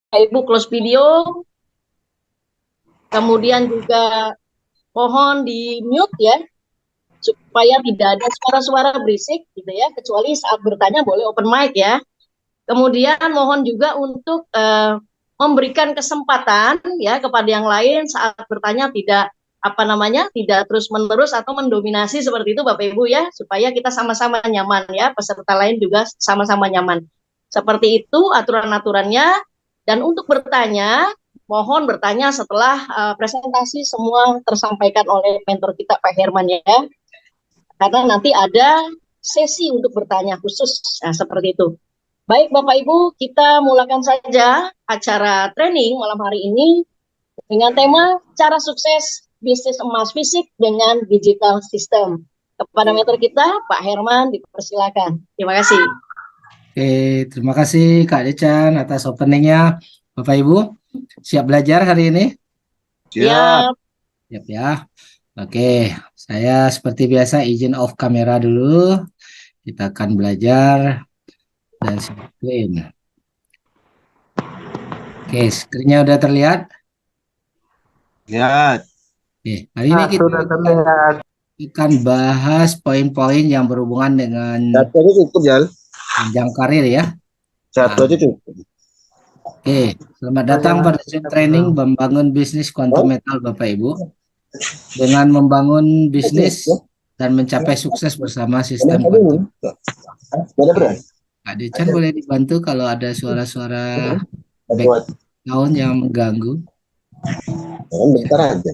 Ibu close video, kemudian juga mohon di mute ya, supaya tidak ada suara-suara berisik gitu ya, kecuali saat bertanya boleh open mic ya. Kemudian mohon juga untuk memberikan kesempatan ya kepada yang lain saat bertanya, tidak tidak terus-menerus atau mendominasi seperti itu Bapak Ibu ya, supaya kita sama-sama nyaman ya, peserta lain juga sama-sama nyaman. Seperti itu aturan-aturannya. Dan untuk bertanya, mohon bertanya setelah presentasi semua tersampaikan oleh mentor kita Pak Herman ya. Karena nanti ada sesi untuk bertanya khusus. Nah, seperti itu. Baik Bapak Ibu, kita mulakan saja acara training malam hari ini dengan tema cara sukses bisnis emas fisik dengan digital system. Kepada mentor kita, Pak Herman, dipersilakan. Terima kasih. Oke, terima kasih Kak Decan atas openingnya. Bapak Ibu, siap belajar hari ini? Siap. Siap ya. Oke, saya seperti biasa izin off kamera dulu. Kita akan belajar dan screen. Oke, screen-nya udah terlihat? Ya. Oke, hari ini kita akan bahas poin-poin yang berhubungan dengan Satu aja cukup, Jal. jenjang karir ya. Satu aja cukup. Oke, selamat datang pada training membangun bisnis quantum metal Bapak Ibu. Dengan membangun bisnis dan mencapai sukses bersama sistem quantum. Kak Decan boleh dibantu kalau ada suara-suara background yang mengganggu. Bentar aja.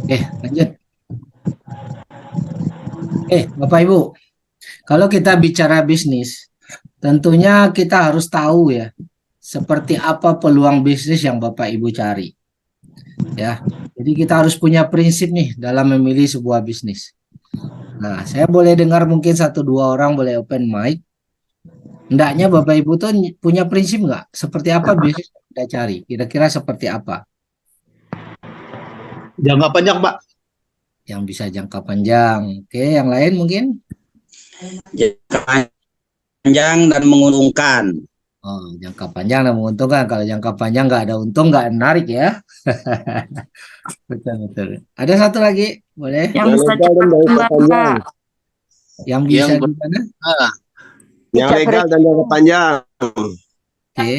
Oke, lanjut. Bapak Ibu, kalau kita bicara bisnis, tentunya kita harus tahu ya, seperti apa peluang bisnis yang Bapak Ibu cari. Ya, jadi kita harus punya prinsip nih dalam memilih sebuah bisnis. Nah, saya boleh dengar mungkin 1-2 orang boleh open mic. Hendaknya Bapak Ibu tuh punya prinsip nggak? Seperti apa bisnis yang kita cari? Kira-kira seperti apa? Jangka panjang, Pak. Yang bisa jangka panjang. Oke, yang lain mungkin? Jangka panjang dan menguntungkan. Oh, jangka panjang dan menguntungkan. Kalau jangka panjang nggak ada untung, nggak menarik ya. Betul. Ada satu lagi, boleh? Yang bisa cepat kembang, Pak. Yang bisa gimana? Yang legal dan jangka panjang. Oke.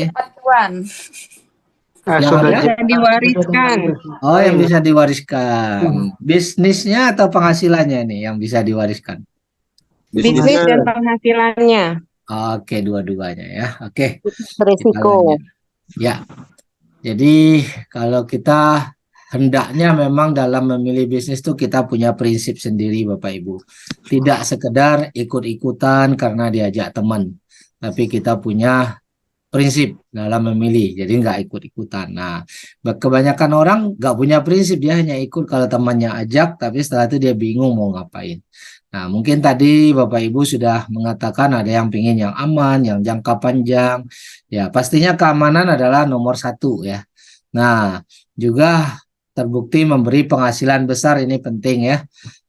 Yang bisa diwariskan. Oh, yang bisa diwariskan. Bisnisnya atau penghasilannya nih yang bisa diwariskan? Bisnis dan penghasilannya. Oke, dua-duanya ya. Oke. Berisiko. Ya. Jadi kalau kita hendaknya memang dalam memilih bisnis tuh kita punya prinsip sendiri Bapak Ibu. Tidak sekedar ikut-ikutan karena diajak teman. Tapi kita punya prinsip dalam memilih, jadi nggak ikut-ikutan. Nah, kebanyakan orang nggak punya prinsip, dia hanya ikut kalau temannya ajak, tapi setelah itu dia bingung mau ngapain. Nah, mungkin tadi Bapak Ibu sudah mengatakan ada yang pingin yang aman, yang jangka panjang. Ya, pastinya keamanan adalah nomor 1 ya. Nah, juga terbukti memberi penghasilan besar, ini penting ya.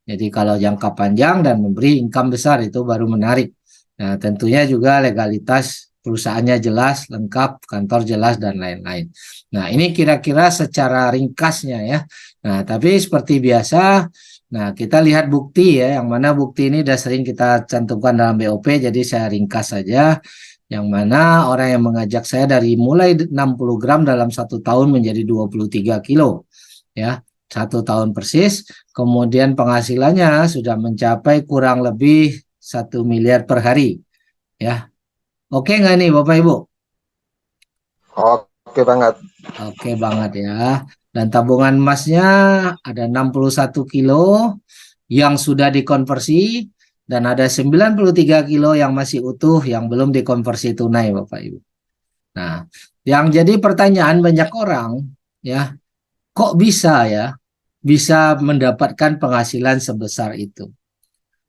Jadi kalau jangka panjang dan memberi income besar itu baru menarik. Nah, tentunya juga legalitas perusahaannya jelas, lengkap, kantor jelas, dan lain-lain. Nah, ini kira-kira secara ringkasnya ya. Nah, tapi seperti biasa, nah kita lihat bukti ya, yang mana bukti ini sudah sering kita cantumkan dalam BOP, jadi saya ringkas saja. Yang mana orang yang mengajak saya dari mulai 60 gram dalam 1 tahun menjadi 23 kilo. Ya, 1 tahun persis, kemudian penghasilannya sudah mencapai kurang lebih 1 miliar per hari. Ya, oke nggak nih Bapak Ibu? Oke banget. Oke banget ya. Dan tabungan emasnya ada 61 kilo yang sudah dikonversi dan ada 93 kilo yang masih utuh yang belum dikonversi tunai Bapak Ibu. Nah, yang jadi pertanyaan banyak orang ya, kok bisa ya bisa mendapatkan penghasilan sebesar itu?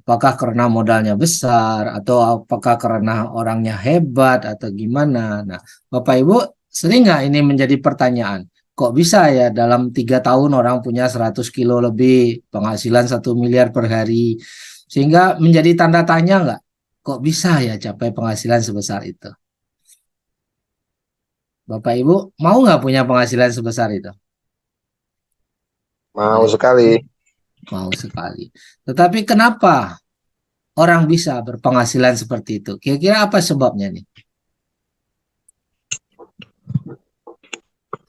Apakah karena modalnya besar atau apakah karena orangnya hebat atau gimana? Nah, Bapak Ibu sering nggak ini menjadi pertanyaan? Kok bisa ya dalam 3 tahun orang punya 100 kilo lebih, penghasilan 1 miliar per hari, sehingga menjadi tanda tanya nggak? Kok bisa ya capai penghasilan sebesar itu? Bapak Ibu mau nggak punya penghasilan sebesar itu? Mau sekali. Mau sekali. Tetapi kenapa orang bisa berpenghasilan seperti itu? Kira-kira apa sebabnya nih?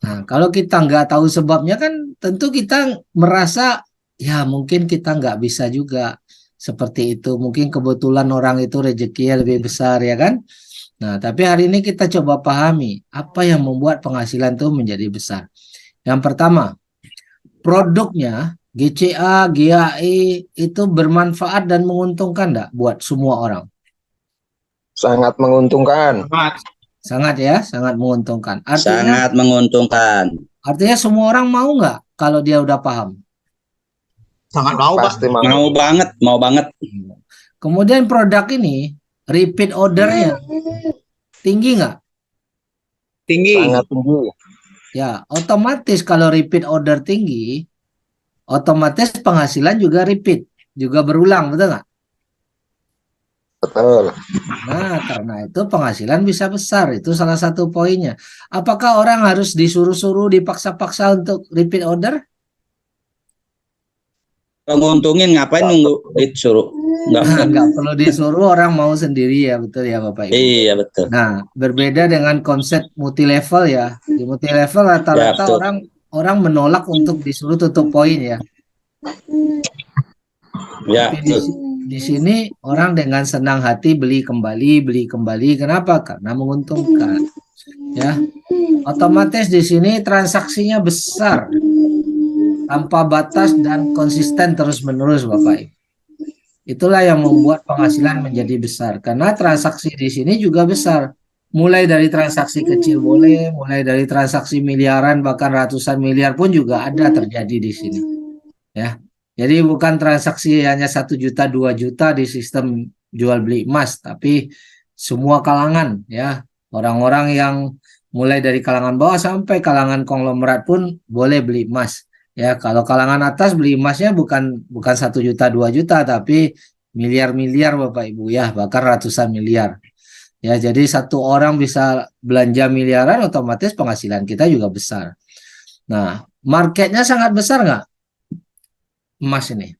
Nah, kalau kita nggak tahu sebabnya kan tentu kita merasa ya mungkin kita nggak bisa juga seperti itu. Mungkin kebetulan orang itu rezekinya lebih besar ya kan? Nah, tapi hari ini kita coba pahami apa yang membuat penghasilan itu menjadi besar. Yang pertama, produknya GCA, GAE itu bermanfaat dan menguntungkan enggak buat semua orang? Sangat menguntungkan. Sangat ya, sangat menguntungkan. Sangat menguntungkan. Artinya semua orang mau nggak kalau dia udah paham? Sangat mau, Pak. Pasti mau. Mau banget, mau banget. Kemudian produk ini repeat ordernya tinggi nggak? Tinggi. Sangat tinggi. Ya, otomatis kalau repeat order tinggi, otomatis penghasilan juga repeat, juga berulang, betul nggak? Betul. Nah, karena itu penghasilan bisa besar, itu salah satu poinnya. Apakah orang harus disuruh-suruh, dipaksa-paksa untuk repeat order? Nguntungin ngapain nunggu disuruh? Nggak perlu disuruh, orang mau sendiri ya, betul ya Bapak Ibu. Iya betul. Nah, berbeda dengan konsep multi level ya. Di multi level rata-rata Ya, betul. orang menolak untuk disuruh tutup poin ya. Ya, Tapi di sini orang dengan senang hati beli kembali. Kenapa? Karena menguntungkan. Ya, otomatis di sini transaksinya besar, tanpa batas dan konsisten terus-menerus, Bapak Ibu. Itulah yang membuat penghasilan menjadi besar. Karena transaksi di sini juga besar. Mulai dari transaksi kecil boleh, mulai dari transaksi miliaran bahkan ratusan miliar pun juga ada terjadi di sini. Ya. Jadi bukan transaksi hanya 1 juta, 2 juta di sistem jual beli emas, tapi semua kalangan ya. Orang-orang yang mulai dari kalangan bawah sampai kalangan konglomerat pun boleh beli emas. Ya, kalau kalangan atas beli emasnya bukan 1 juta, 2 juta, tapi miliar-miliar Bapak Ibu ya, bahkan ratusan miliar. Ya, jadi satu orang bisa belanja miliaran, otomatis penghasilan kita juga besar. Nah, marketnya sangat besar nggak? Emas ini.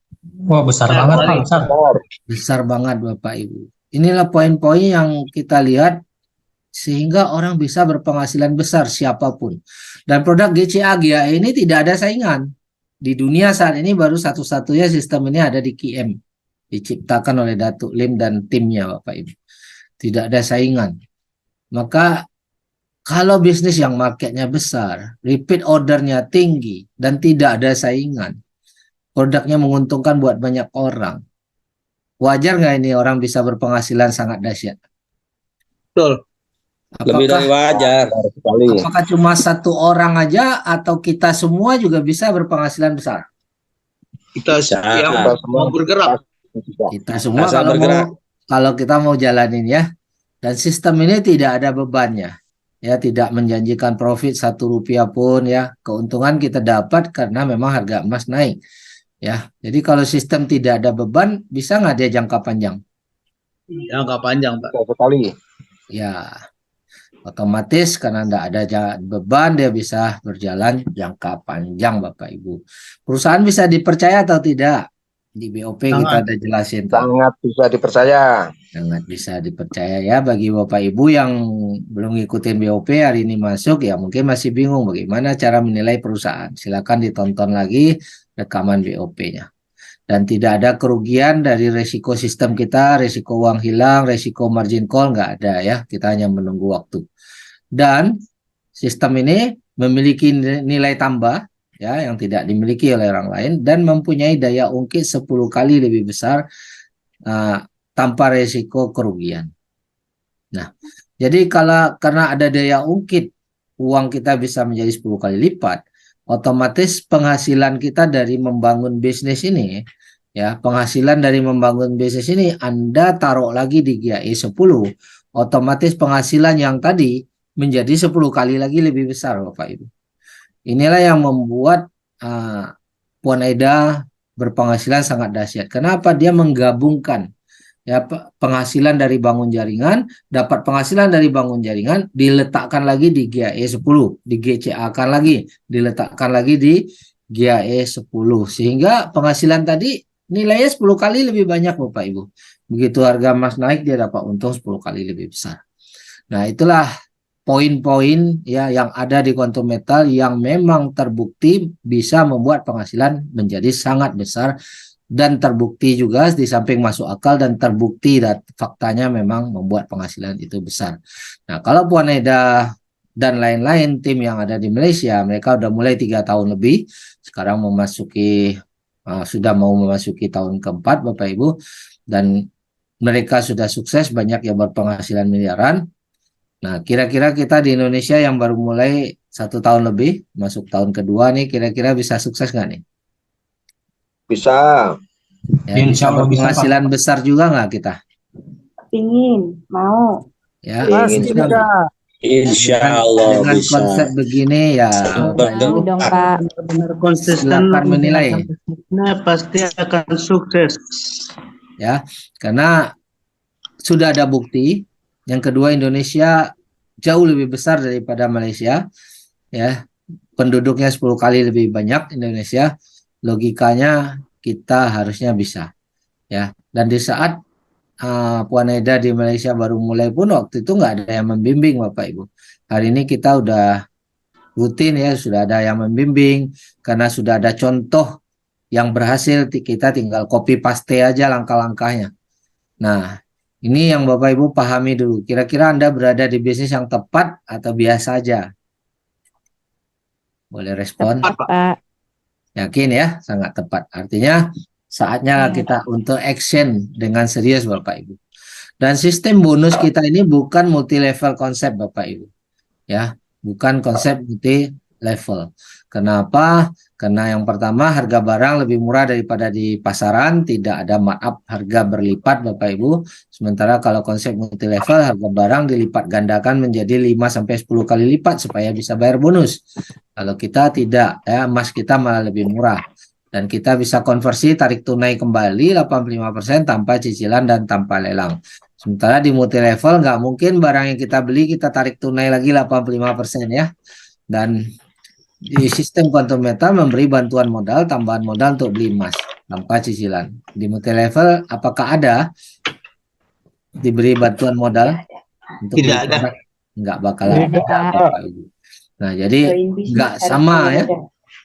Wah, besar banget, Pak. Besar. Besar banget Bapak Ibu. Inilah poin-poin yang kita lihat sehingga orang bisa berpenghasilan besar siapapun. Dan produk GCA GAE ini tidak ada saingan. Di dunia saat ini baru satu-satunya sistem ini ada di QM. Diciptakan oleh Datuk Lim dan timnya Bapak Ibu. Tidak ada saingan. Maka kalau bisnis yang marketnya besar, repeat ordernya tinggi, dan tidak ada saingan, produknya menguntungkan buat banyak orang, wajar nggak ini orang bisa berpenghasilan sangat dahsyat? Betul. lebih dari wajar. Sekali. Apakah cuma satu orang aja atau kita semua juga bisa berpenghasilan besar? Kita yang Kita semua mau bergerak. Kita semua Asal bergerak. kalau kita mau jalanin ya. Dan sistem ini tidak ada bebannya. Ya, tidak menjanjikan profit 1 rupiah pun ya. Keuntungan kita dapat karena memang harga emas naik. Ya, jadi kalau sistem tidak ada beban, bisa nggak dia jangka panjang? Jangka panjang, Pak. Sekali. Ya, otomatis karena tidak ada beban, dia bisa berjalan jangka panjang, Bapak Ibu. Perusahaan bisa dipercaya atau tidak? Di BOP kita ada jelasin. Sangat bisa dipercaya. Sangat bisa dipercaya ya. Bagi Bapak Ibu yang belum ngikutin BOP hari ini masuk, ya mungkin masih bingung bagaimana cara menilai perusahaan. Silakan ditonton lagi rekaman BOP-nya. Dan tidak ada kerugian dari resiko sistem kita, resiko uang hilang, resiko margin call, nggak ada ya. Kita hanya menunggu waktu. Dan sistem ini memiliki nilai tambah ya yang tidak dimiliki oleh orang lain dan mempunyai daya ungkit 10 kali lebih besar tanpa resiko kerugian. Nah, jadi karena ada daya ungkit, uang kita bisa menjadi 10 kali lipat, otomatis penghasilan kita dari membangun bisnis ini, ya penghasilan dari membangun bisnis ini Anda taruh lagi di GAE 10, otomatis penghasilan yang tadi menjadi 10 kali lagi lebih besar Bapak Ibu. Inilah yang membuat Puan Eda berpenghasilan sangat dahsyat. Kenapa? Dia menggabungkan ya penghasilan dari bangun jaringan, dapat penghasilan dari bangun jaringan, diletakkan lagi di GAE 10, di GCA kan lagi, diletakkan lagi di GAE 10, sehingga penghasilan tadi nilainya 10 kali lebih banyak Bapak Ibu. Begitu harga emas naik, dia dapat untung 10 kali lebih besar. Nah, itulah poin-poin ya yang ada di Quantum Metal yang memang terbukti bisa membuat penghasilan menjadi sangat besar, dan terbukti juga di samping masuk akal dan terbukti dan faktanya memang membuat penghasilan itu besar. Nah, kalau Puan Eda dan lain-lain tim yang ada di Malaysia, mereka udah mulai 3 tahun lebih, sekarang sudah mau memasuki tahun keempat Bapak Ibu, dan mereka sudah sukses, banyak yang berpenghasilan miliaran. Nah, kira-kira kita di Indonesia yang baru mulai 1 tahun lebih, masuk tahun kedua nih, kira-kira bisa sukses nggak nih? Bisa. Ya, bisa berpenghasilan besar juga nggak kita? Pingin, mau. Ya, Ingin bisa nggak? Insya Allah Dengan bisa. konsep begini ya, Bapak Ibu, Mau dong, Pak. Benar konsisten silakan menilai. Nah, pasti akan sukses. Ya, karena sudah ada bukti. Yang kedua, Indonesia jauh lebih besar daripada Malaysia, ya, penduduknya 10 kali lebih banyak Indonesia. Logikanya kita harusnya bisa, ya. Dan di saat Puan Eda di Malaysia baru mulai pun waktu itu nggak ada yang membimbing Bapak Ibu. Hari ini kita udah rutin ya, sudah ada yang membimbing karena sudah ada contoh yang berhasil, kita tinggal copy paste aja langkah-langkahnya. Nah, ini yang Bapak Ibu pahami dulu. Kira-kira Anda berada di bisnis yang tepat atau biasa aja? Boleh respon? Tepat, Pak. Yakin ya? Sangat tepat. Artinya saatnya kita untuk action dengan serius Bapak Ibu. Dan sistem bonus kita ini bukan multi level konsep Bapak Ibu. Ya, bukan konsep multi level. Kenapa? Karena yang pertama, harga barang lebih murah daripada di pasaran, tidak ada markup harga berlipat Bapak Ibu. Sementara kalau konsep multi level, harga barang dilipat gandakan menjadi 5-10 kali lipat supaya bisa bayar bonus. Kalau kita tidak, ya, emas kita malah lebih murah. Dan kita bisa konversi tarik tunai kembali 85% tanpa cicilan dan tanpa lelang. Sementara di multi level nggak mungkin barang yang kita beli kita tarik tunai lagi 85% ya. Dan di sistem Quantum Metal memberi bantuan modal, tambahan modal untuk beli emas tanpa cicilan. Di multi level apakah ada diberi bantuan modal untuk Tidak beli ada. produk? Nggak bakal ada Bapak Ibu. Nah, jadi nggak sama ya,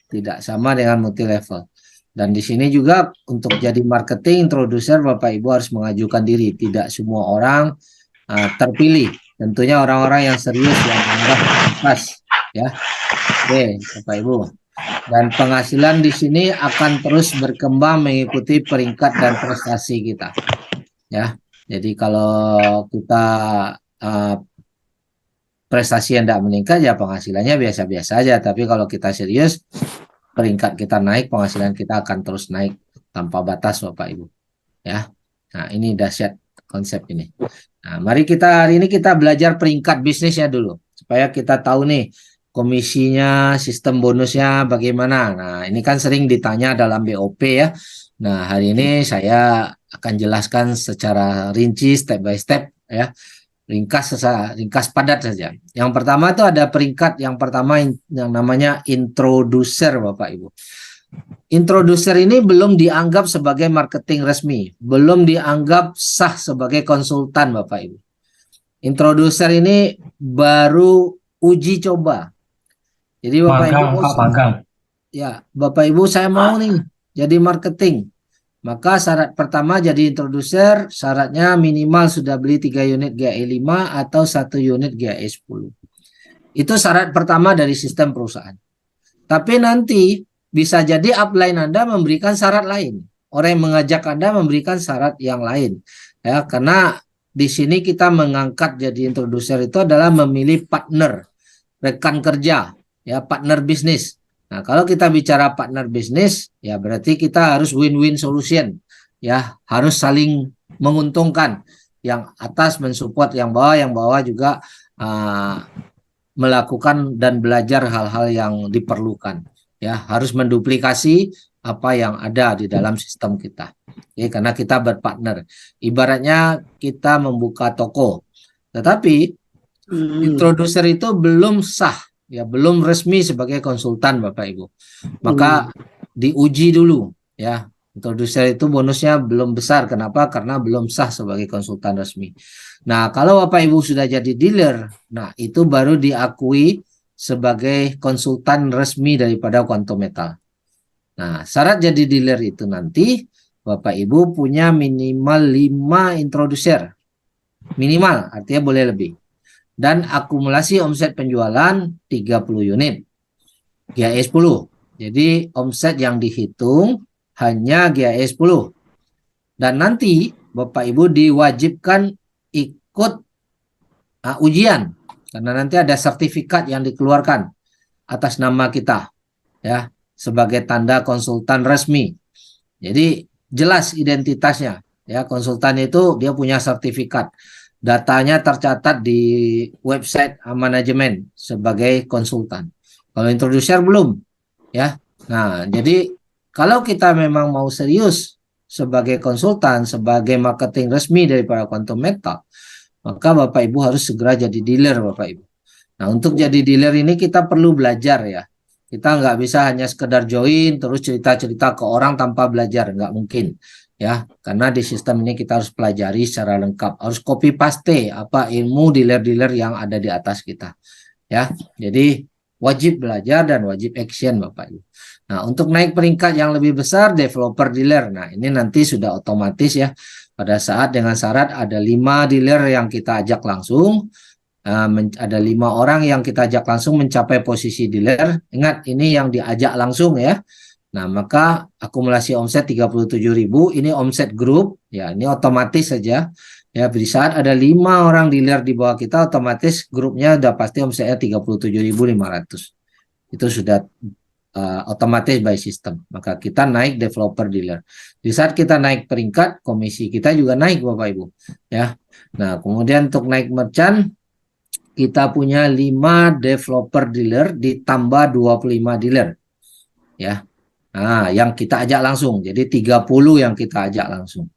tidak sama dengan multi level. Dan di sini juga untuk jadi marketing introducer Bapak Ibu harus mengajukan diri. Tidak semua orang terpilih. Tentunya orang-orang yang serius yang menganggap pas ya. Oke, Bapak Ibu. Dan penghasilan di sini akan terus berkembang mengikuti peringkat dan prestasi kita. Ya. Jadi kalau kita prestasi yang tidak meningkat ya penghasilannya biasa-biasa aja. Tapi kalau kita serius, peringkat kita naik, penghasilan kita akan terus naik tanpa batas Bapak Ibu. Ya. Nah, ini dahsyat konsep ini. Nah, mari hari ini kita belajar peringkat bisnisnya dulu supaya kita tahu nih komisinya, sistem bonusnya bagaimana. Nah, ini kan sering ditanya dalam BOP ya. Nah, hari ini saya akan jelaskan secara rinci, step by step ya. Ringkas padat saja. Yang pertama itu ada peringkat yang pertama yang namanya introducer Bapak Ibu. Introducer ini belum dianggap sebagai marketing resmi, belum dianggap sah sebagai konsultan Bapak Ibu. Introducer ini baru uji coba. Jadi Bapak Ibu, ya Bapak Ibu saya mau nih jadi marketing. Maka syarat pertama jadi introducer, syaratnya minimal sudah beli 3 unit GAE 5 atau 1 unit GAE 10. Itu syarat pertama dari sistem perusahaan. Tapi nanti bisa jadi upline Anda memberikan syarat lain. Orang yang mengajak Anda memberikan syarat yang lain. Ya, karena di sini kita mengangkat jadi introducer itu adalah memilih partner, rekan kerja. Ya, partner bisnis. Nah, kalau kita bicara partner bisnis, ya berarti kita harus win-win solution. Ya, harus saling menguntungkan. Yang atas mensupport yang bawah juga melakukan dan belajar hal-hal yang diperlukan. Ya, harus menduplikasi apa yang ada di dalam sistem kita. Oke, karena kita berpartner. Ibaratnya kita membuka toko. Tetapi introducer itu belum sah, ya belum resmi sebagai konsultan Bapak Ibu. Maka diuji dulu, ya. Introducer itu bonusnya belum besar. Kenapa? Karena belum sah sebagai konsultan resmi. Nah, kalau Bapak Ibu sudah jadi dealer, nah itu baru diakui sebagai konsultan resmi daripada Quantum Metal. Nah, syarat jadi dealer itu nanti Bapak Ibu punya minimal 5 introducer. Minimal, artinya boleh lebih. Dan akumulasi omset penjualan 30 unit. GAE 10. Jadi omset yang dihitung hanya GAE 10. Dan nanti Bapak Ibu diwajibkan ikut ujian. Karena nanti ada sertifikat yang dikeluarkan atas nama kita, ya, sebagai tanda konsultan resmi. Jadi jelas identitasnya, ya. Konsultan itu dia punya sertifikat. Datanya tercatat di website manajemen sebagai konsultan. Kalau introducer belum, ya. Nah, jadi kalau kita memang mau serius sebagai konsultan, sebagai marketing resmi daripada Quantum Metal, maka Bapak Ibu harus segera jadi dealer, Bapak Ibu. Nah, untuk jadi dealer ini kita perlu belajar, ya. Kita nggak bisa hanya sekedar join terus cerita-cerita ke orang tanpa belajar, nggak mungkin, ya. Karena di sistem ini kita harus pelajari secara lengkap, harus copy paste apa ilmu dealer-dealer yang ada di atas kita, ya. Jadi wajib belajar dan wajib action, Bapak Ibu. Nah, untuk naik peringkat yang lebih besar, developer dealer. Nah, ini nanti sudah otomatis, ya. Pada saat dengan syarat ada 5 dealer yang kita ajak langsung. Ada 5 orang yang kita ajak langsung mencapai posisi dealer. Ingat, ini yang diajak langsung, ya. Nah, maka akumulasi omset 37.000, ini omset grup, ya, ini otomatis saja. Ya, di saat ada 5 orang dealer di bawah kita, otomatis grupnya udah pasti omsetnya 37.500. Itu sudah otomatis by system. Maka kita naik developer dealer. Di saat kita naik peringkat, komisi kita juga naik, Bapak Ibu, ya. Nah, kemudian untuk naik merchant, kita punya 5 developer dealer ditambah 25 dealer, ya. Nah, yang kita ajak langsung. Jadi 30 yang kita ajak langsung.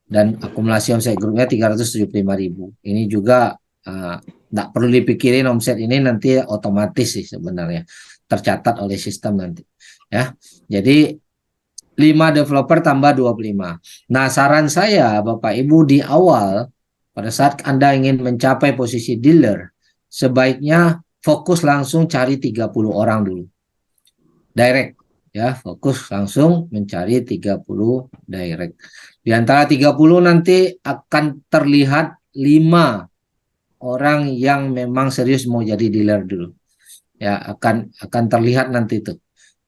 Dan akumulasi omset grupnya 375.000. Ini juga tidak perlu dipikirin, omset ini nanti otomatis sih sebenarnya. Tercatat oleh sistem nanti, ya. Jadi 5 developer tambah 25. Nah, saran saya Bapak Ibu di awal pada saat Anda ingin mencapai posisi dealer, sebaiknya fokus langsung cari 30 orang dulu. Direct, ya, fokus langsung mencari 30 direct. Di antara 30 nanti akan terlihat 5 orang yang memang serius mau jadi dealer dulu. Ya, akan terlihat nanti itu.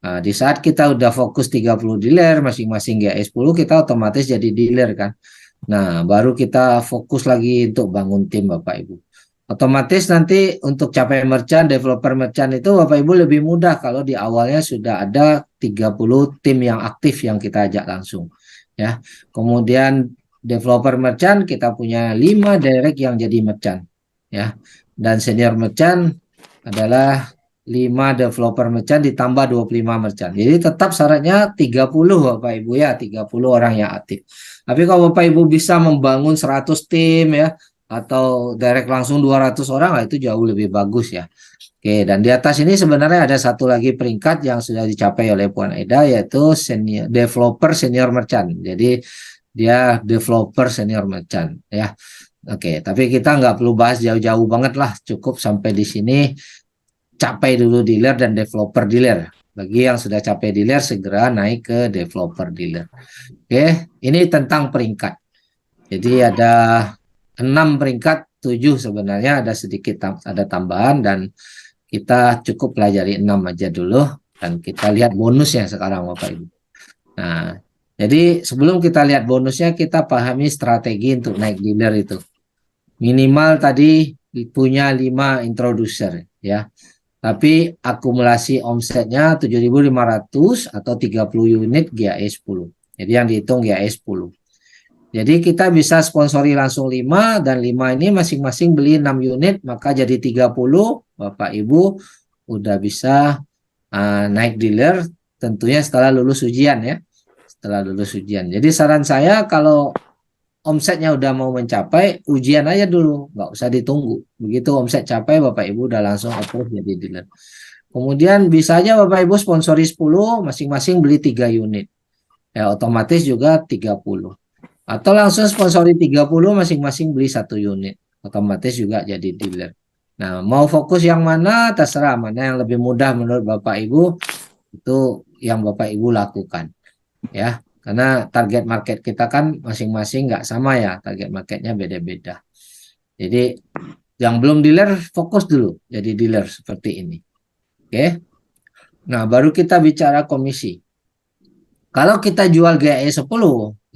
Nah, di saat kita udah fokus 30 dealer, masing-masing GAE 10, kita otomatis jadi dealer, kan. Nah, baru kita fokus lagi untuk bangun tim, Bapak Ibu. Otomatis nanti untuk capai merchant, developer merchant itu Bapak Ibu lebih mudah kalau di awalnya sudah ada 30 tim yang aktif yang kita ajak langsung, ya. Kemudian developer merchant kita punya 5 direct yang jadi merchant, ya. Dan senior merchant adalah 5 developer merchant ditambah 25 merchant. Jadi tetap syaratnya 30, Bapak Ibu, ya, 30 orang yang aktif. Tapi kalau Bapak Ibu bisa membangun 100 tim, ya, atau direct langsung 200 orang, itu jauh lebih bagus, ya. Oke, dan di atas ini sebenarnya ada satu lagi peringkat yang sudah dicapai oleh Puan Eda, yaitu developer senior merchant. Jadi dia developer senior merchant, ya. Oke, tapi kita nggak perlu bahas jauh-jauh banget lah, cukup sampai di sini. Capai dulu dealer dan developer dealer. Bagi yang sudah capai dealer, segera naik ke developer dealer. Oke, ini tentang peringkat. Jadi ada 6 peringkat, 7 sebenarnya, ada sedikit ada tambahan, dan kita cukup pelajari 6 aja dulu, dan kita lihat bonusnya sekarang, Bapak Ibu. Nah, jadi sebelum kita lihat bonusnya, kita pahami strategi untuk naik dealer itu. Minimal tadi punya 5 introducer, ya. Tapi akumulasi omsetnya 7.500 atau 30 unit GAE 10. Jadi yang dihitung GAE 10. Jadi kita bisa sponsori langsung 5, dan 5 ini masing-masing beli 6 unit, maka jadi 30. Bapak Ibu udah bisa naik dealer. tentunya setelah lulus ujian ya. Setelah lulus ujian. Jadi saran saya kalau omsetnya udah mau mencapai, ujian aja dulu, nggak usah ditunggu. Begitu omset capai, Bapak Ibu udah langsung approve jadi dealer. Kemudian bisa aja Bapak Ibu sponsori 10, masing-masing beli 3 unit. Ya otomatis juga 30. Atau langsung sponsori 30, masing-masing beli 1 unit. Otomatis juga jadi dealer. Nah, mau fokus yang mana terserah, mana yang lebih mudah menurut Bapak Ibu, itu yang Bapak Ibu lakukan. Ya, karena target market kita kan masing-masing nggak sama ya, target marketnya beda-beda. Jadi yang belum dealer fokus dulu jadi dealer seperti ini. Oke. Nah, baru kita bicara komisi. Kalau kita jual GAE 10,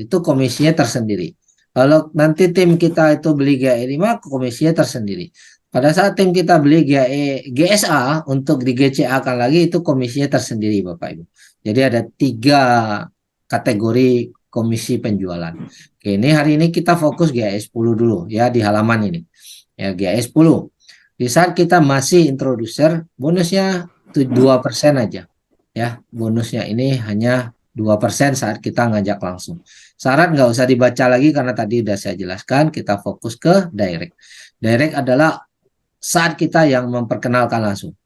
itu komisinya tersendiri. Kalau nanti tim kita itu beli GAE 5, komisinya tersendiri. Pada saat tim kita beli GAE GSA untuk di GCA kan lagi, itu komisinya tersendiri Bapak Ibu. Jadi ada 3 kategori komisi penjualan. Oke, ini hari ini kita fokus GAE 10 dulu ya di halaman ini. Ya, GAE 10. Di saat kita masih introducer, bonusnya 2% aja. Ya, bonusnya ini hanya 2% saat kita ngajak langsung. Syarat nggak usah dibaca lagi karena tadi udah saya jelaskan, kita fokus ke direct. Direct adalah saat kita yang memperkenalkan langsung.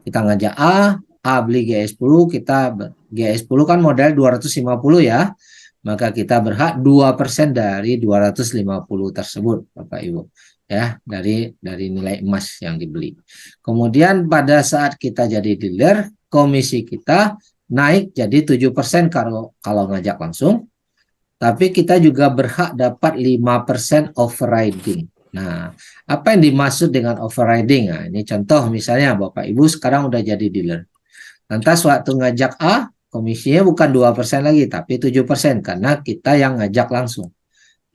Kita ngajak A beli GS10, kita GS10 kan modal 250 ya, maka kita berhak 2% dari 250 tersebut Bapak Ibu. Ya, dari nilai emas yang dibeli. Kemudian pada saat kita jadi dealer, komisi kita naik jadi 7% kalau ngajak langsung. Tapi kita juga berhak dapat 5% overriding. Nah, apa yang dimaksud dengan overriding? Nah, ini contoh misalnya Bapak Ibu sekarang udah jadi dealer. Lantas waktu ngajak A, komisinya bukan 2% lagi, tapi 7% karena kita yang ngajak langsung.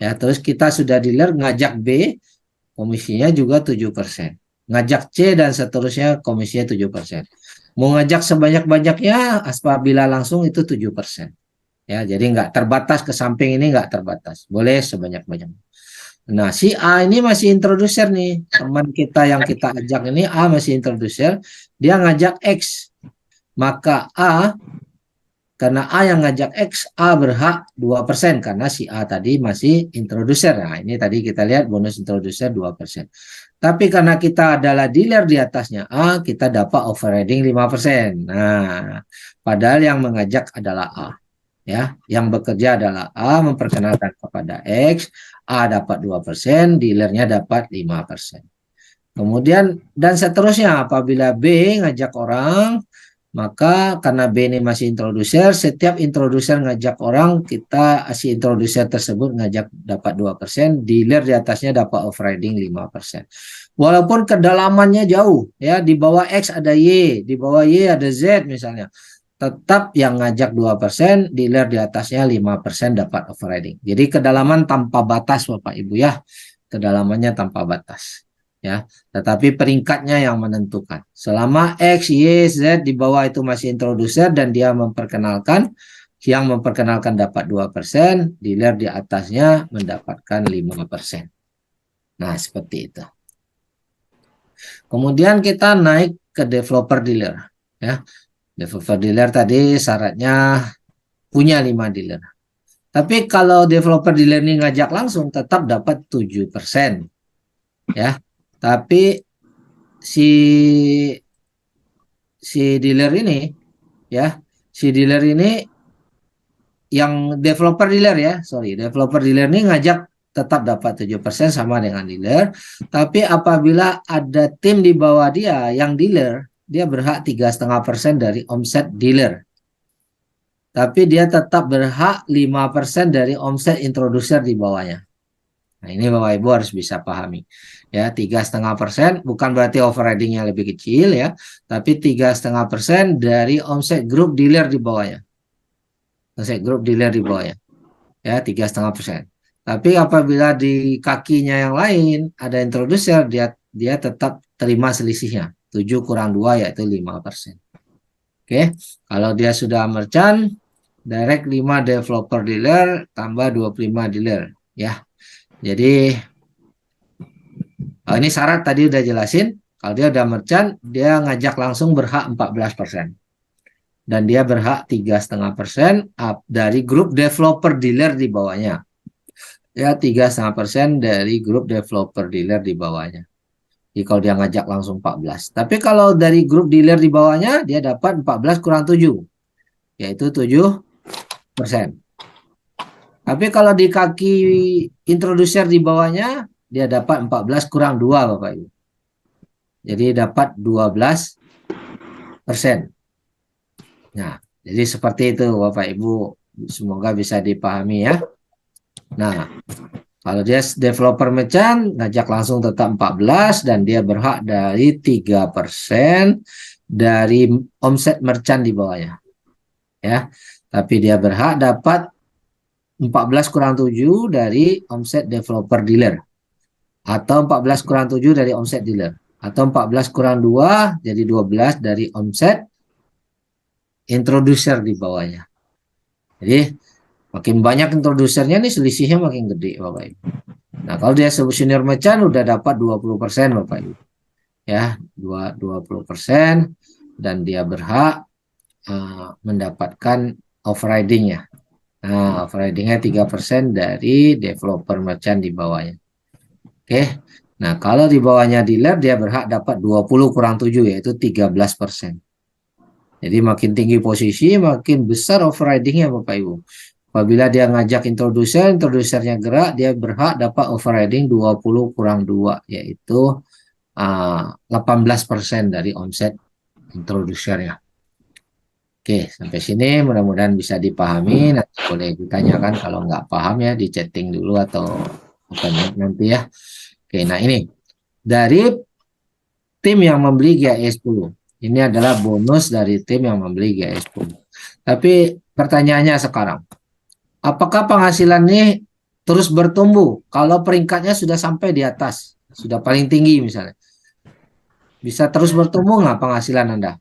Ya, terus kita sudah dealer ngajak B, komisinya juga 7%. Ngajak C dan seterusnya komisinya 7%. Mau ngajak sebanyak-banyaknya apabila langsung itu 7%. Ya, jadi nggak terbatas ke samping ini nggak terbatas. Boleh sebanyak-banyaknya. Nah, si A ini masih introducer nih. Teman kita yang kita ajak ini A masih introducer, dia ngajak X. Maka karena A yang ngajak X, A berhak 2% karena si A tadi masih introducer. Nah, ini tadi kita lihat bonus introducer 2%. Tapi karena kita adalah dealer di atasnya A, kita dapat overriding 5%. Nah, padahal yang mengajak adalah A. Ya, yang bekerja adalah A, memperkenalkan kepada X, A dapat 2%, dealernya dapat 5%. Kemudian dan seterusnya apabila B ngajak orang, maka karena B ini masih introducer, setiap introducer ngajak orang, kita si introducer tersebut ngajak dapat 2%, dealer di atasnya dapat overriding 5%. Walaupun kedalamannya jauh, ya di bawah X ada Y, di bawah Y ada Z misalnya. Tetap yang ngajak 2%, dealer di atasnya 5% dapat overriding. Jadi kedalaman tanpa batas Bapak Ibu ya. Kedalamannya tanpa batas. Ya, tetapi peringkatnya yang menentukan. Selama X, Y, Z di bawah itu masih introducer dan dia memperkenalkan, yang memperkenalkan dapat 2%, dealer di atasnya mendapatkan 5%. Nah, seperti itu. Kemudian kita naik ke developer dealer. Ya, developer dealer tadi syaratnya punya 5 dealer. Tapi kalau developer dealer ini ngajak langsung tetap dapat 7%. Ya. Tapi si dealer ini ya, si dealer ini yang developer dealer ya, developer dealer ini ngajak tetap dapat 7% sama dengan dealer. Tapi apabila ada tim di bawah dia yang dealer, dia berhak 3,5% dari omset dealer. Tapi dia tetap berhak 5% dari omset introducer di bawahnya. Nah, ini Bapak Ibu harus bisa pahami. Ya, 3,5% bukan berarti overridingnya lebih kecil ya, tapi 3,5% dari omset grup dealer di bawahnya. Omset grup dealer di bawahnya. Ya, 3,5%. Tapi apabila di kakinya yang lain ada introducer, dia tetap terima selisihnya. 7 kurang 2 yaitu 5%. Oke, kalau dia sudah merchant, direct 5 developer dealer tambah 25 dealer ya. Jadi ini syarat tadi udah jelasin. Kalau dia udah merchant, dia ngajak langsung berhak 14%. dan dia berhak 3,5% dari grup developer dealer di bawahnya. Ya, 3,5% dari grup developer dealer di bawahnya. Jadi kalau dia ngajak langsung 14. Tapi kalau dari grup dealer di bawahnya, dia dapat 14 kurang 7, yaitu 7%. Tapi kalau di kaki introducer di bawahnya, dia dapat 14 kurang 2, Bapak Ibu. Jadi dapat 12%. Nah, jadi seperti itu Bapak Ibu. Semoga bisa dipahami ya. Nah, kalau dia developer merchant, ngajak langsung tetap 14 dan dia berhak dari 3% dari omset merchant di bawahnya. Ya. Tapi dia berhak dapat 14 kurang 7 dari omset developer dealer. Atau 14 kurang 7 dari omset dealer. Atau 14 kurang 2 jadi 12 dari omset introducer di bawahnya. Jadi makin banyak introducernya nih selisihnya makin gede Bapak Ibu. Nah, kalau dia senior merchant udah dapat 20% Bapak Ibu. Ya, 20% dan dia berhak mendapatkan overriding-nya. Nah, overriding-nya 3% dari developer merchant di bawahnya. Oke. Nah, kalau di bawahnya dealer dia berhak dapat 20 kurang 7 yaitu 13%. Jadi makin tinggi posisi, makin besar overriding-nya Bapak Ibu. Apabila dia ngajak introducernya gerak, dia berhak dapat overriding 20 kurang 2, yaitu 18% dari omset introducernya. Oke, sampai sini mudah-mudahan bisa dipahami. Nanti boleh ditanyakan kalau nggak paham ya, di chatting dulu atau nanti ya. Oke, nah ini dari tim yang membeli GAE 10. Ini adalah bonus dari tim yang membeli GAE 10. Tapi pertanyaannya sekarang, apakah penghasilan ini terus bertumbuh kalau peringkatnya sudah sampai di atas, sudah paling tinggi misalnya? Bisa terus bertumbuh nggak penghasilan Anda?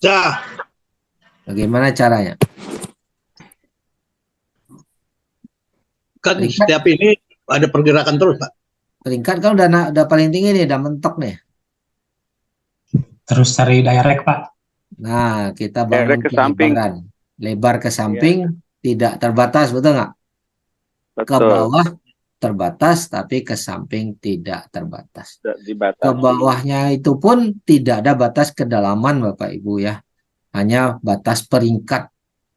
Ya. Bagaimana caranya? Kan setiap ini ada pergerakan terus, Pak. Peringkat kan udah paling tinggi nih, udah mentok nih. Terus cari direct, Pak. Nah, kita bangun ke samping. Lebar ke samping, tidak terbatas, betul nggak? Ke bawah terbatas, tapi ke samping tidak terbatas. Ke bawahnya itu pun tidak ada batas kedalaman, Bapak Ibu ya. Hanya batas peringkat.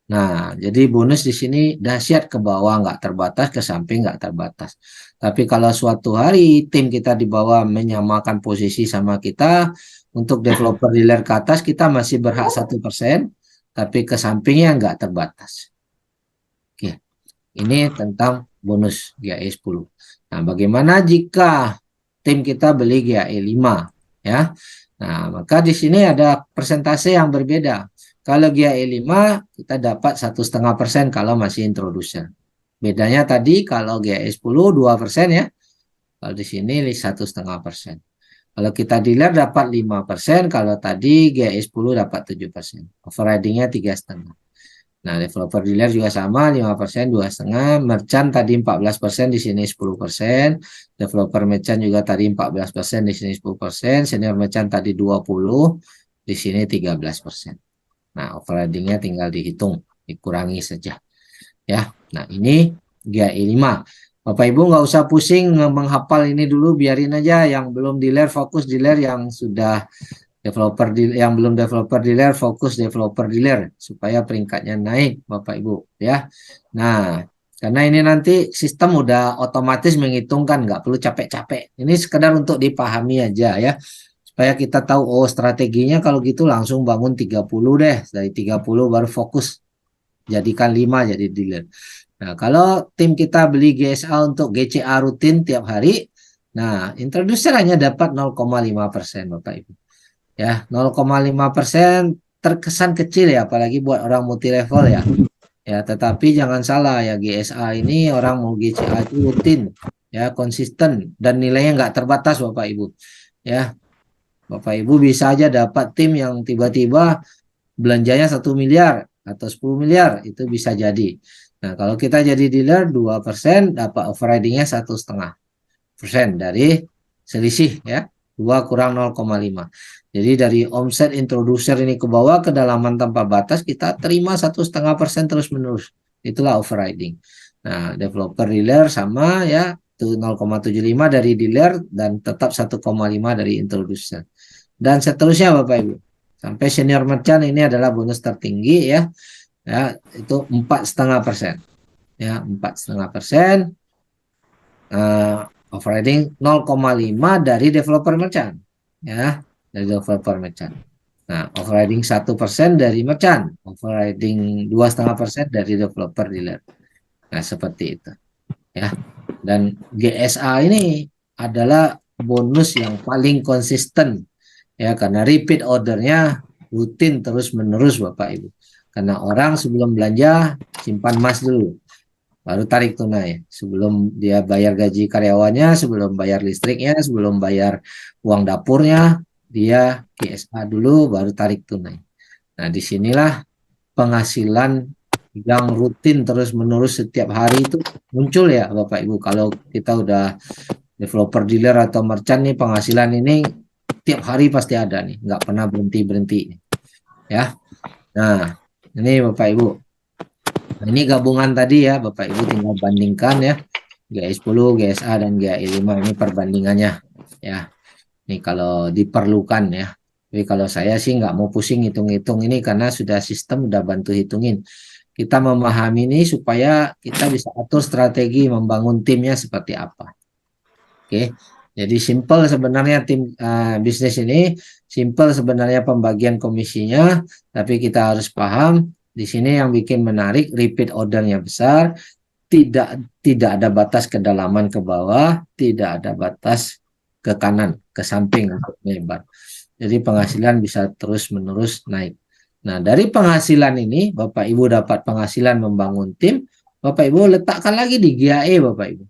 Nah, jadi bonus di sini dahsyat, ke bawah nggak terbatas, ke samping nggak terbatas. Tapi kalau suatu hari tim kita di bawah menyamakan posisi sama kita, untuk developer dealer ke atas kita masih berhak 1%, tapi ke sampingnya nggak terbatas. Oke, ini tentang bonus GAE 10. Nah, bagaimana jika tim kita beli GAE 5 ya? Nah, maka di sini ada persentase yang berbeda. Kalau GAE 5 kita dapat 1,5% kalau masih introducer. Bedanya tadi kalau GAE 10 2% ya. Kalau di sini 1,5%. Kalau kita dealer dapat 5%, kalau tadi GAE 10 dapat 7%. Overriding-nya 3,5%. Nah, developer dealer juga sama, 5%, 2,5%. Merchant tadi 14%, di sini 10%. Developer merchant juga tadi 14%, di sini 10%. Senior merchant tadi 20%, di sini 13%. Nah, overriding-nya tinggal dihitung, dikurangi saja. Ya, nah ini GAE 5. Bapak Ibu nggak usah pusing menghafal ini dulu, biarin aja. Yang belum dealer fokus dealer, yang sudah developer dealer, yang belum developer dealer fokus developer dealer supaya peringkatnya naik Bapak Ibu ya. Nah, karena ini nanti sistem udah otomatis menghitungkan, nggak perlu capek-capek. Ini sekedar untuk dipahami aja ya. Supaya kita tahu, oh strateginya kalau gitu langsung bangun 30 deh. Dari 30 baru fokus. Jadikan 5 jadi dealer. Nah, kalau tim kita beli GSA untuk GCA rutin tiap hari, nah introducer hanya dapat 0,5% Bapak Ibu. Ya, 0,5% terkesan kecil ya, apalagi buat orang multi level ya. Ya, tetapi jangan salah ya, GSA ini orang mau GCA itu rutin, ya konsisten dan nilainya nggak terbatas Bapak Ibu. Ya, Bapak Ibu bisa aja dapat tim yang tiba-tiba belanjanya 1 miliar atau 10 miliar, itu bisa jadi. Nah, kalau kita jadi dealer 2%, dapat overriding-nya 1,5% dari selisih ya. 2 kurang 0,5. Jadi dari omset introducer ini ke bawah, kedalaman tanpa batas, kita terima 1,5% terus menerus. Itulah overriding. Nah, developer dealer sama ya, 0,75 dari dealer dan tetap 1,5 dari introducer. Dan seterusnya Bapak Ibu. Sampai senior merchant ini adalah bonus tertinggi ya. Ya, itu 4,5%. Ya, 4,5%. Overriding 0,5 dari developer merchant. Ya, dari developer merchant. Nah, overriding 1% dari merchant, overriding 2,5% dari developer dealer. Nah, seperti itu. Ya. Dan GSA ini adalah bonus yang paling konsisten ya, karena repeat ordernya rutin terus menerus Bapak Ibu. Karena orang sebelum belanja simpan emas dulu, baru tarik tunai. Sebelum dia bayar gaji karyawannya, sebelum bayar listriknya, sebelum bayar uang dapurnya, dia GSA dulu, baru tarik tunai. Nah, disinilah penghasilan yang rutin terus menerus setiap hari itu muncul ya Bapak Ibu. Kalau kita udah developer dealer atau merchant nih, penghasilan ini tiap hari pasti ada nih, nggak pernah berhenti ya. Nah, ini Bapak Ibu. Nah, ini gabungan tadi ya Bapak Ibu, tinggal bandingkan ya, GI10, GSA dan GI5 ini perbandingannya ya. Ini kalau diperlukan ya. Tapi kalau saya sih nggak mau pusing hitung-hitung ini karena sudah sistem udah bantu hitungin. Kita memahami ini supaya kita bisa atur strategi membangun timnya seperti apa. Oke. Jadi simple sebenarnya tim bisnis ini, simple sebenarnya pembagian komisinya, tapi kita harus paham di sini yang bikin menarik, repeat ordernya besar, tidak ada batas kedalaman ke bawah, tidak ada batas ke kanan, ke samping untuk melebar. Jadi penghasilan bisa terus-menerus naik. Nah, dari penghasilan ini, Bapak Ibu dapat penghasilan membangun tim, Bapak Ibu letakkan lagi di GAE Bapak Ibu.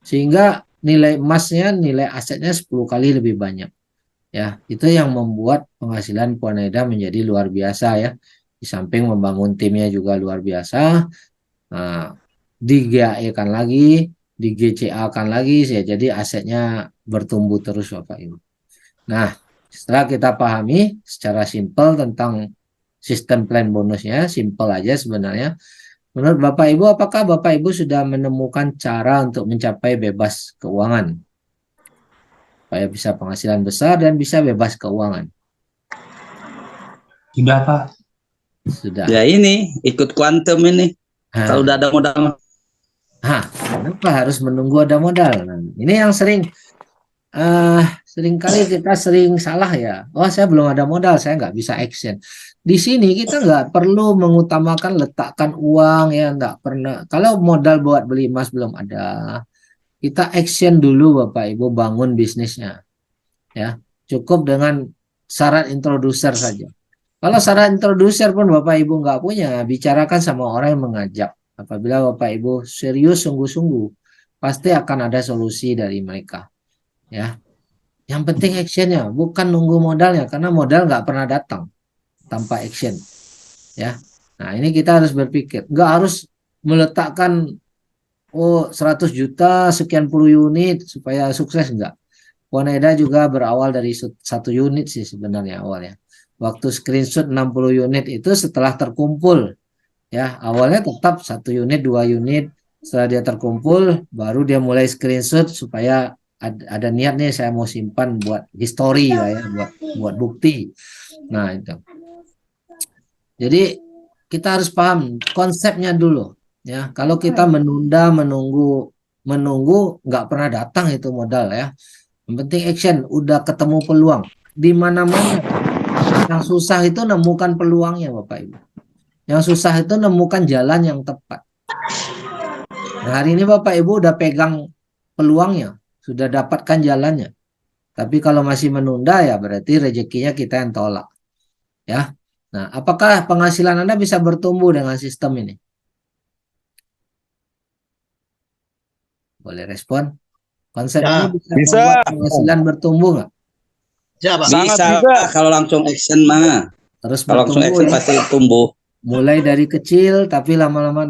Sehingga nilai emasnya, nilai asetnya 10 kali lebih banyak. Ya, itu yang membuat penghasilan Puan Eda menjadi luar biasa ya. Di samping membangun timnya juga luar biasa. Nah, di GAE kan lagi, di GCA kan lagi, ya, jadi asetnya bertumbuh terus Bapak Ibu. Nah, setelah kita pahami secara simpel tentang sistem plan bonusnya, simpel aja sebenarnya. Menurut Bapak Ibu, apakah Bapak Ibu sudah menemukan cara untuk mencapai bebas keuangan? Supaya bisa penghasilan besar dan bisa bebas keuangan. Sudah, Pak. Sudah. Ya ini, ikut kuantum ini. Kalau udah ada modal. Kenapa harus menunggu ada modal? Nah, ini yang seringkali kita sering salah ya. Oh, saya belum ada modal, saya nggak bisa action. Di sini kita nggak perlu mengutamakan letakkan uang ya, nggak pernah. Kalau modal buat beli emas belum ada, kita action dulu Bapak Ibu, bangun bisnisnya. Ya, cukup dengan syarat introducer saja. Kalau syarat introducer pun Bapak Ibu nggak punya, bicarakan sama orang yang mengajak. Apabila Bapak Ibu serius sungguh-sungguh, pasti akan ada solusi dari mereka. Ya, yang penting actionnya, bukan nunggu modalnya, karena modal nggak pernah datang tanpa action. Ya, nah ini kita harus berpikir, nggak harus meletakkan 100 juta sekian puluh unit supaya sukses, enggak. Puan Eda juga berawal dari 1 unit sih sebenarnya awalnya. Waktu screenshot 60 unit itu setelah terkumpul, ya awalnya tetap 1 unit, 2 unit. Setelah dia terkumpul, baru dia mulai screenshot supaya ada niat nih, saya mau simpan buat history lah ya, buat bukti. Nah itu. Jadi kita harus paham konsepnya dulu. Ya, kalau kita menunda, menunggu nggak pernah datang itu modal ya. Yang penting action, udah ketemu peluang di mana-mana. Yang susah itu nemukan peluangnya Bapak Ibu. Yang susah itu nemukan jalan yang tepat. Nah, hari ini Bapak Ibu udah pegang peluangnya, sudah dapatkan jalannya. Tapi kalau masih menunda ya berarti rezekinya kita yang tolak. Ya. Nah, apakah penghasilan Anda bisa bertumbuh dengan sistem ini? Boleh respon? Konsep Ya, ini bisa bisa. membuat penghasilan bertumbuh nggak? Siapa? Bisa kalau langsung action mah. Terus Kalau langsung bertumbuh action ya. pasti tumbuh. Mulai dari kecil tapi lama-lama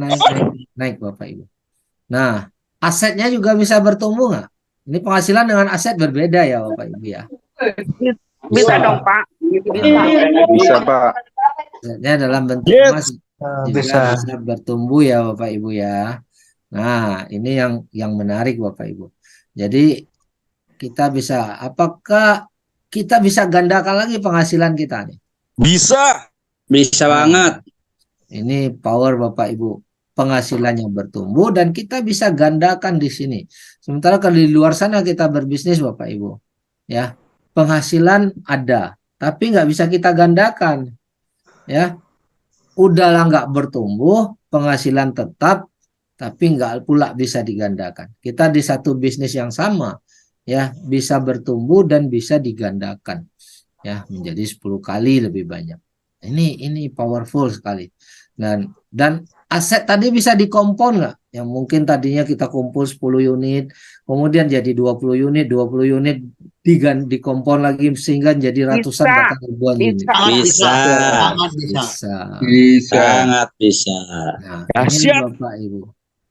naik Bapak Ibu. Nah, asetnya juga bisa bertumbuh nggak? Ini penghasilan dengan aset berbeda ya Bapak Ibu ya. Bisa dong, Pak. Bisa, Pak. Ya, dalam bentuk Yes. emas juga bisa bertumbuh ya Bapak Ibu ya. Nah, ini yang menarik Bapak Ibu. Jadi kita bisa, apakah kita bisa gandakan lagi penghasilan kita nih? Bisa banget. Ini power Bapak Ibu. Penghasilannya bertumbuh dan kita bisa gandakan di sini. Sementara kalau di luar sana kita berbisnis Bapak Ibu, ya penghasilan ada, tapi nggak bisa kita gandakan, ya. Udahlah nggak bertumbuh, penghasilan tetap, tapi nggak pula bisa digandakan. Kita di satu bisnis yang sama, ya bisa bertumbuh dan bisa digandakan, ya menjadi 10 kali lebih banyak. Ini powerful sekali. Dan aset tadi bisa dikompon nggak? Yang mungkin tadinya kita kumpul 10 unit, kemudian jadi 20 unit, 20 unit dikompon lagi sehingga jadi ratusan Bisa. bahkan ribuan unit. Bisa. Sangat bisa. Bisa. Sangat bisa. Nah, ini Dahsyat. Bapak Ibu.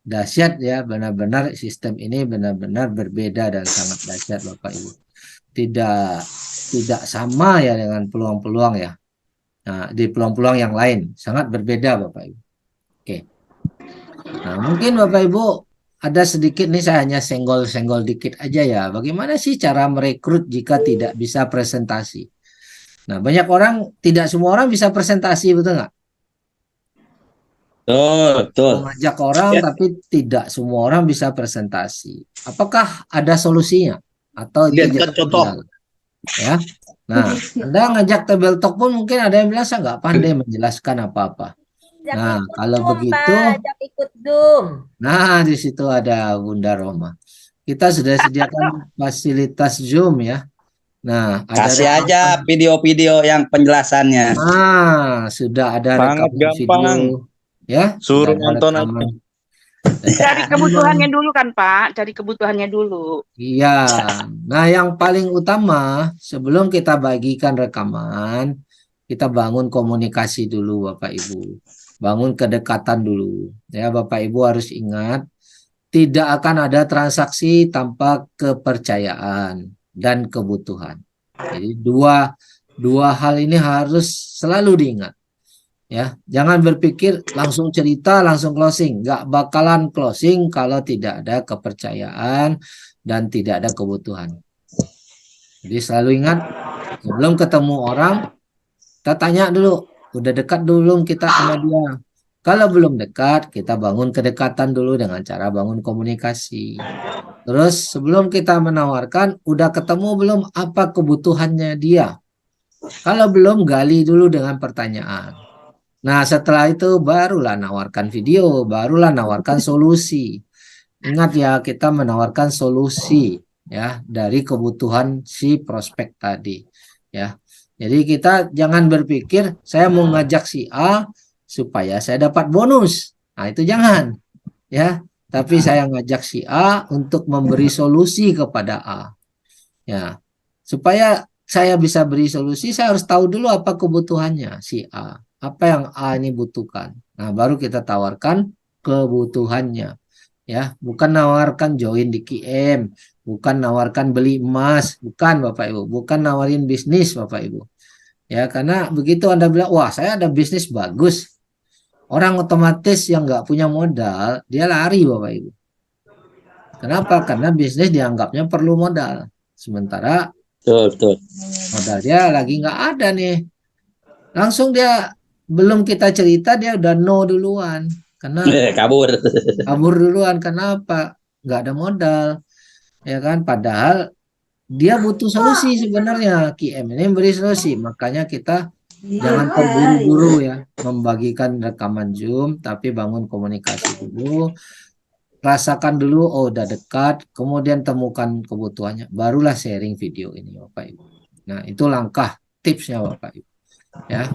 Dahsyat ya, benar-benar sistem ini benar-benar berbeda dan sangat dahsyat Bapak Ibu. Tidak sama ya dengan peluang-peluang ya. Nah, di peluang-peluang yang lain sangat berbeda Bapak Ibu. Oke. Nah, mungkin Bapak Ibu ada sedikit nih, saya hanya senggol-senggol dikit aja ya. Bagaimana sih cara merekrut jika tidak bisa presentasi? Nah, banyak orang, tidak semua orang bisa presentasi, betul nggak? Betul. Mengajak orang tapi tidak semua orang bisa presentasi. Apakah ada solusinya atau itu Lihat jadi contoh. kendala? Ya. Nah, Anda ngajak table talk pun mungkin ada yang bilang saya nggak pandai menjelaskan apa-apa. Nah, kalau begitu, ajak ikut Zoom. nah di situ ada Bunda Roma. Kita sudah sediakan fasilitas Zoom ya. Nah, ada Kasih aja video-video yang penjelasannya. Nah, sudah ada Sangat rekaman gampang. video. Ya, Suruh sudah ada nonton aja. rekaman. Dari kebutuhannya dulu kan, Pak. Dari kebutuhannya dulu. Iya. Nah, yang paling utama sebelum kita bagikan rekaman, kita bangun komunikasi dulu, Bapak Ibu. Bangun kedekatan dulu. Ya, Bapak Ibu harus ingat, tidak akan ada transaksi tanpa kepercayaan dan kebutuhan. Jadi dua hal ini harus selalu diingat. Ya, jangan berpikir langsung cerita, langsung closing. Nggak bakalan closing kalau tidak ada kepercayaan dan tidak ada kebutuhan. Jadi selalu ingat, sebelum ketemu orang, kita tanya dulu, udah dekat dulu kita sama dia. Kalau belum dekat, kita bangun kedekatan dulu dengan cara bangun komunikasi. Terus sebelum kita menawarkan, udah ketemu belum apa kebutuhannya dia? Kalau belum, gali dulu dengan pertanyaan. Nah, setelah itu barulah nawarkan video, barulah nawarkan solusi. Ingat ya, kita menawarkan solusi ya dari kebutuhan si prospek tadi ya. Jadi kita jangan berpikir saya mau ngajak si A supaya saya dapat bonus. Nah, itu jangan ya. Tapi saya ngajak si A untuk memberi solusi kepada A. Ya. Supaya saya bisa beri solusi, saya harus tahu dulu apa kebutuhannya si A. Apa yang A ini butuhkan. Nah, baru kita tawarkan kebutuhannya. Ya, bukan nawarkan join di QM, bukan nawarkan beli emas, bukan Bapak Ibu, bukan nawarin bisnis Bapak Ibu. Ya, karena begitu Anda bilang, wah saya ada bisnis bagus. Orang otomatis yang nggak punya modal, dia lari Bapak Ibu. Kenapa? Karena bisnis dianggapnya perlu modal. Sementara Betul. modalnya lagi nggak ada nih. Langsung dia, belum kita cerita dia udah no duluan. Karena Kabur. kabur duluan. Kenapa? Nggak ada modal. Ya kan? Padahal dia butuh solusi sebenarnya. QM ini beri solusi. Makanya kita jangan terburu-buru ya membagikan rekaman Zoom, tapi bangun komunikasi dulu. Rasakan dulu, oh udah dekat, kemudian temukan kebutuhannya. Barulah sharing video ini Bapak Ibu. Nah, itu langkah tipsnya Bapak Ibu. Ya.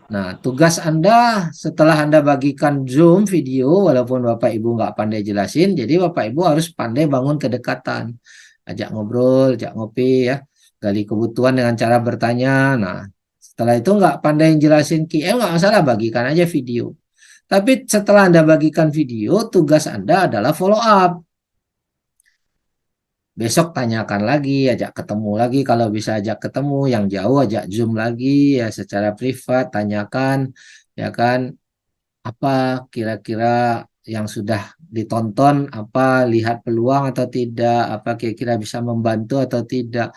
Nah, tugas Anda setelah Anda bagikan Zoom video, walaupun Bapak Ibu nggak pandai jelasin, jadi Bapak Ibu harus pandai bangun kedekatan. Ajak ngobrol, ajak ngopi ya. Gali kebutuhan dengan cara bertanya. Nah, setelah itu nggak pandai jelasin QM, nggak masalah, bagikan aja video. Tapi setelah Anda bagikan video, tugas Anda adalah follow up. besok tanyakan lagi, ajak ketemu lagi, kalau bisa ajak ketemu, yang jauh ajak Zoom lagi ya secara privat, tanyakan ya kan apa kira-kira yang sudah ditonton, apa lihat peluang atau tidak, apa kira-kira bisa membantu atau tidak.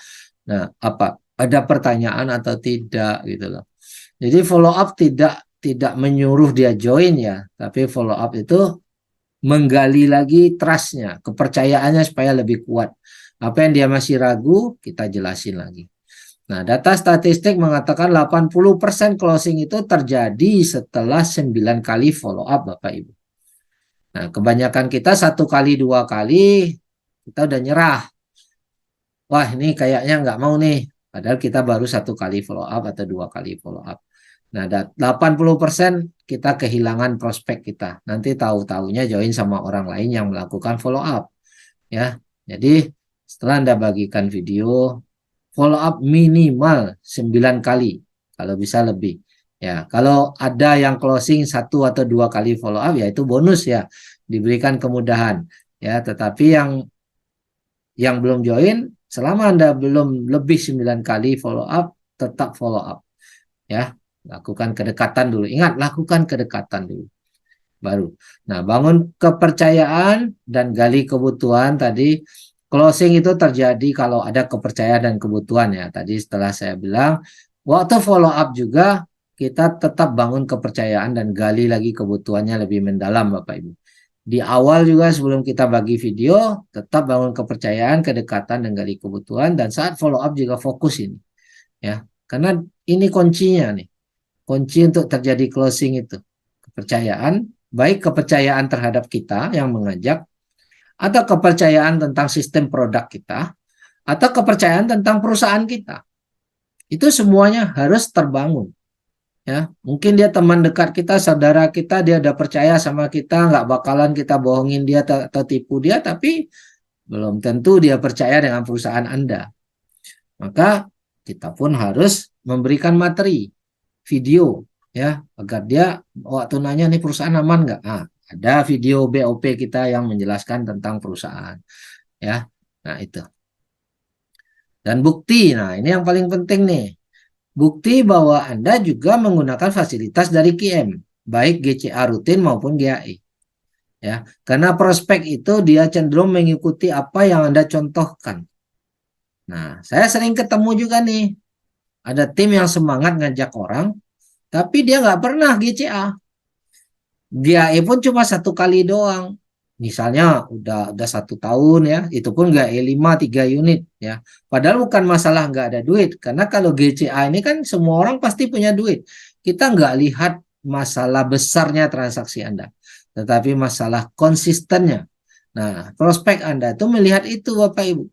Nah, apa ada pertanyaan atau tidak gitu loh. Jadi follow up tidak menyuruh dia join ya, tapi follow up itu menggali lagi trustnya, kepercayaannya supaya lebih kuat. Apa yang dia masih ragu, kita jelasin lagi. Nah, data statistik mengatakan 80% closing itu terjadi setelah 9 kali follow up, Bapak Ibu. Nah, kebanyakan kita 1 kali, 2 kali, kita udah nyerah. Wah, ini kayaknya nggak mau nih. Padahal kita baru 1 kali follow up atau 2 kali follow up. Nah, 80% kita kehilangan prospek kita. Nanti tahu-tahunya join sama orang lain yang melakukan follow up. Ya, jadi setelah Anda bagikan video, follow up minimal 9 kali. Kalau bisa lebih. Ya, kalau ada yang closing 1 atau 2 kali follow up, ya itu bonus ya. Diberikan kemudahan. Ya, tetapi yang belum join, selama Anda belum lebih 9 kali follow up, tetap follow up. Ya. Lakukan kedekatan dulu. Ingat, lakukan kedekatan dulu. Baru. Nah, bangun kepercayaan dan gali kebutuhan tadi. Closing itu terjadi kalau ada kepercayaan dan kebutuhan ya. Tadi setelah saya bilang, waktu follow up juga kita tetap bangun kepercayaan dan gali lagi kebutuhannya lebih mendalam Bapak Ibu. Di awal juga sebelum kita bagi video, tetap bangun kepercayaan, kedekatan dan gali kebutuhan, dan saat follow up juga fokus ini. Ya. Karena ini kuncinya nih. Kunci untuk terjadi closing itu kepercayaan, baik kepercayaan terhadap kita yang mengajak, atau kepercayaan tentang sistem produk kita, atau kepercayaan tentang perusahaan kita. Itu semuanya harus terbangun. Ya, mungkin dia teman dekat kita, saudara kita, dia udah percaya sama kita, nggak bakalan kita bohongin dia atau tipu dia, tapi belum tentu dia percaya dengan perusahaan Anda. Maka kita pun harus memberikan materi video ya agar dia waktu nanya nih perusahaan aman nggak, ada video BOP kita yang menjelaskan tentang perusahaan ya. Nah itu, dan bukti, nah ini yang paling penting nih, bukti bahwa Anda juga menggunakan fasilitas dari QM baik GCA rutin maupun GAI ya, karena prospek itu dia cenderung mengikuti apa yang Anda contohkan. Nah, saya sering ketemu juga nih, ada tim yang semangat ngajak orang, tapi dia nggak pernah GCA. GAE pun cuma 1 kali doang. Misalnya udah 1 tahun ya, itu pun GAE 5, 3 unit ya. Padahal bukan masalah nggak ada duit, karena kalau GCA ini kan semua orang pasti punya duit. Kita nggak lihat masalah besarnya transaksi Anda, tetapi masalah konsistennya. Nah, prospek Anda itu melihat itu Bapak Ibu.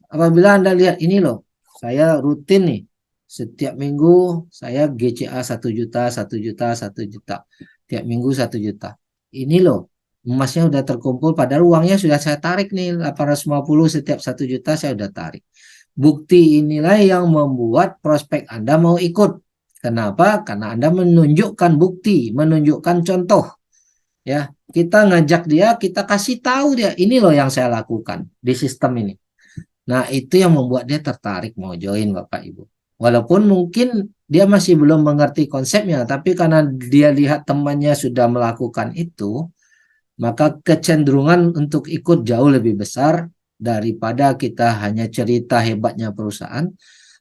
Apabila Anda lihat ini loh, saya rutin nih, setiap minggu saya GCA 1 juta, 1 juta, 1 juta. Tiap minggu 1 juta. Ini loh, emasnya udah terkumpul, padahal uangnya sudah saya tarik nih, 850 setiap 1 juta saya udah tarik. Bukti inilah yang membuat prospek Anda mau ikut. Kenapa? Karena Anda menunjukkan bukti, menunjukkan contoh. Ya, kita ngajak dia, kita kasih tahu dia, ini loh yang saya lakukan di sistem ini. Nah, itu yang membuat dia tertarik mau join Bapak Ibu. Walaupun mungkin dia masih belum mengerti konsepnya, tapi karena dia lihat temannya sudah melakukan itu, maka kecenderungan untuk ikut jauh lebih besar daripada kita hanya cerita hebatnya perusahaan,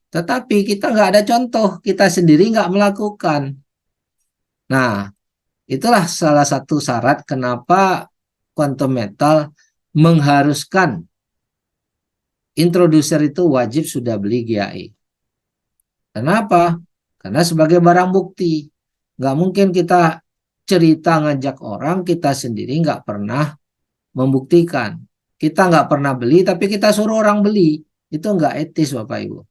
tetapi kita nggak ada contoh, kita sendiri nggak melakukan. Nah, itulah salah satu syarat kenapa Quantum Metal mengharuskan introducer itu wajib sudah beli GAI. Kenapa? Karena sebagai barang bukti. Nggak mungkin kita cerita ngajak orang, kita sendiri nggak pernah membuktikan. Kita nggak pernah beli, tapi kita suruh orang beli. Itu nggak etis Bapak Ibu.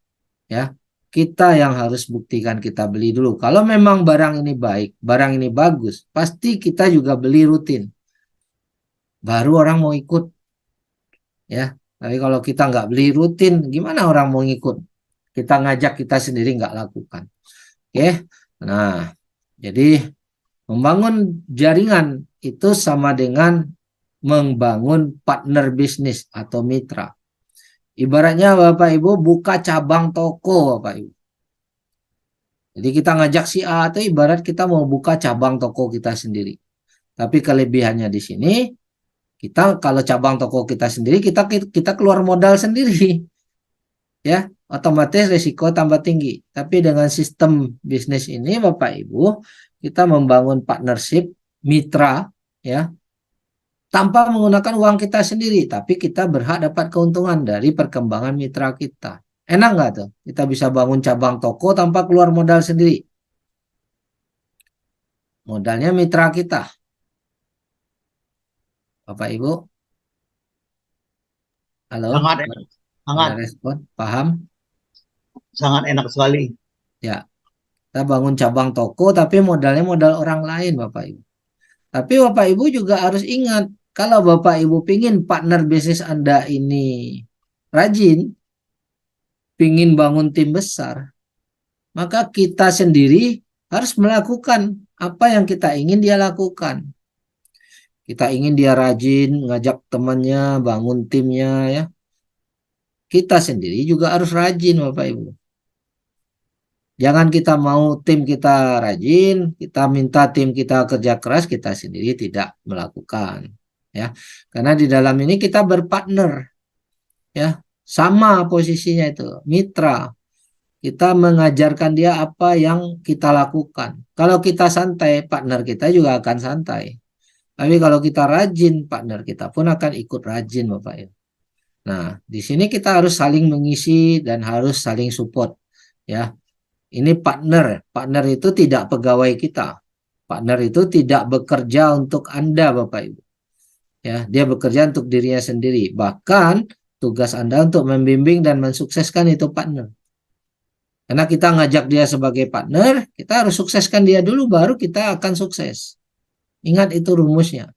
Ya, kita yang harus buktikan kita beli dulu. Kalau memang barang ini baik, barang ini bagus, pasti kita juga beli rutin. Baru orang mau ikut. Ya, tapi kalau kita nggak beli rutin, gimana orang mau ngikut? Kita ngajak, kita sendiri nggak lakukan. Oke, nah, jadi membangun jaringan itu sama dengan membangun partner bisnis atau mitra. Ibaratnya Bapak Ibu buka cabang toko Bapak Ibu. Jadi kita ngajak si A itu ibarat kita mau buka cabang toko kita sendiri. Tapi kelebihannya di sini kita kalau cabang toko kita sendiri kita keluar modal sendiri. Ya, otomatis risiko tambah tinggi. Tapi dengan sistem bisnis ini Bapak Ibu, kita membangun partnership mitra ya, tanpa menggunakan uang kita sendiri, tapi kita berhak dapat keuntungan dari perkembangan mitra kita. Enak nggak tuh? Kita bisa bangun cabang toko tanpa keluar modal sendiri. Modalnya mitra kita. Bapak Ibu? Halo? Sangat enak. Sangat. Ada respon? Paham? Sangat enak sekali. Ya. Kita bangun cabang toko tapi modalnya modal orang lain Bapak Ibu. Tapi Bapak Ibu juga harus ingat, kalau Bapak Ibu pingin partner bisnis Anda ini rajin, pingin bangun tim besar, maka kita sendiri harus melakukan apa yang kita ingin dia lakukan. Kita ingin dia rajin, ngajak temannya, bangun timnya ya. Kita sendiri juga harus rajin Bapak Ibu. Jangan kita mau tim kita rajin, kita minta tim kita kerja keras, kita sendiri tidak melakukan. Ya, karena di dalam ini kita berpartner, ya, sama posisinya itu, mitra. Kita mengajarkan dia apa yang kita lakukan. Kalau kita santai, partner kita juga akan santai. Tapi kalau kita rajin, partner kita pun akan ikut rajin, Bapak Ibu. Nah, di sini kita harus saling mengisi dan harus saling support, ya. Ini partner. Partner itu tidak pegawai kita. Partner itu tidak bekerja untuk Anda, Bapak Ibu. Ya, dia bekerja untuk dirinya sendiri. Bahkan tugas Anda untuk membimbing dan mensukseskan itu partner. Karena kita ngajak dia sebagai partner, kita harus sukseskan dia dulu, baru kita akan sukses. Ingat itu rumusnya.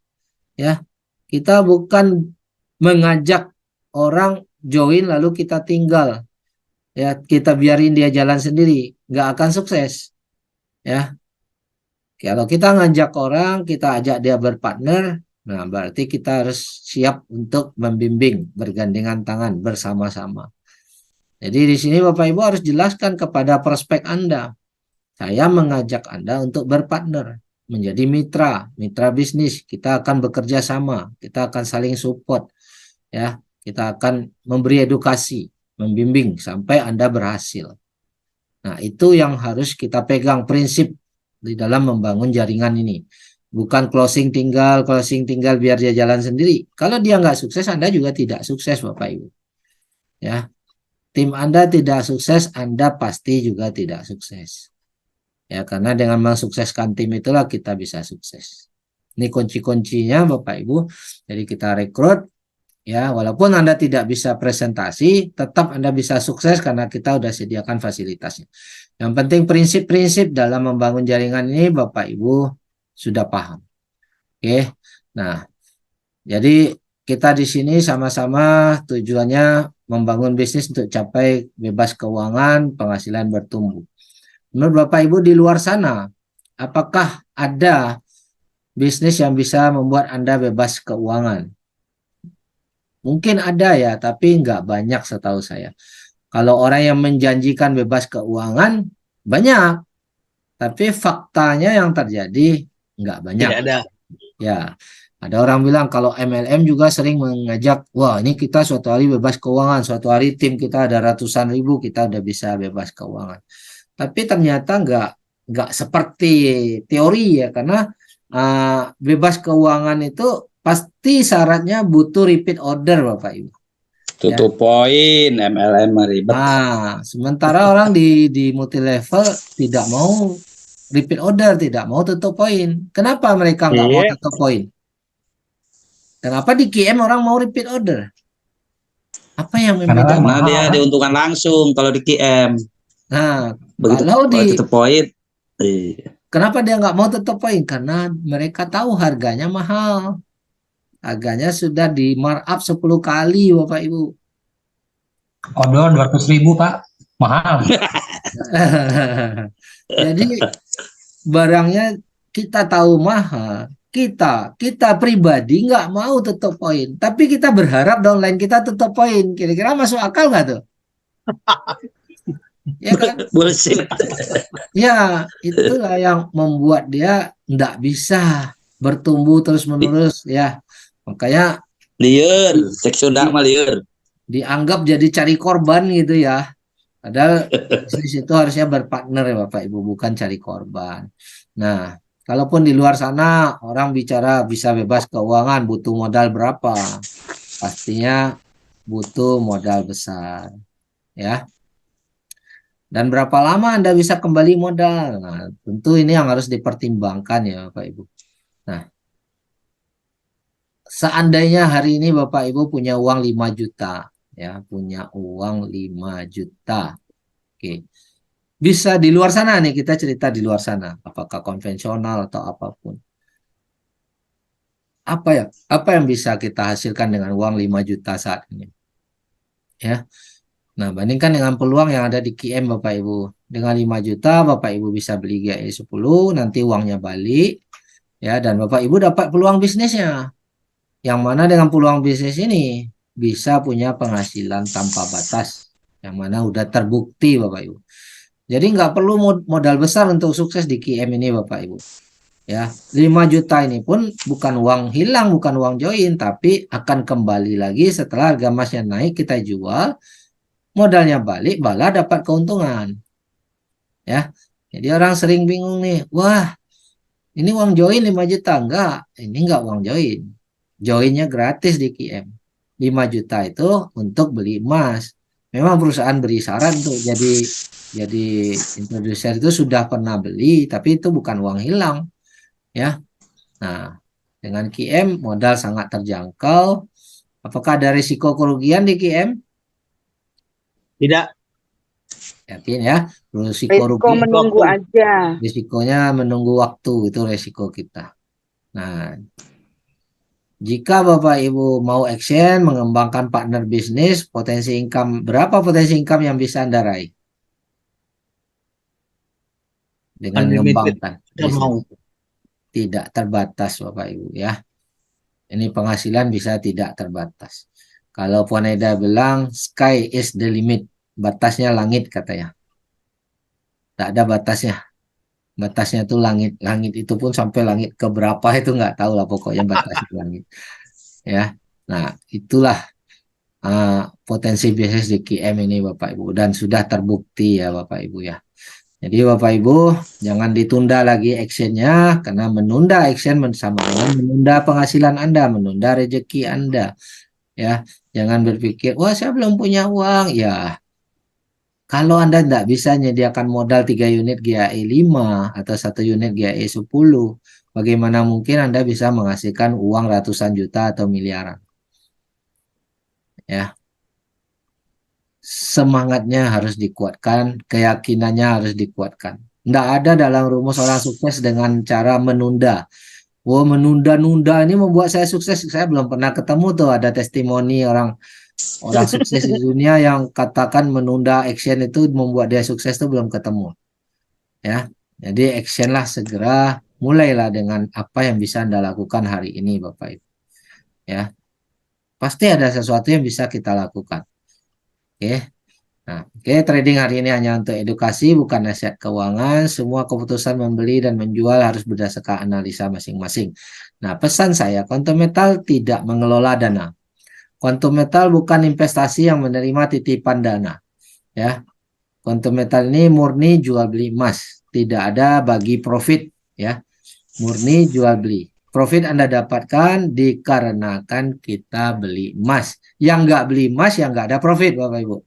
Ya, kita bukan mengajak orang join lalu kita tinggal. Ya, kita biarin dia jalan sendiri, nggak akan sukses. Ya, kalau kita ngajak orang, kita ajak dia berpartner, nah berarti kita harus siap untuk membimbing, bergandengan tangan bersama-sama. Jadi di sini Bapak Ibu harus jelaskan kepada prospek Anda, saya mengajak Anda untuk berpartner, menjadi mitra bisnis. Kita akan bekerja sama, kita akan saling support, ya, kita akan memberi edukasi, membimbing sampai Anda berhasil. Nah, itu yang harus kita pegang prinsip di dalam membangun jaringan ini. Bukan closing tinggal biar dia jalan sendiri. Kalau dia nggak sukses, Anda juga tidak sukses, Bapak Ibu. Ya, tim Anda tidak sukses, Anda pasti juga tidak sukses. Ya, karena dengan mensukseskan tim itulah kita bisa sukses. Ini kunci-kuncinya, Bapak Ibu. Jadi kita rekrut. Ya, walaupun Anda tidak bisa presentasi, tetap Anda bisa sukses karena kita sudah sediakan fasilitasnya. Yang penting prinsip-prinsip dalam membangun jaringan ini Bapak Ibu sudah paham. Oke. Nah, jadi kita di sini sama-sama tujuannya membangun bisnis untuk capai bebas keuangan, penghasilan bertumbuh. Menurut Bapak Ibu di luar sana, apakah ada bisnis yang bisa membuat Anda bebas keuangan? Mungkin ada ya, tapi nggak banyak setahu saya. Kalau orang yang menjanjikan bebas keuangan, banyak. Tapi faktanya yang terjadi nggak banyak. Tidak ada. Ya, ada orang bilang kalau MLM juga sering mengajak, wah ini kita suatu hari bebas keuangan, suatu hari tim kita ada ratusan ribu, kita udah bisa bebas keuangan. Tapi ternyata nggak seperti teori ya, karena bebas keuangan itu pasti syaratnya butuh repeat order Bapak Ibu. Tutup poin MLM ribet. Nah, sementara orang di multi level tidak mau repeat order, tidak mau tutup poin. Kenapa mereka nggak mau tutup poin? Kenapa di QM orang mau repeat order? Apa yang membedakan? Karena dia diuntungkan langsung kalau di QM. Nah, begitu kalau di tutup poin. Kenapa dia nggak mau tutup poin? Karena mereka tahu harganya mahal. Harganya sudah di markup 10 kali Bapak Ibu. Odon 200.000 Pak, mahal. Jadi barangnya kita tahu mahal, kita pribadi nggak mau tutup poin, tapi kita berharap downline kita tutup poin. Kira-kira masuk akal nggak tuh? Ya kan? Bullshit. Ya, itulah yang membuat dia nggak bisa bertumbuh terus-menerus ya. Makanya Liur, cek Sunda mah liur. dianggap jadi cari korban gitu ya. Padahal bisnis itu harusnya berpartner ya Bapak Ibu, bukan cari korban. Nah, kalaupun di luar sana orang bicara bisa bebas keuangan, butuh modal berapa? Pastinya butuh modal besar, ya. Dan berapa lama Anda bisa kembali modal? Nah, tentu ini yang harus dipertimbangkan ya Bapak Ibu. Nah, seandainya hari ini Bapak Ibu punya uang 5 juta, ya, punya uang 5 juta. Oke. Bisa di luar sana nih, kita cerita di luar sana, apakah konvensional atau apapun. Apa yang bisa kita hasilkan dengan uang 5 juta saat ini? Ya. Nah, bandingkan dengan peluang yang ada di QM Bapak Ibu. Dengan 5 juta Bapak Ibu bisa beli GAE 10, nanti uangnya balik ya, dan Bapak Ibu dapat peluang bisnisnya. Yang mana dengan peluang bisnis ini bisa punya penghasilan tanpa batas, yang mana udah terbukti Bapak Ibu. Jadi nggak perlu modal besar untuk sukses di QM ini Bapak Ibu. Ya, 5 juta ini pun bukan uang hilang, bukan uang join, tapi akan kembali lagi setelah harga emasnya naik, kita jual, modalnya balik, malah dapat keuntungan. Ya. Jadi orang sering bingung nih, wah, ini uang join 5 juta. Enggak, ini enggak uang join. Joinnya gratis di QM. 5 juta itu untuk beli emas. Memang perusahaan beri saran tuh, jadi introducer itu sudah pernah beli, tapi itu bukan uang hilang. Ya. Nah, dengan QM modal sangat terjangkau. Apakah ada risiko kerugian di QM? Tidak. Yakin ya, risiko Risiko rugi, menunggu aja. risikonya menunggu waktu, itu risiko kita. Nah, jika Bapak Ibu mau action, mengembangkan partner bisnis, potensi income, berapa potensi income yang bisa Anda raih? Dengan Unlimited. mengembangkan Kita mau. bisnis. Tidak terbatas Bapak Ibu ya. Ini penghasilan bisa tidak terbatas. Kalau Poneda bilang, sky is the limit. Batasnya langit katanya. Tak ada batasnya. Batasnya tuh langit. Langit itu pun sampai langit ke berapa itu nggak tahu lah, pokoknya batasnya langit. Ya. Nah, itulah potensi bisnis di QM ini Bapak Ibu, dan sudah terbukti ya Bapak Ibu ya. Jadi Bapak Ibu jangan ditunda lagi actionnya, karena menunda action sama dengan menunda penghasilan Anda, menunda rezeki Anda. Ya, jangan berpikir, wah saya belum punya uang. Ya, kalau Anda tidak bisa menyediakan modal 3 unit GAE 5 atau 1 unit GAE 10, bagaimana mungkin Anda bisa menghasilkan uang ratusan juta atau miliaran? Ya. Semangatnya harus dikuatkan, keyakinannya harus dikuatkan. Tidak ada dalam rumus orang sukses dengan cara menunda. Wah, menunda-nunda ini membuat saya sukses. Saya belum pernah ketemu tuh ada testimoni orang sukses di dunia yang katakan menunda action itu membuat dia sukses, itu belum ketemu. Ya, jadi action lah segera, mulailah dengan apa yang bisa Anda lakukan hari ini Bapak Ibu. Ya, pasti ada sesuatu yang bisa kita lakukan. Oke. Nah, trading hari ini hanya untuk edukasi, bukan nasihat keuangan. Semua keputusan membeli dan menjual harus berdasarkan analisa masing-masing. Nah, pesan saya, Quantum Metal tidak mengelola dana. Quantum Metal bukan investasi yang menerima titipan dana. Ya, Quantum Metal ini murni jual beli emas, tidak ada bagi profit. Ya, murni jual beli. Profit Anda dapatkan dikarenakan kita beli emas. Yang nggak beli emas, yang nggak ada profit, Bapak Ibu.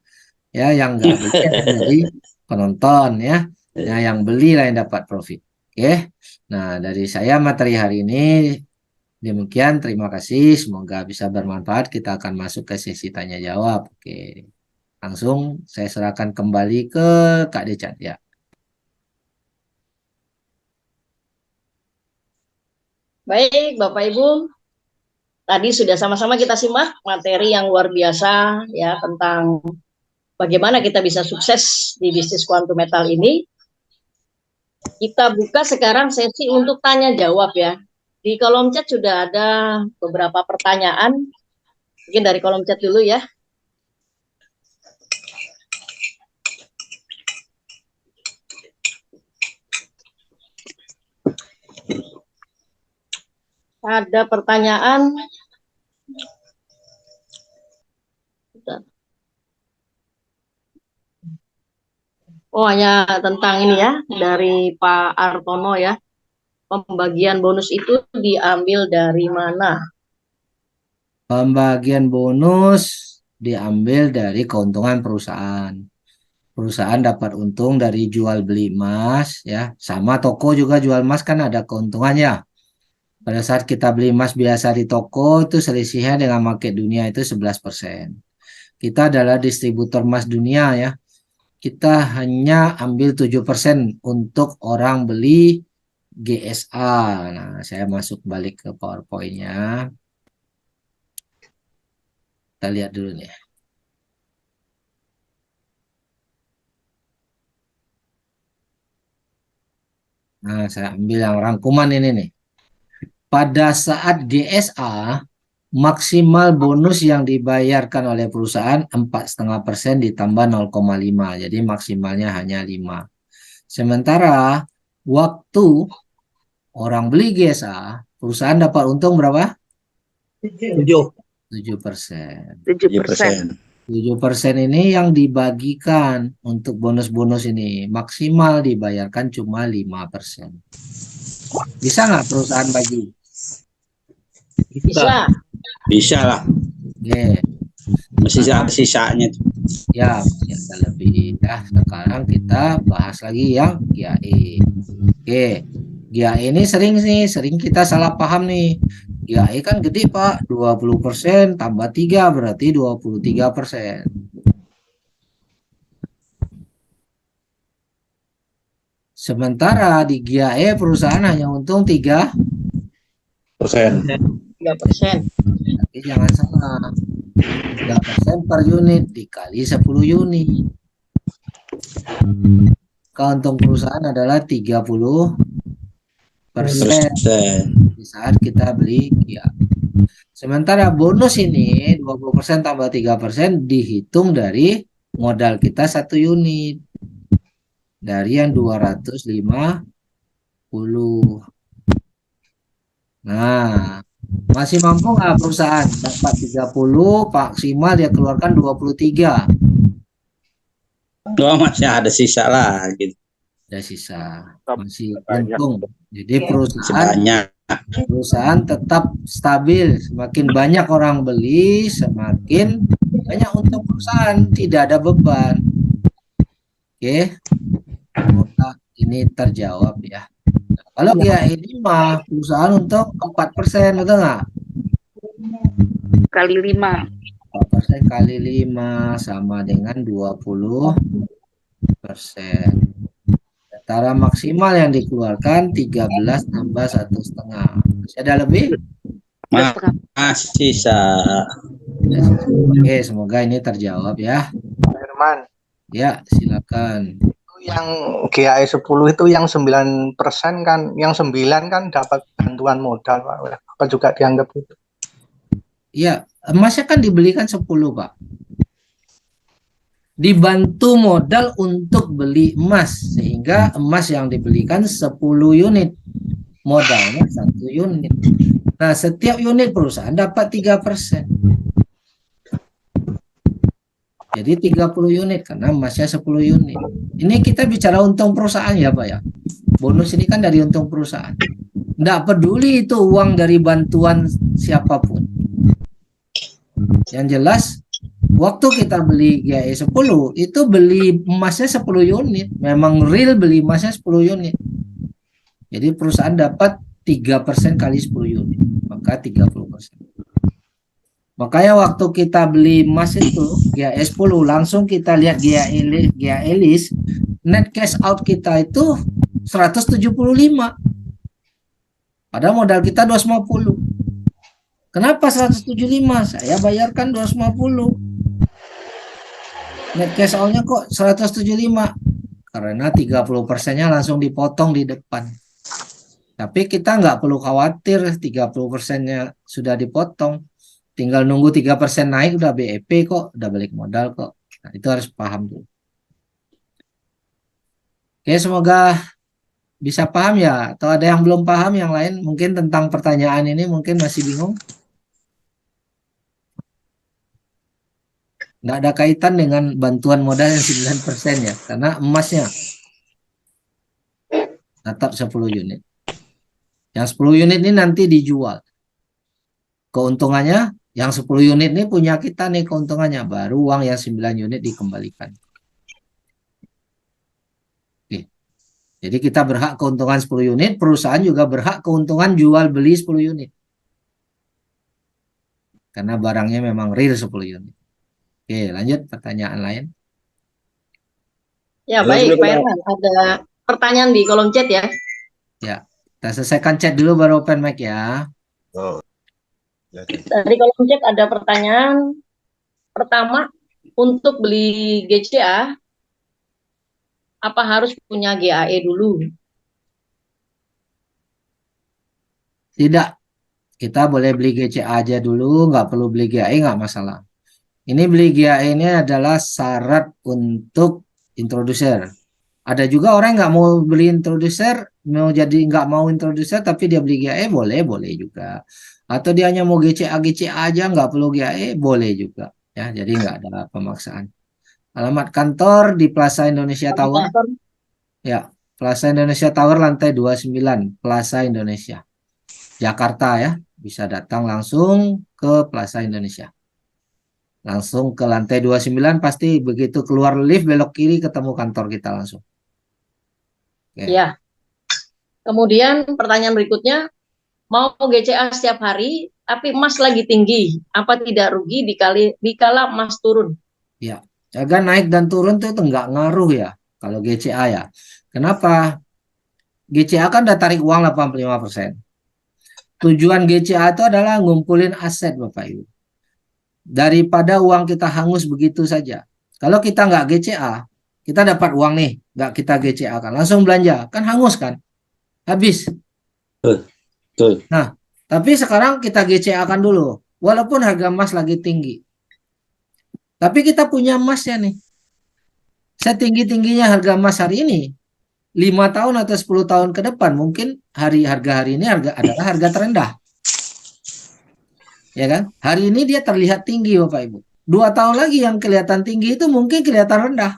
Ya, yang nggak beli jadi penonton ya. Nah, yang beli lah yang dapat profit. Oke. Nah, dari saya materi hari ini demikian. Terima kasih. Semoga bisa bermanfaat. Kita akan masuk ke sesi tanya jawab. Oke. Langsung saya serahkan kembali ke Kak Decat ya. Baik, Bapak Ibu. Tadi sudah sama-sama kita simak materi yang luar biasa ya tentang bagaimana kita bisa sukses di bisnis Quantum Metal ini. Kita buka sekarang sesi untuk tanya jawab ya. Di kolom chat sudah ada beberapa pertanyaan. Mungkin dari kolom chat dulu ya. Ada pertanyaan. Oh, hanya tentang ini ya, dari Pak Artono ya. Pembagian bonus itu diambil dari mana? Pembagian bonus diambil dari keuntungan perusahaan. Perusahaan dapat untung dari jual beli emas ya. Sama toko juga jual emas kan ada keuntungannya. Pada saat kita beli emas biasa di toko itu selisihnya dengan market dunia itu 11%. Kita adalah distributor emas dunia ya. Kita hanya ambil 7% untuk orang beli GSA. Nah, saya masuk balik ke PowerPoint-nya. Kita lihat dulu nih. Nah, saya ambil yang rangkuman ini nih. Pada saat GSA, maksimal bonus yang dibayarkan oleh perusahaan 4,5% ditambah 0,5. Jadi maksimalnya hanya 5. Sementara waktu orang beli GSA, perusahaan dapat untung berapa? 7. 7%. 7%. 7% ini yang dibagikan untuk bonus-bonus ini. Maksimal dibayarkan cuma 5%. Bisa nggak perusahaan bagi? Bisa. Bisa lah. Oke. Masih ada sisanya tuh. Ya, masih ada lebih. Nah, sekarang kita bahas lagi yang GAE. Oke. GAE ini sering kita salah paham nih. GAE kan gede, Pak. 20% tambah 3 berarti 23%. Sementara di GAE perusahaan hanya untung 3%. 3%. Tapi jangan salah. 3% per unit dikali 10 unit. Keuntungan perusahaan adalah 30% di saat kita beli GAE. Sementara bonus ini 20% tambah 3% dihitung dari modal kita 1 unit. Dari yang 250. Nah, masih mampu nggak perusahaan dapat 30, maksimal dia keluarkan 23. Oh, masih ada sisa lah gitu. Ada sisa, masih untung. Jadi perusahaan tetap stabil. Semakin banyak orang beli, semakin banyak untung perusahaan, tidak ada beban. Oke, semoga ini terjawab ya. Kalau GAE ini mah perusahaan untuk 4%, betul nggak? Kali 5. 4% kali 5 sama dengan 20%. Setara maksimal yang dikeluarkan 13 tambah 1,5. Masih ada lebih? Masih sisa. Oke, semoga ini terjawab ya. Herman, Ya, silakan. yang GAE 10 itu yang 9% kan, yang 9 kan dapat bantuan modal, Pak. Apa juga dianggap itu? Ya, emasnya kan dibelikan 10, Pak. Dibantu modal untuk beli emas, sehingga emas yang dibelikan 10 unit. Modalnya 1 unit. Nah, setiap unit perusahaan dapat 3%. Jadi 30 unit karena emasnya 10 unit. Ini kita bicara untung perusahaan ya, Pak ya. Bonus ini kan dari untung perusahaan. Nggak peduli itu uang dari bantuan siapapun. Yang jelas, waktu kita beli GAE 10, itu beli emasnya 10 unit. Memang real beli emasnya 10 unit. Jadi perusahaan dapat 3% kali 10 unit. Maka 30%. Makanya waktu kita beli emas itu GAE 10, langsung kita lihat GAE list, net cash out kita itu 175. Padahal modal kita 250. Kenapa 175? Saya bayarkan 250. Net cash out-nya kok 175? Karena 30%-nya langsung dipotong di depan. Tapi kita nggak perlu khawatir 30%-nya sudah dipotong. Tinggal nunggu 3% naik udah BEP kok, udah balik modal kok. Nah, itu harus paham dulu. Oke, semoga bisa paham ya. Atau ada yang belum paham yang lain mungkin tentang pertanyaan ini mungkin masih bingung. Nggak ada kaitan dengan bantuan modal yang 9% ya. Karena emasnya tetap 10 unit. Yang 10 unit ini nanti dijual. Keuntungannya yang 10 unit ini punya kita nih keuntungannya. Baru uang yang 9 unit dikembalikan. Oke. Jadi kita berhak keuntungan 10 unit. Perusahaan juga berhak keuntungan jual beli 10 unit. Karena barangnya memang real 10 unit. Oke, lanjut pertanyaan lain. Ya, baik Pak Herman. Ada pertanyaan di kolom chat ya. Ya, kita selesaikan chat dulu baru open mic ya. Oh. Ya, Dari kolom chat ada pertanyaan. Pertama, untuk beli GCA, apa harus punya GAE dulu? Tidak, kita boleh beli GCA aja dulu, nggak perlu beli GAE, nggak masalah. Ini beli GAE ini adalah syarat untuk introducer. Ada juga orang yang nggak mau beli introducer, nggak mau introducer tapi dia beli GAE, boleh juga. Atau dia hanya mau GCA aja, nggak perlu GAE, boleh juga. Ya, jadi nggak ada pemaksaan. Alamat kantor di Plaza Indonesia Tower. Ya, Plaza Indonesia Tower lantai 29, Plaza Indonesia. Jakarta ya, bisa datang langsung ke Plaza Indonesia. Langsung ke lantai 29, pasti begitu keluar lift belok kiri ketemu kantor kita langsung. Oke. Ya. Kemudian pertanyaan berikutnya, mau GCA setiap hari tapi emas lagi tinggi, apa tidak rugi dikala emas turun? Ya, harga naik dan turun itu nggak ngaruh ya kalau GCA ya. Kenapa? GCA kan udah tarik uang 85%. Tujuan GCA itu adalah ngumpulin aset Bapak Ibu. Daripada uang kita hangus begitu saja. Kalau kita nggak GCA, kita dapat uang nih, nggak kita GCA kan, langsung belanja, kan hangus kan, habis. Betul. Nah, tapi sekarang kita GCA kan dulu, walaupun harga emas lagi tinggi. Tapi kita punya emasnya nih. Setinggi-tingginya harga emas hari ini, 5 tahun atau 10 tahun ke depan, mungkin harga hari ini adalah harga terendah. Ya kan? Hari ini dia terlihat tinggi Bapak Ibu. 2 tahun lagi yang kelihatan tinggi itu mungkin kelihatan rendah.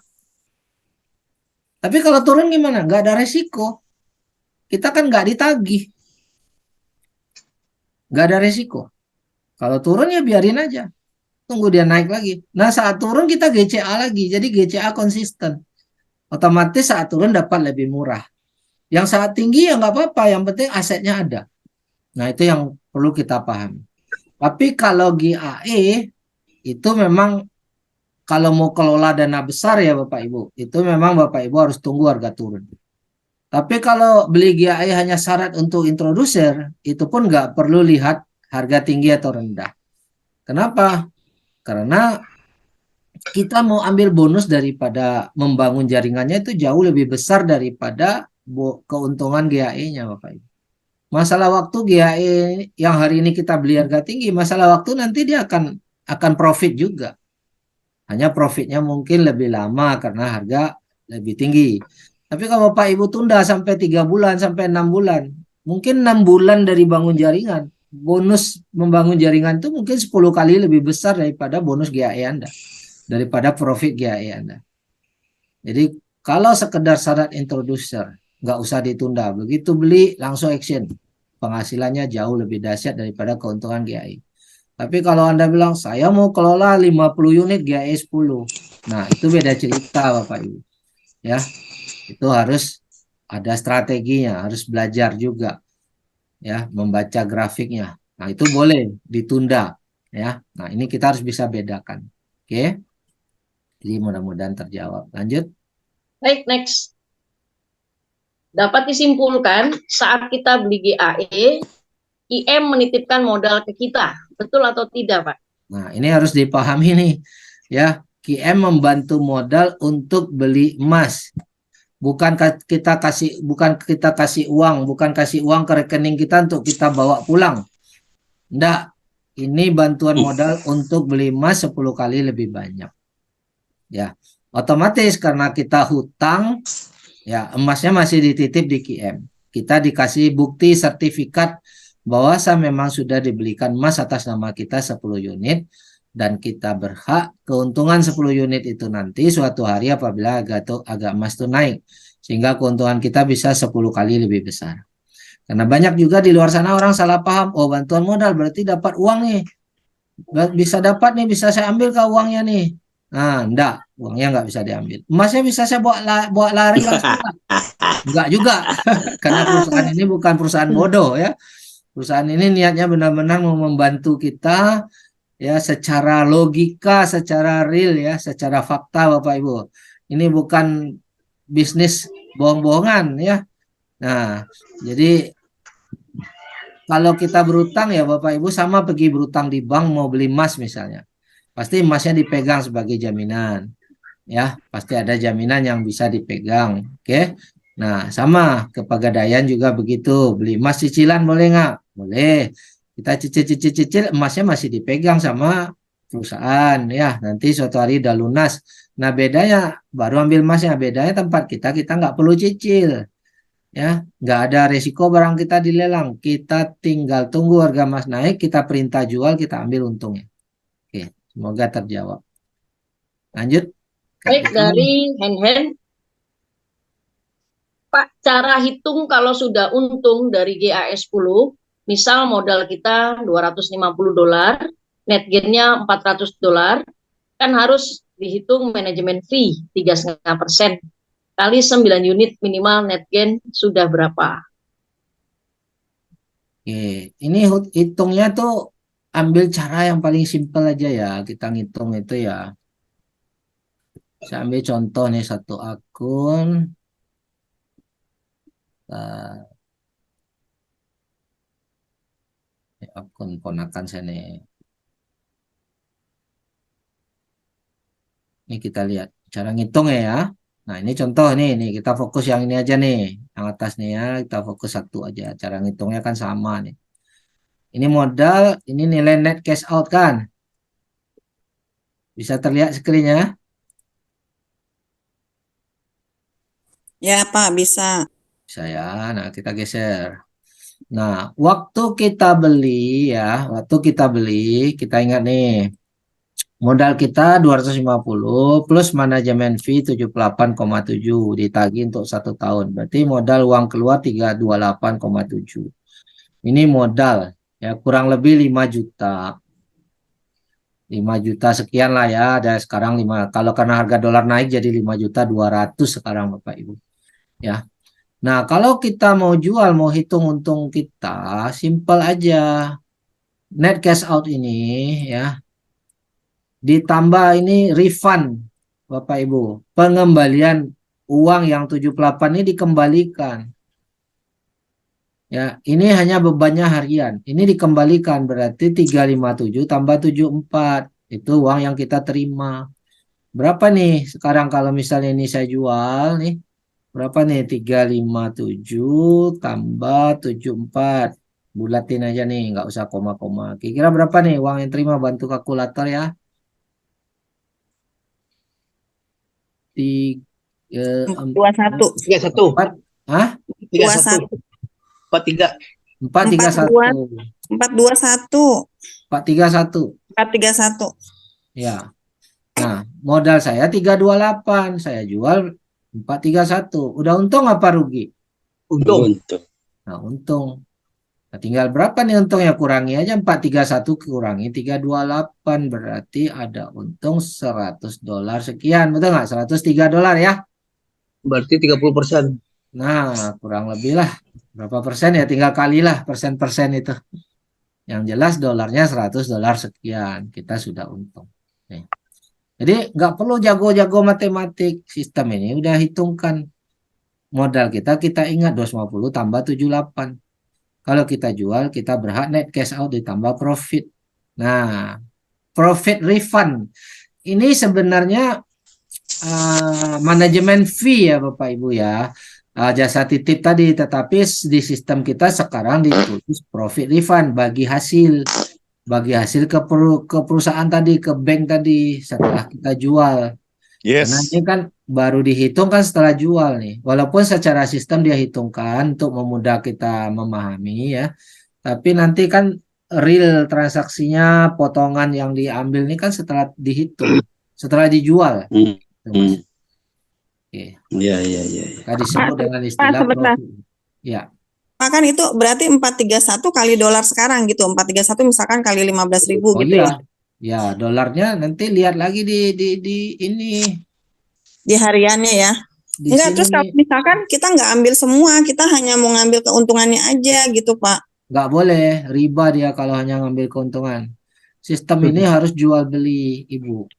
Tapi kalau turun gimana? Nggak ada resiko. Kita kan nggak ditagih. Nggak ada resiko. Kalau turun ya biarin aja. Tunggu dia naik lagi. Nah saat turun kita GCA lagi. Jadi GCA konsisten. Otomatis saat turun dapat lebih murah. Yang saat tinggi ya nggak apa-apa. Yang penting asetnya ada. Nah itu yang perlu kita pahami. Tapi kalau GAE itu memang kalau mau kelola dana besar ya Bapak Ibu, itu memang Bapak Ibu harus tunggu harga turun. Tapi kalau beli GAE hanya syarat untuk introducer, itu pun nggak perlu lihat harga tinggi atau rendah. Kenapa? Karena kita mau ambil bonus daripada membangun jaringannya itu jauh lebih besar daripada keuntungan GAE-nya Bapak Ibu. Masalah waktu GAE yang hari ini kita beli harga tinggi, masalah waktu nanti dia akan profit juga. Hanya profitnya mungkin lebih lama karena harga lebih tinggi. Tapi kalau Bapak Ibu tunda sampai 3 bulan, sampai 6 bulan, mungkin 6 bulan dari bangun jaringan, bonus membangun jaringan itu mungkin 10 kali lebih besar daripada bonus GAE Anda, daripada profit GAE Anda. Jadi kalau sekedar syarat introducer, nggak usah ditunda. Begitu beli langsung action. Penghasilannya jauh lebih dahsyat daripada keuntungan GAE. Tapi kalau Anda bilang saya mau kelola 50 unit GAE 10. Nah, itu beda cerita Bapak Ibu. Ya. Itu harus ada strateginya, harus belajar juga. Ya, membaca grafiknya. Nah, itu boleh ditunda, ya. Nah, ini kita harus bisa bedakan. Oke. Jadi mudah-mudahan terjawab. Lanjut. Baik, next. Dapat disimpulkan saat kita beli GAE, IM menitipkan modal ke kita. Betul atau tidak, Pak? Nah, ini harus dipahami nih. Ya, QM membantu modal untuk beli emas. bukan kita kasih uang ke rekening kita untuk kita bawa pulang. Enggak. Ini bantuan modal untuk beli emas 10 kali lebih banyak. Ya, otomatis karena kita hutang, ya emasnya masih dititip di QM. Kita dikasih bukti sertifikat bahwa memang sudah dibelikan emas atas nama kita 10 unit dan kita berhak keuntungan 10 unit itu nanti suatu hari apabila agak emas itu naik sehingga keuntungan kita bisa 10 kali lebih besar. Karena banyak juga di luar sana orang salah paham, oh bantuan modal berarti dapat uang nih. Bisa saya ambil ke uangnya nih. Nah, enggak, uangnya enggak bisa diambil. Emasnya bisa saya bawa lari langsung. Enggak juga. Karena perusahaan ini bukan perusahaan bodoh ya. Perusahaan ini niatnya benar-benar mau membantu kita ya secara logika, secara real ya, secara fakta Bapak Ibu. Ini bukan bisnis bohong-bohongan ya. Nah, jadi kalau kita berutang ya Bapak Ibu sama pergi berutang di bank mau beli emas misalnya. Pasti emasnya dipegang sebagai jaminan. Ya, pasti ada jaminan yang bisa dipegang. Oke. Nah, sama ke Pegadaian juga begitu. Beli emas cicilan boleh nggak? Boleh. Kita cicil emasnya masih dipegang sama perusahaan ya. Nanti suatu hari udah lunas. Nah, bedanya baru ambil emasnya. Bedanya tempat kita nggak perlu cicil. Ya, nggak ada resiko barang kita dilelang. Kita tinggal tunggu harga emas naik, kita perintah jual, kita ambil untungnya. Oke, semoga terjawab. Lanjut. Baik, dari Hen. Pak, cara hitung kalau sudah untung dari GAS 10, misal modal kita $250, net gain-nya $400, kan harus dihitung manajemen fee 3,5%. Kali 9 unit minimal net gain sudah berapa? Oke, ini hitungnya tuh ambil cara yang paling simpel aja ya. Kita ngitung itu ya. Saya ambil contoh nih satu akun. Akun ponakan saya nih. Ini kita lihat cara ngitung ya. Nah ini contoh nih kita fokus yang ini aja nih. Yang atas nih ya, kita fokus satu aja. Cara ngitungnya kan sama nih. Ini modal, ini nilai net cash out kan. Bisa terlihat screen-nya? Ya Pak, bisa. Bisa ya, nah kita geser. Nah, waktu kita beli ya, kita ingat nih, modal kita 250 plus manajemen fee 78,7 ditagih untuk 1 tahun. Berarti modal uang keluar 328,7. Ini modal ya kurang lebih 5 juta. 5 juta sekian lah ya, ada sekarang 5. Kalau karena harga dolar naik jadi 5.200.000 sekarang Bapak Ibu. Ya. Nah, kalau kita mau jual, mau hitung untung kita, simple aja. Net cash out ini ya. Ditambah ini refund Bapak Ibu. Pengembalian uang yang 78 ini dikembalikan. Ya, ini hanya bebannya harian. Ini dikembalikan berarti 357 tambah 74. Itu uang yang kita terima. Berapa nih sekarang kalau misalnya ini saya jual nih? Berapa nih? 357 tambah 74. Bulatin aja nih, nggak usah koma-koma. Kira-kira berapa nih uang yang terima? Bantu kalkulator ya. 21. 31. Hah? 21. 43. 431. 421. 431. 431. Ya. Nah, modal saya 328, saya jual 431. Udah untung apa rugi? Untung. Nah, untung. Nah, tinggal berapa nih untungnya? Kurangi aja 431 kurangi 328 berarti ada untung $100 sekian, betul nggak? $103 ya? Berarti 30%. Nah, kurang lebih lah. Berapa persen ya? Tinggal kalilah persen-persen itu. Yang jelas dolarnya $100 sekian. Kita sudah untung. Nih. Jadi nggak perlu jago-jago matematik. Sistem ini udah hitungkan. Modal kita ingat 250 tambah 78. Kalau kita jual, kita berhak net cash out ditambah profit. Nah, profit refund. Ini sebenarnya manajemen fee ya Bapak Ibu ya, jasa titip tadi, tetapi di sistem kita sekarang ditulis profit refund bagi hasil ke perusahaan tadi, ke bank tadi setelah kita jual. Karena ini kan baru dihitung kan setelah jual nih. Walaupun secara sistem dia hitungkan untuk memudah kita memahami ya. Tapi nanti kan real transaksinya, potongan yang diambil ini kan setelah dihitung, setelah dijual. Oke. Iya. Kita disebut dengan istilah sebentar. profit. Ya. Pak, kan itu berarti 431 kali dolar sekarang gitu. 431 misalkan kali 15.000 Oh gitu ya. iya. Ya, dolarnya nanti lihat lagi di ini. Di hariannya ya. Di Enggak, sini terus kalau nih. misalkan kita nggak ambil semua, kita hanya mau ngambil keuntungannya aja gitu, Pak. Nggak boleh, riba dia kalau hanya ngambil keuntungan. Sistem ini harus jual beli, Ibu.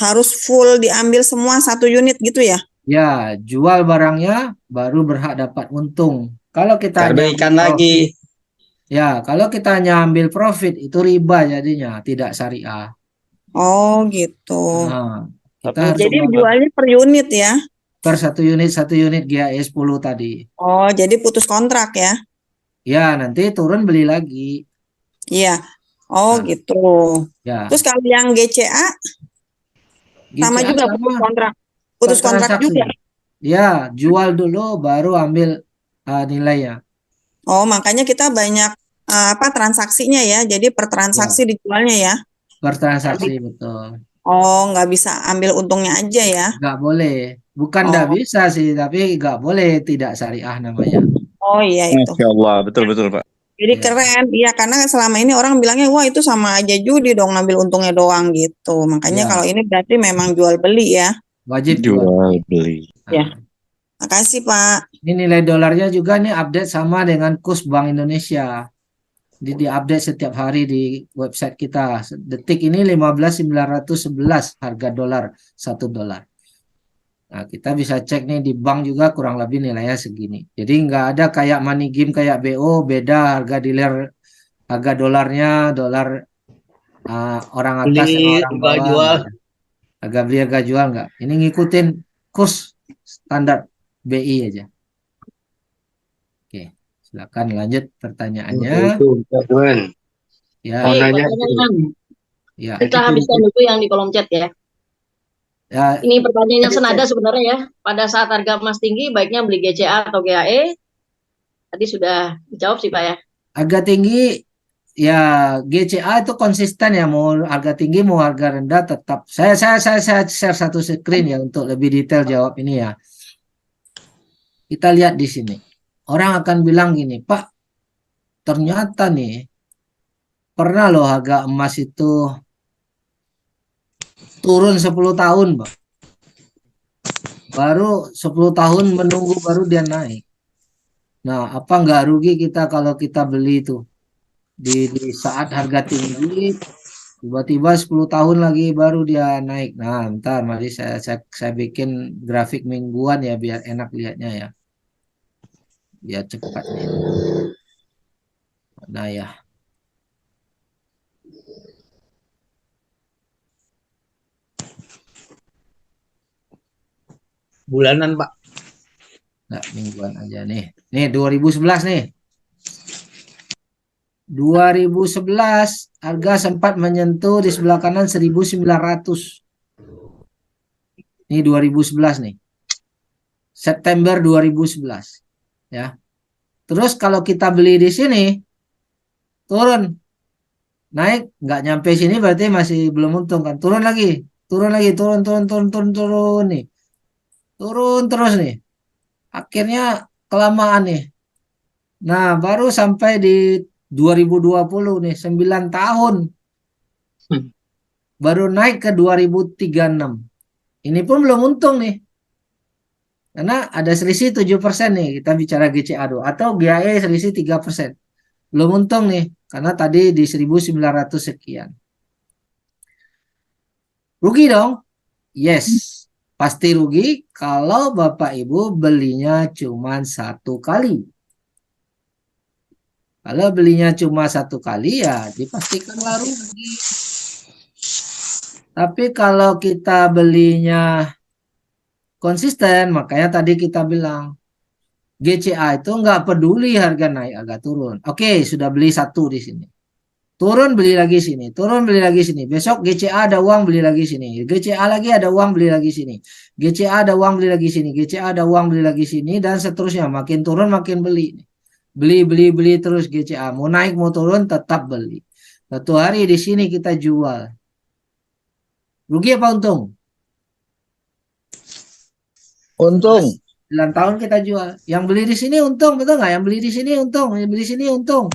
Harus full diambil semua 1 unit gitu ya. Ya, jual barangnya baru berhak dapat untung. Kalau kita hanya Terberikan ambil lagi. profit, ya, kalau kita hanya ambil profit itu riba jadinya, tidak syariah. Oh, gitu. Nah, kita harus Jadi jual jualnya per unit ya. per satu unit GAE 10 tadi. Oh, jadi putus kontrak ya. Ya, nanti turun beli lagi. Iya. Oh, Nah, gitu. ya, Terus kalau yang GCA sama GCA juga sama putus kontrak. per Putus kontrak transaksi. juga. Ya, jual dulu baru ambil nilainya. Oh, makanya kita banyak transaksinya ya. Jadi per Ya, transaksi dijualnya ya. per transaksi betul. Oh, nggak bisa ambil untungnya aja ya. Nggak boleh. Bukan nggak Oh, bisa sih, tapi nggak boleh, tidak syariah namanya. oh iya itu. Masya Allah, betul-betul Pak. Jadi Ya, keren, iya karena selama ini orang bilangnya wah itu sama aja judi dong ngambil untungnya doang gitu. Makanya kalau ya, ini berarti memang jual beli ya. wajib jual Jual beli. beli. Ya, Nah, makasih Pak. ini nilai dolarnya juga nih update sama dengan kurs Bank Indonesia. Diupdate setiap hari di website kita. Detik ini 15.911 harga dolar, 1 dolar. Nah, kita bisa cek nih di bank juga kurang lebih nilainya segini. Jadi nggak ada kayak money game kayak BO, beda harga dolarnya, dolar orang atas sama Beli, orang juga bawah jual. nggak ada. Harga beli harga jual nggak. Ini ngikutin kurs standar BI aja. Oke, silakan lanjut pertanyaannya. Itu, teman. Ya, Mau Baik, nanya, pertanyaan. ya, Kita habiskan dulu yang di kolom chat ya. ya. Ini pertanyaan yang senada sebenarnya ya. Pada saat harga emas tinggi, baiknya beli GCA atau GAE? Tadi sudah dijawab sih Pak ya. Harga tinggi ya GCA itu konsisten ya, mau harga tinggi mau harga rendah tetap. Saya share satu screen ya untuk lebih detail jawab ini ya. Kita lihat di sini. Orang akan bilang gini, Pak, ternyata nih pernah loh harga emas itu turun 10 tahun, Pak. Baru 10 tahun menunggu baru dia naik. Nah, apa nggak rugi kita kalau kita beli itu di saat harga tinggi, tiba-tiba 10 tahun lagi baru dia naik. Nah, ntar mari saya bikin grafik mingguan ya biar enak lihatnya ya. Biar cepat nih. Nah ya. Bulanan Pak. Nggak, mingguan aja nih. Nih 2011 nih. 2011 harga sempat menyentuh di sebelah kanan 1.900. Ini 2011 nih. September 2011 ya. Terus kalau kita beli di sini turun, naik nggak nyampe sini berarti masih belum untung kan. Turun lagi, turun nih. Turun terus nih. Akhirnya kelamaan nih. Nah, baru sampai di 2020 nih, 9 tahun. Baru naik ke 2036. Ini pun belum untung nih. Karena ada selisih 7% nih, kita bicara GCA dulu. Atau GAE selisih 3%. Belum untung nih, karena tadi di 1.900 sekian. Rugi dong? Yes. Pasti rugi kalau Bapak Ibu belinya cuma 1 kali. Kalau belinya cuma 1 kali ya dipastikanlah rugi. Tapi kalau kita belinya konsisten. Makanya tadi kita bilang GCA itu nggak peduli harga naik agak turun. Oke, sudah beli satu di sini. Turun beli lagi sini, turun beli lagi sini. Besok GCA ada uang beli lagi sini. GCA lagi ada uang beli lagi sini. GCA ada uang beli lagi sini. GCA ada uang beli lagi sini dan seterusnya. Makin turun makin beli. Beli terus GCA. Mau naik mau turun tetap beli. Satu hari di sini kita jual. Rugi apa untung? Untung. 9 tahun kita jual. Yang beli di sini untung, betul nggak? Yang beli di sini untung, yang beli di sini untung.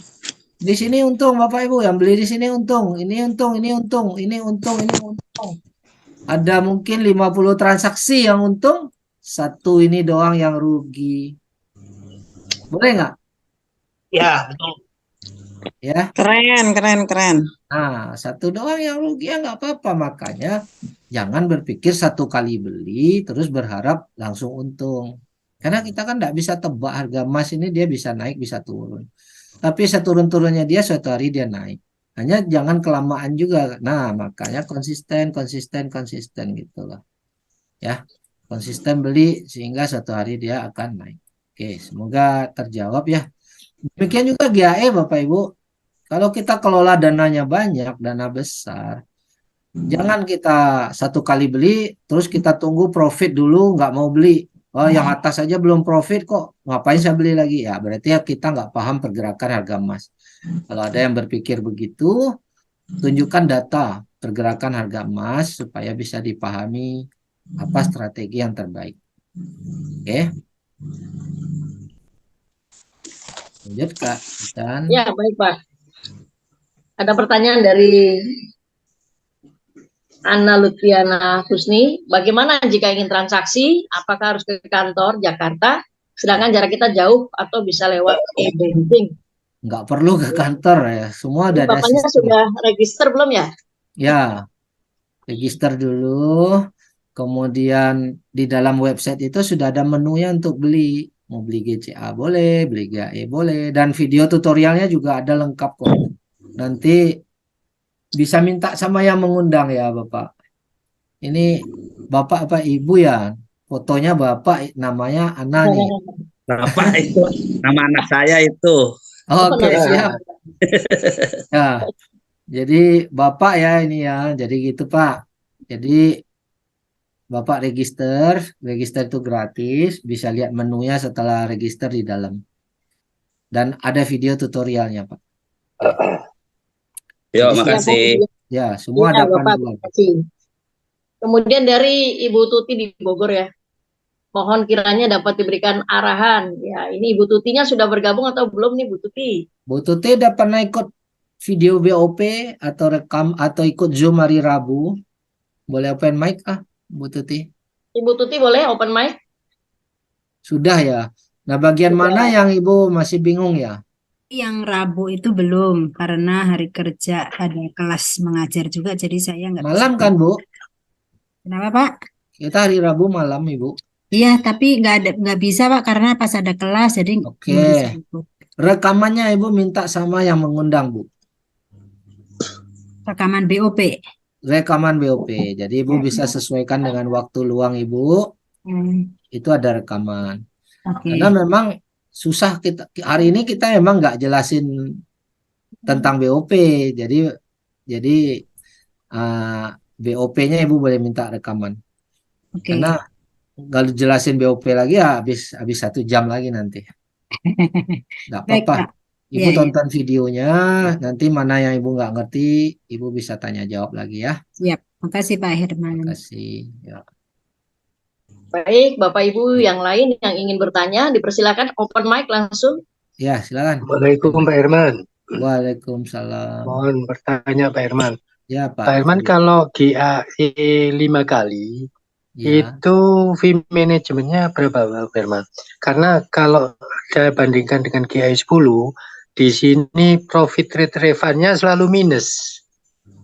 Di sini untung Bapak Ibu, yang beli di sini untung. Ini untung, ini untung, ini untung, ini untung. Ada mungkin 50 transaksi yang untung, satu ini doang yang rugi. Boleh nggak? Ya, betul. Ya. Keren. Nah, satu doang yang rugi ya nggak apa-apa. Makanya jangan berpikir satu kali beli terus berharap langsung untung. Karena kita kan nggak bisa tebak harga emas ini dia bisa naik bisa turun. Tapi seturun-turunnya dia suatu hari dia naik. Hanya jangan kelamaan juga. Nah, makanya konsisten gitu loh. Ya, konsisten beli sehingga suatu hari dia akan naik. Oke, semoga terjawab ya. Demikian juga GAE Bapak Ibu. Kalau kita kelola dananya banyak, dana besar, jangan kita satu kali beli, terus kita tunggu profit dulu, nggak mau beli. Oh, yang atas aja belum profit kok, ngapain saya beli lagi? Ya, berarti ya kita nggak paham pergerakan harga emas. Kalau ada yang berpikir begitu, tunjukkan data pergerakan harga emas supaya bisa dipahami apa strategi yang terbaik. Oke. Lanjut Kak. Dan... Ya, baik Pak. Ada pertanyaan dari Anna Lutfiana Husni, bagaimana jika ingin transaksi, apakah harus ke kantor Jakarta, sedangkan jarak kita jauh atau bisa lewat e-banking? Nggak perlu ke kantor ya, semua ada Bapaknya sistem. sudah register belum ya? Ya, register dulu, kemudian di dalam website itu sudah ada menunya untuk beli. Mau beli GCA boleh, beli GAE boleh, dan video tutorialnya juga ada lengkap kok. Nanti bisa minta sama yang mengundang ya Bapak. Ini Bapak apa Ibu ya? Fotonya Bapak, namanya Ana nih. Bapak itu nama anak saya itu. Oke, siap. Ya, jadi Bapak ya ini ya. Jadi gitu Pak. Jadi Bapak register itu gratis. Bisa lihat menunya setelah register di dalam. Dan ada video tutorialnya Pak. Yo, makasih. Ya, semua ada panduan. Kemudian dari Ibu Tuti di Bogor ya. Mohon kiranya dapat diberikan arahan. Ya, ini Ibu Tutinya sudah bergabung atau belum nih Bu Tuti? Bu Tuti udah pernah ikut video BOP atau rekam atau ikut Zoom hari Rabu? Boleh open mic Bu Tuti? Ibu Tuti boleh open mic? Sudah ya. Nah, bagian mana yang Ibu masih bingung ya? Yang Rabu itu belum, karena hari kerja ada kelas mengajar juga, jadi saya nggak malam bisa. Kan Bu? Kenapa Pak? Kita hari Rabu malam Ibu. Iya, tapi nggak bisa Pak, karena pas ada kelas, jadi Oke. Rekamannya Ibu minta sama yang mengundang Bu. Rekaman BOP. Rekaman BOP. Jadi Ibu bisa sesuaikan dengan waktu luang Ibu. Itu ada rekaman. Karena memang susah kita hari ini kita emang nggak jelasin tentang BOP. Jadi BOP-nya Ibu boleh minta rekaman. Karena kalau jelasin BOP lagi ya habis 1 jam lagi nanti. Nggak apa-apa. Ibu tonton videonya, nanti mana yang Ibu nggak ngerti, Ibu bisa tanya jawab lagi ya. Siap. Makasih Pak Herman. Terima kasih. Ya. Baik, Bapak Ibu yang lain yang ingin bertanya, dipersilakan open mic langsung. Ya, silakan. Waalaikumsalam Pak Herman. Waalaikumsalam. Mohon bertanya Pak Herman. Ya, Pak. Pak Herman, kalau GAE 5 kali, itu fee manajemennya berapa Pak Herman? Karena kalau saya bandingkan dengan GAE 10, di sini profit rate refund-nya selalu minus.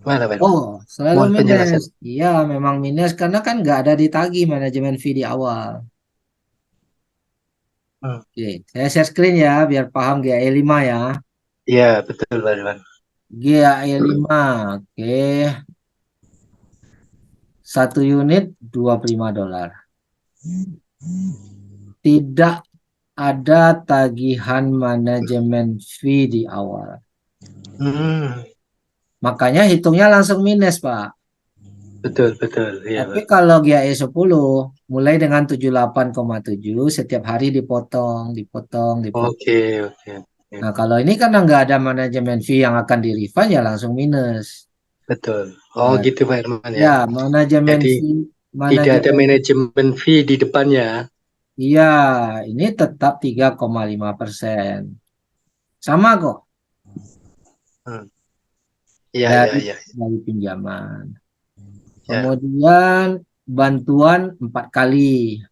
Mana, Pak? Oh, selalu minus. Iya, memang minus karena kan nggak ada ditagih manajemen fee di awal. Oke, saya share screen ya biar paham GAE 5 ya. Iya, betul Pak Herman. GAE 5, oke. 1 unit $25. Tidak ada tagihan manajemen fee di awal. Makanya hitungnya langsung minus, Pak. Betul, betul. Iya, Tapi Pak. kalau GAE 10 mulai dengan 78,7 setiap hari dipotong. Oke, oke. Nah, kalau ini kan nggak ada manajemen fee yang akan di-refund ya langsung minus. Betul. Oh, Nah, gitu Pak Herman ya. ya, manajemen Jadi fee, tidak ada manajemen manajemen fee di depannya. iya, ini tetap 3,5%. Sama kok Iya, iya, dari iya. dari pinjaman. Ya. Kemudian bantuan 4 kali.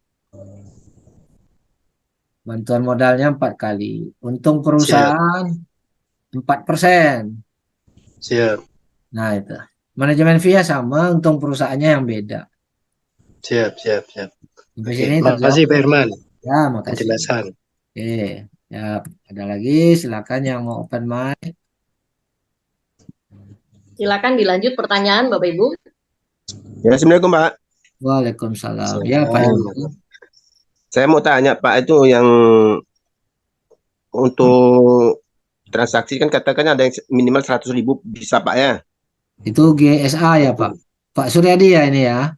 Bantuan modalnya 4 kali. Untung Siap, perusahaan 4%. siap, Nah, itu. Manajemen fee sama, untung perusahaannya yang beda. siap, siap, siap. Sampai Oke, sini terjawab. makasih Pak Herman. Ya, makasih. Penjelasan. Oke, ya, ada lagi, silakan yang mau open mic. Silakan dilanjut pertanyaan Bapak Ibu. Ya, Assalamualaikum Pak. Waalaikumsalam. Ya, Pak Ibu. Saya mau tanya Pak, itu yang untuk transaksi kan katakan ada yang minimal 100.000 bisa Pak ya? Itu GSA ya Pak. Pak Suryadi ya ini ya.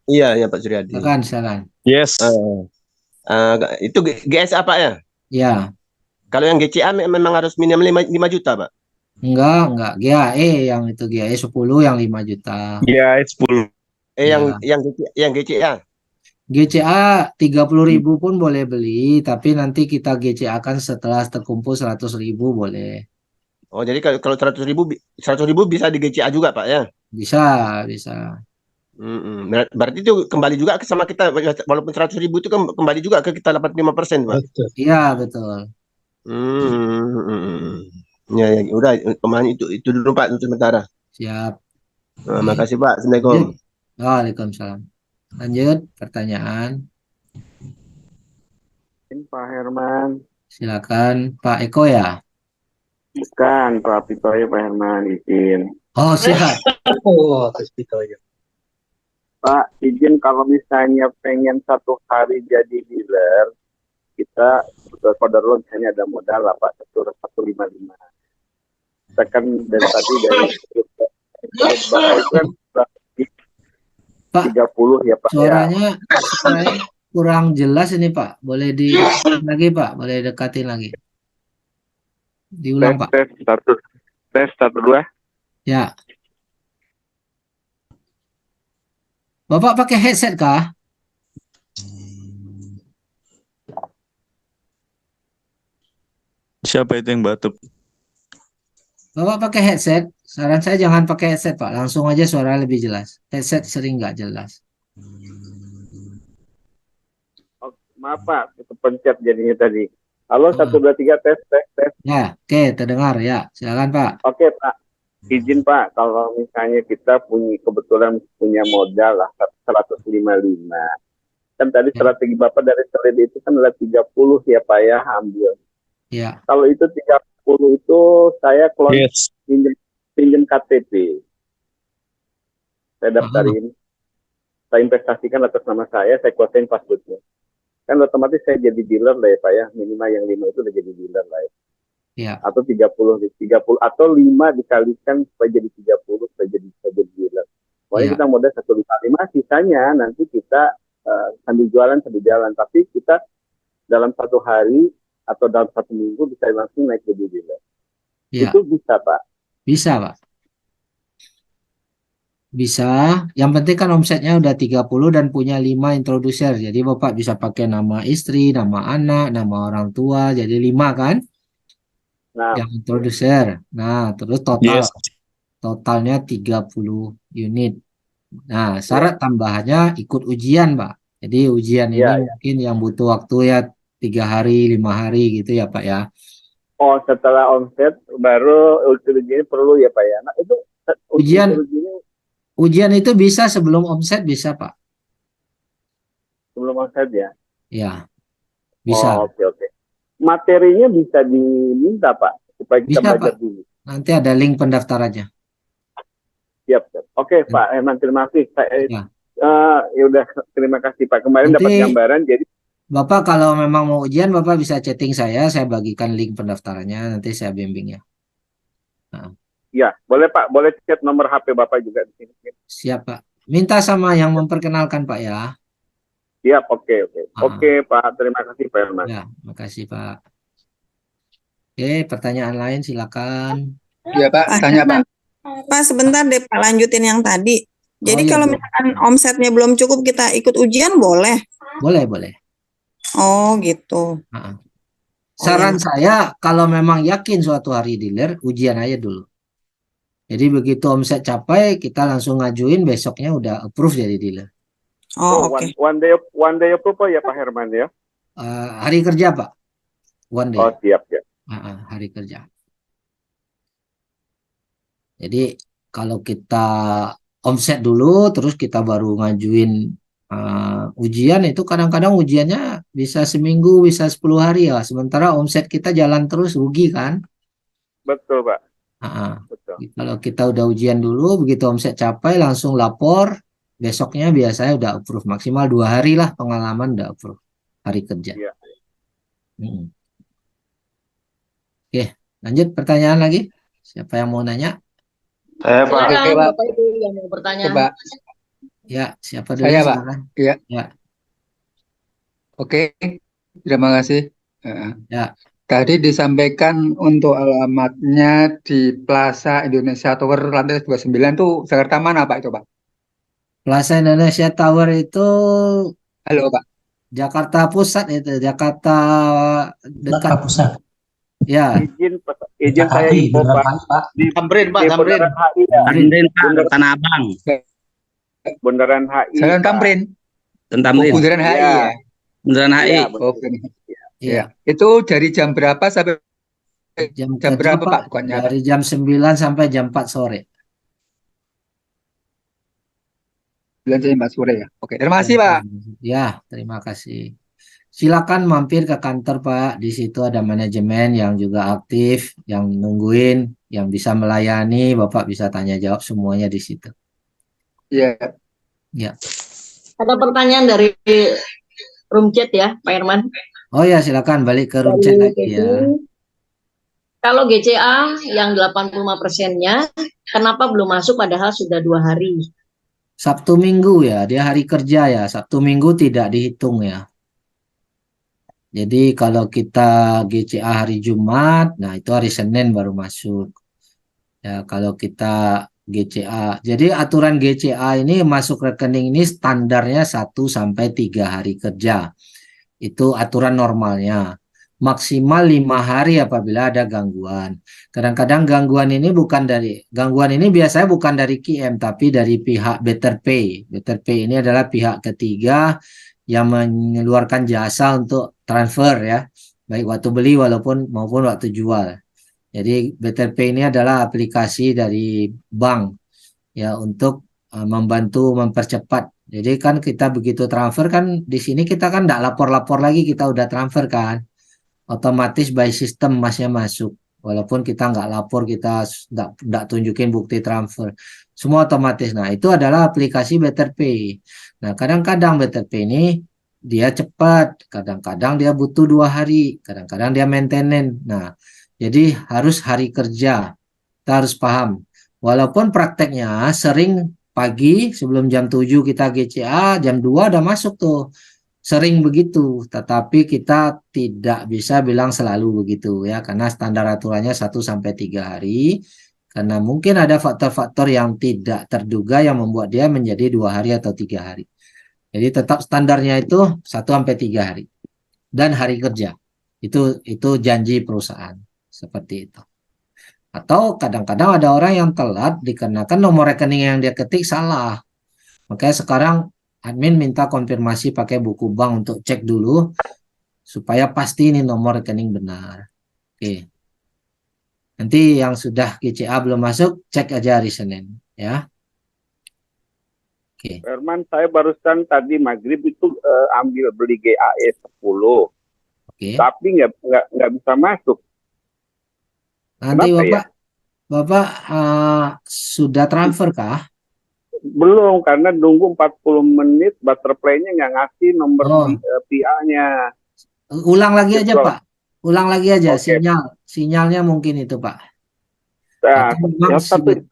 Iya, ya Pak Suryadi. Silakan. Yes. Itu GSA Pak ya? Ya. Kalau yang GCA memang harus minimal 5 juta Pak? Enggak. GAE yang itu GAE 10 yang 5 juta. GAE 10. Ya. Yang GCA? GCA 30.000 pun boleh beli, tapi nanti kita GCA kan setelah terkumpul 100.000 boleh. Oh, jadi kalau 100.000 bisa di GCA juga Pak ya? Bisa. Berarti itu kembali juga sama kita, walaupun 100.000 itu kembali juga ke kita 85% Pak? Iya, betul. Ya, udah kemarin itu dulu Pak untuk sementara. Siap. Makasih Pak. Assalamualaikum. Waalaikumsalam. Lanjut pertanyaan. Pak Herman. Silakan Pak Eko ya. Bukan Pak Pitoyo, Pak Herman izin. Oh siap. Oh, Pak Pitoyo. Pak izin kalau misalnya pengen 1 hari jadi dealer, kita order loan misalnya ada modal lah Pak 155. Tekan dari tadi dari Pak 30 ya Pak. Suaranya kurang jelas ini Pak. Boleh lagi Pak, boleh dekatin lagi. Diulang Pak. Tes 1 2. Ya. Bapak pakai headset kah? Siapa itu yang batuk? Bapak pakai headset. Saran saya jangan pakai headset Pak. Langsung aja suara lebih jelas. Headset sering nggak jelas. Oh, maaf Pak, kepencet jadinya tadi. Halo 1 2 3 tes. Ya, oke, terdengar ya. Silakan Pak. Oke Pak. Izin Pak, kalau misalnya kita kebetulan punya modal lah 155. Kan tadi strategi Bapak dari trade itu kan adalah 30 ya Pak ya, ambil. Ya. Kalau itu 30 itu saya pinjam KTP. Saya daftarin. Saya investasikan atas nama saya kuasain passwordnya. Kan otomatis saya jadi dealer lah ya Pak ya. Minimal yang 5 itu udah jadi dealer lah ya. Ya. Atau 30 atau 5 dikalikan supaya jadi 30 supaya jadi dealer. Pokoknya kita modal 155, sisanya nanti kita sambil jualan sambil jalan. Tapi kita dalam 1 hari atau dalam 1 minggu bisa langsung naik jadi dealer. Ya. Itu bisa Pak? Bisa Pak. Bisa. Yang penting kan omsetnya udah 30 dan punya 5 introducer. Jadi Bapak bisa pakai nama istri, nama anak, nama orang tua. Jadi 5 kan? Nah, yang introducer. Nah, terus totalnya 30 unit. Nah, syarat tambahannya ikut ujian, Pak. Jadi ujian ini mungkin yang butuh waktu ya 3 hari, 5 hari gitu ya, Pak ya. Oh, setelah omset baru ujian perlu ya, Pak ya. Nah, itu ujian itu bisa sebelum omset bisa, Pak. Sebelum omset ya? Ya. Bisa. Oh, oke. Materinya bisa diminta Pak supaya kita bisa, belajar Pak. dulu. Nanti ada link pendaftarannya. Siap. Oke Pak Herman, terima kasih. Ya udah, terima kasih Pak. Kemarin dapat Nanti gambaran, jadi Bapak kalau memang mau ujian, Bapak bisa chatting saya bagikan link pendaftarannya, nanti saya bimbing ya. Nah, ya boleh Pak, boleh chat nomor HP Bapak juga di sini. siap Pak. Minta sama yang memperkenalkan Pak ya. Siap, oke. Ah. Oke Pak, terima kasih Pak Herman. Ya, makasih Pak. Oke, pertanyaan lain silakan. Iya Pak, tanya Pak. Pak, sebentar deh Pak, lanjutin yang tadi. Jadi iya, kalau Bu. misalkan omsetnya belum cukup, kita ikut ujian boleh? Boleh. Oh gitu. Saran saya, kalau memang yakin suatu hari dealer, ujian aja dulu. Jadi begitu omset capai, kita langsung ngajuin, besoknya udah approve jadi dealer. Oh, oke. One day approval ya Pak Herman ya? Hari kerja Pak, one day. Oh siap ya. Hari kerja. Jadi kalau kita omset dulu, terus kita baru ngajuin ujian, itu kadang-kadang ujiannya bisa seminggu, bisa 10 hari ya. Sementara omset kita jalan terus, rugi kan? Betul Pak. Betul. Kalau kita udah ujian dulu, begitu omset capai langsung lapor, besoknya biasanya udah approve. Maksimal 2 hari lah pengalaman udah approve hari kerja. Iya. Oke, lanjut pertanyaan lagi. Siapa yang mau nanya? Saya Pak. Silakan, Oke, Pak. Bapak Ibu yang mau bertanya. Coba. Ya, siapa dulu? Saya Pak. Silakan. Iya. Ya. Oke, terima kasih. Ya. Tadi disampaikan untuk alamatnya di Plaza Indonesia Tower lantai 29 itu Jakarta mana Pak itu Pak? Plaza Indonesia Tower itu Halo Pak. Jakarta Pusat itu, Jakarta dekat Pusat. Ya. Izin saya info Pak. Di Tamrin Pak, Tamrin. Bundaran HI ya. Tamrin Pak, Tanah Abang. Bundaran HI. Jalan Pak. Tamrin. Tamrin. Bundaran HI Iya. ya. Bundaran HI. Iya, Oke. Iya. Ya. Itu dari jam berapa sampai Jam berapa kerja, Pak bukannya? Dari jam 9 sampai jam 4 sore. 9 sampai 4 sore ya. Oke, terima kasih Pak. Ya, terima kasih. Silakan mampir ke kantor Pak. Di situ ada manajemen yang juga aktif, yang nungguin, yang bisa melayani. Bapak bisa tanya jawab semuanya di situ. Iya. Ya. Ada pertanyaan dari room chat ya, Pak Herman. Oh ya, silakan balik ke room chat lagi ya. Kalau GCA yang 85%-nya, kenapa belum masuk padahal sudah 2 hari? Sabtu Minggu ya, dia hari kerja ya. Sabtu Minggu tidak dihitung ya. Jadi kalau kita GCA hari Jumat, nah itu hari Senin baru masuk. Ya, kalau kita GCA. Jadi aturan GCA ini masuk rekening ini standarnya 1 sampai 3 hari kerja. Itu aturan normalnya. Maksimal 5 hari apabila ada gangguan. Kadang-kadang gangguan ini biasanya bukan dari QM tapi dari pihak Better Pay. Better Pay ini adalah pihak ketiga yang mengeluarkan jasa untuk transfer ya, baik waktu beli maupun waktu jual. Jadi Better Pay ini adalah aplikasi dari bank ya untuk membantu mempercepat. Jadi kan kita begitu transfer kan di sini kita kan tidak lapor-lapor lagi, kita udah transfer kan, otomatis by system masnya masuk. Walaupun kita nggak lapor, kita nggak tunjukin bukti transfer, semua otomatis. Nah itu adalah aplikasi Better Pay. Nah kadang-kadang Better Pay ini dia cepat, kadang-kadang dia butuh 2 hari, kadang-kadang dia maintenance. Nah jadi harus hari kerja, kita harus paham. Walaupun prakteknya sering pagi sebelum jam 7 kita GCA, jam 2 udah masuk tuh. Sering begitu, tetapi kita tidak bisa bilang selalu begitu ya, karena standar aturannya 1 sampai 3 hari. Karena mungkin ada faktor-faktor yang tidak terduga yang membuat dia menjadi 2 hari atau 3 hari. Jadi tetap standarnya itu 1 sampai 3 hari. Dan hari kerja. Itu janji perusahaan. Seperti itu. Atau kadang-kadang ada orang yang telat dikarenakan nomor rekening yang dia ketik salah. Makanya sekarang admin minta konfirmasi pakai buku bank untuk cek dulu supaya pasti ini nomor rekening benar. Oke. Nanti yang sudah GCA belum masuk, cek aja hari Senin ya. Oke. Herman, saya barusan tadi maghrib itu ambil beli GAE 10. Oke. Tapi nggak bisa masuk. Nanti Kenapa Bapak sudah transfer kah? Belum, karena nunggu 40 menit butterfly-nya nggak ngasih nomor Oh, PA-nya. ulang lagi aja Kecuali, Pak. Ulang lagi aja oke. sinyalnya mungkin itu Pak. Nah, Atau memang yang satu itu.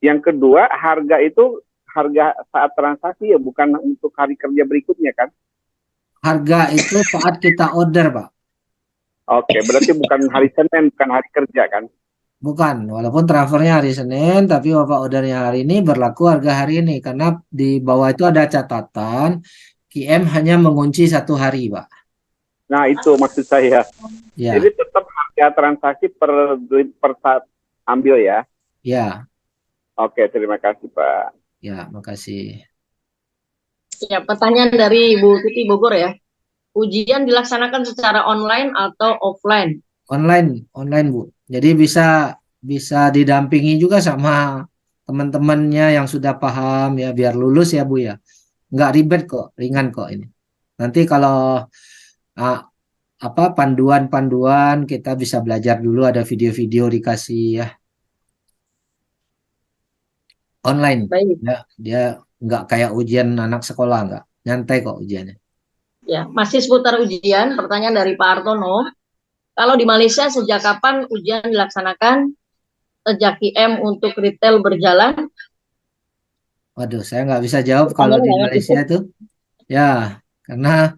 Yang kedua, harga itu harga saat transaksi ya, bukan untuk hari kerja berikutnya kan? harga itu saat kita order Pak. Oke, berarti bukan hari Senin, bukan hari kerja kan? Bukan, walaupun transfernya hari Senin, tapi Bapak ordernya hari ini berlaku harga hari ini. Karena di bawah itu ada catatan, QM hanya mengunci 1 hari Pak. Nah, itu maksud saya. Ya, Jadi tetap harga transaksi per saat ambil ya. ya, Oke, terima kasih Pak. ya, makasih. Ya, pertanyaan dari Bu Tuti Bogor ya. Ujian dilaksanakan secara online atau offline? Online Bu. Jadi bisa didampingi juga sama teman-temannya yang sudah paham ya, biar lulus ya Bu ya. Nggak ribet kok, ringan kok ini. Nanti kalau ah, panduan-panduan kita bisa belajar dulu, ada video-video dikasih ya, online. Baik. Dia nggak kayak ujian anak sekolah, nggak nyantai kok ujiannya. Ya, masih seputar ujian. Pertanyaan dari Pak Artono. Kalau di Malaysia sejak kapan ujian dilaksanakan? Sejak QM untuk retail berjalan? Waduh, saya nggak bisa jawab kalau di Malaysia itu. Ya, karena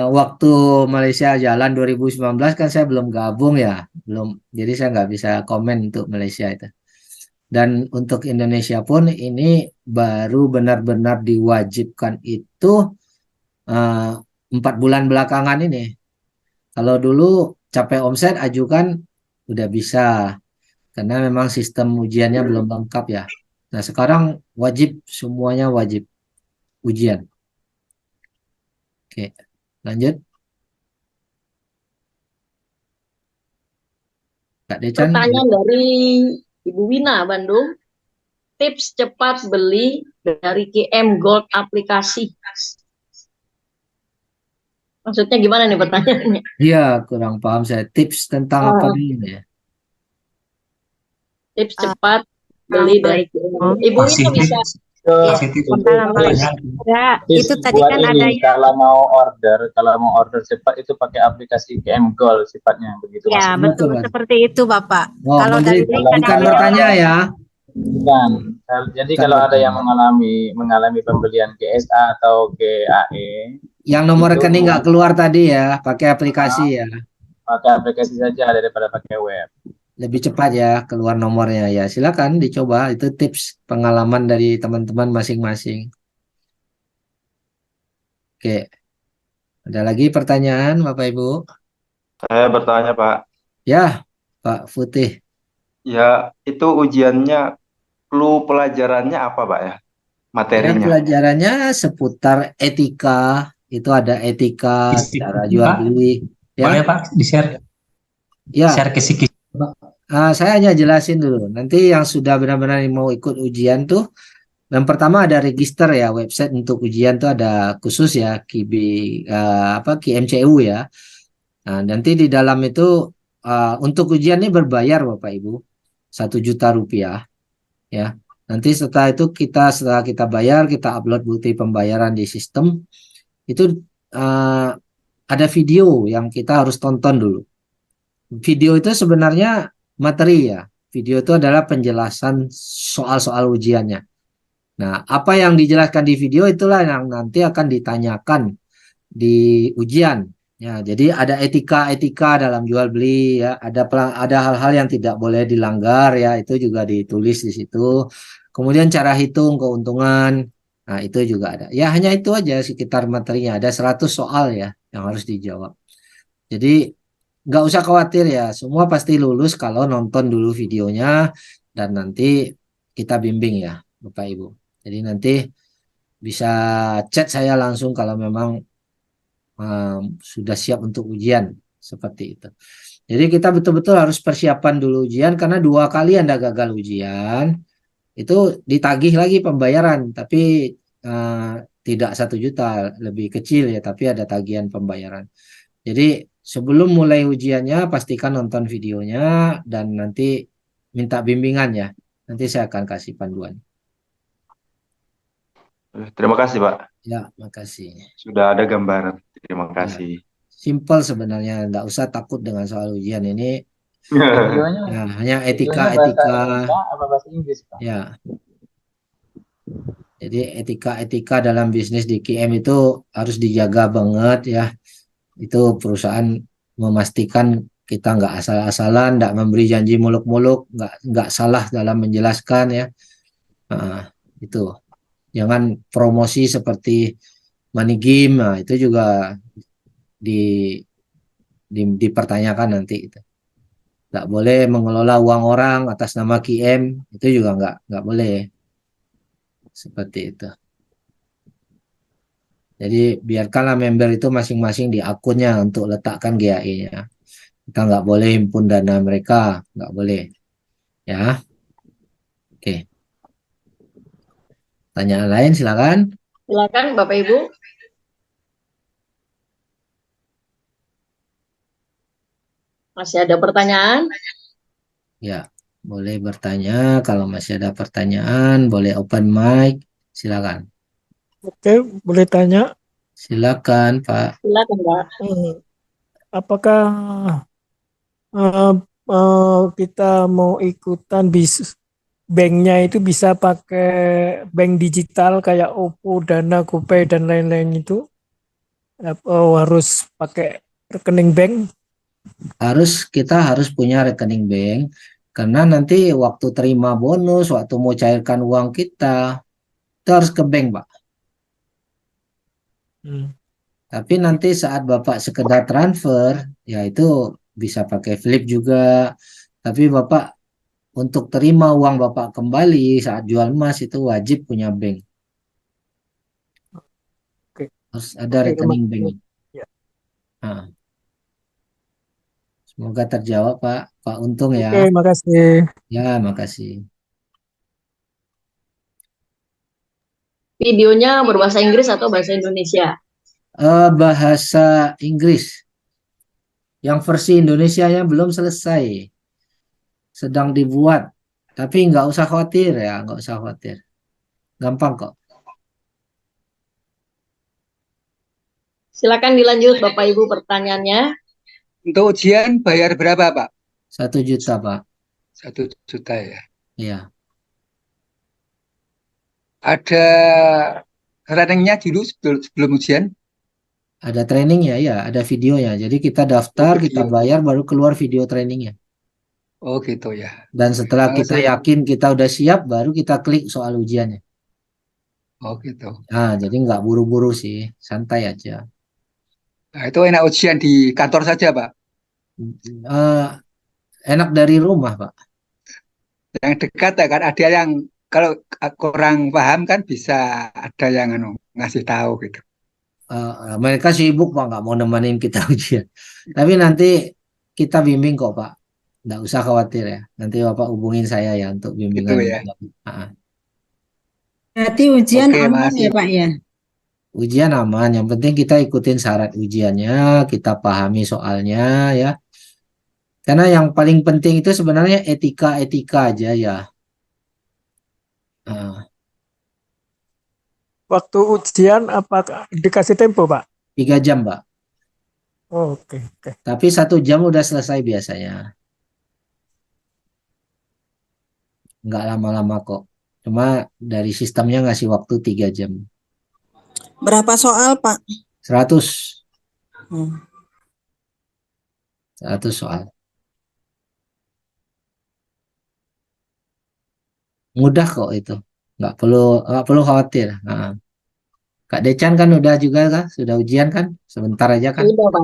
waktu Malaysia jalan 2019 kan saya belum gabung ya, belum. Jadi saya nggak bisa komen untuk Malaysia itu. Dan untuk Indonesia pun ini baru benar-benar diwajibkan itu 4 bulan belakangan ini. Kalau dulu capek omset ajukan udah bisa, karena memang sistem ujiannya belum lengkap ya. Nah sekarang wajib, semuanya wajib ujian. Oke, lanjut. Kak Decan. Pertanyaan dari Ibu Wina, Bandung. Tips cepat beli dari QM Gold aplikasi. Maksudnya gimana nih pertanyaannya? Iya, kurang paham saya. Tips tentang apa ini ya? Tips cepat beli dari QM. Ibu Wina bisa. Ya, itu tadi kan ada kalau mau order cepat itu pakai aplikasi QM Gold sifatnya begitu. Ya, betul seperti itu, Bapak. Oh, kalau dari bukan bertanya ya. Bukan. Jadi kalau ada yang mengalami pembelian GSA atau GAE, yang nomor rekening nggak keluar tadi ya, pakai aplikasi ya. Pakai aplikasi saja daripada pakai web. Lebih cepat ya keluar nomornya ya. Silakan dicoba, itu tips pengalaman dari teman-teman masing-masing. Oke. Ada lagi pertanyaan Bapak Ibu? Saya bertanya Pak. Ya, Pak Putih. Ya, itu ujiannya, clue pelajarannya apa Pak ya? Materinya. Ya, pelajarannya seputar etika. Itu ada etika, cara jual beli. Ya. Boleh Pak, di-share? Ya. Share kisi-kisi. Saya hanya jelasin dulu. Nanti yang sudah benar-benar mau ikut ujian tuh, yang pertama ada register ya, website untuk ujian tuh ada khusus ya, QMCU ya. Nah, nanti di dalam itu untuk ujian ini berbayar Bapak Ibu, 1 juta rupiah ya. Nanti setelah kita bayar, kita upload bukti pembayaran di sistem. Itu ada video yang kita harus tonton dulu. Video itu sebenarnya materi ya. Video itu adalah penjelasan soal-soal ujiannya. Nah, apa yang dijelaskan di video itulah yang nanti akan ditanyakan di ujian. Ya, jadi ada etika dalam jual beli ya, ada hal-hal yang tidak boleh dilanggar ya, itu juga ditulis di situ. Kemudian cara hitung keuntungan. Nah, itu juga ada. Ya, hanya itu aja sekitar materinya. Ada 100 soal ya yang harus dijawab. Jadi nggak usah khawatir ya, semua pasti lulus kalau nonton dulu videonya dan nanti kita bimbing ya Bapak Ibu. Jadi nanti bisa chat saya langsung kalau memang sudah siap untuk ujian seperti itu. Jadi kita betul-betul harus persiapan dulu ujian, karena 2 kali Anda gagal ujian itu ditagih lagi pembayaran, tapi tidak 1 juta, lebih kecil ya, tapi ada tagihan pembayaran. Jadi sebelum mulai ujiannya pastikan nonton videonya dan nanti minta bimbingan ya. Nanti saya akan kasih panduan. Terima kasih, Pak. Ya, makasih. Sudah ada gambaran. Terima Ya, kasih. simple sebenarnya, nggak usah takut dengan soal ujian ini. Videonya, Ya, hanya videonya bahasa etika-etika. Indonesia apa bahasa Inggris, Pak? Ya, jadi etika-etika dalam bisnis di KM itu harus dijaga banget ya. Itu perusahaan memastikan kita nggak asal-asalan, nggak memberi janji muluk-muluk, nggak salah dalam menjelaskan ya. Nah, itu jangan promosi seperti money game, nah, itu juga dipertanyakan nanti. Nggak boleh mengelola uang orang atas nama KM, itu juga nggak boleh seperti itu. Jadi biarkanlah member itu masing-masing di akunnya untuk letakkan GAI-nya. Kita nggak boleh himpun dana mereka, nggak boleh. Ya, oke. Tanyaan lain silakan. Silakan Bapak Ibu. Masih ada pertanyaan? Ya, boleh bertanya. Kalau masih ada pertanyaan, boleh open mic. Silakan. Oke, boleh tanya. Silakan, Pak. Silakan, Pak. Apakah kita mau ikutan banknya itu bisa pakai bank digital kayak OVO, Dana, GoPay dan lain-lain itu? Harus pakai rekening bank? Kita harus punya rekening bank karena nanti waktu terima bonus, waktu mau cairkan uang kita, itu harus ke bank, Pak. Tapi nanti saat Bapak sekedar transfer, ya itu bisa pakai flip juga. Tapi Bapak untuk terima uang Bapak kembali saat jual emas itu wajib punya bank. Harus ada rekening bank. Nah. Semoga terjawab, Pak. Pak Untung ya. Oke, makasih. Ya, makasih. Videonya berbahasa Inggris atau bahasa Indonesia? Bahasa Inggris. Yang versi Indonesianya belum selesai. Sedang dibuat. Tapi nggak usah khawatir ya, nggak usah khawatir. Gampang kok. Silakan dilanjut Bapak Ibu pertanyaannya. Untuk ujian bayar berapa, Pak? 1 juta, Pak. 1 juta ya. Iya. Ada trainingnya dulu sebelum ujian? Ada training ya, ada videonya. Jadi kita daftar, kita bayar, baru keluar video trainingnya. Oh gitu ya. Dan setelah kita yakin kita udah siap, baru kita klik soal ujiannya. Oh gitu. Nah, jadi nggak buru-buru sih, santai aja. Nah, itu enak ujian di kantor saja, Pak? Enak dari rumah, Pak. Yang dekat ya kan, ada yang kalau kurang paham kan bisa ada yang ngasih tahu gitu. Mereka sibuk, Pak, nggak mau nemenin kita ujian. Tapi nanti kita bimbing kok, Pak. Nggak usah khawatir ya. Nanti Bapak hubungin saya ya untuk bimbingan. Gitu ya. Berarti ujian aman ya, Pak ya? Ujian aman, yang penting kita ikutin syarat ujiannya, kita pahami soalnya ya. Karena yang paling penting itu sebenarnya etika-etika aja ya. Waktu ujian apakah dikasih tempo, Pak? 3 jam, Pak. Oh, oke. Tapi 1 jam udah selesai biasanya. Nggak lama-lama kok. Cuma dari sistemnya ngasih waktu 3 jam. Berapa soal, Pak? 100. 100 soal. Mudah kok itu. Nggak perlu khawatir. Kak Decan kan udah juga kan? Sudah ujian kan? Sebentar aja kan? Sudah, Pak.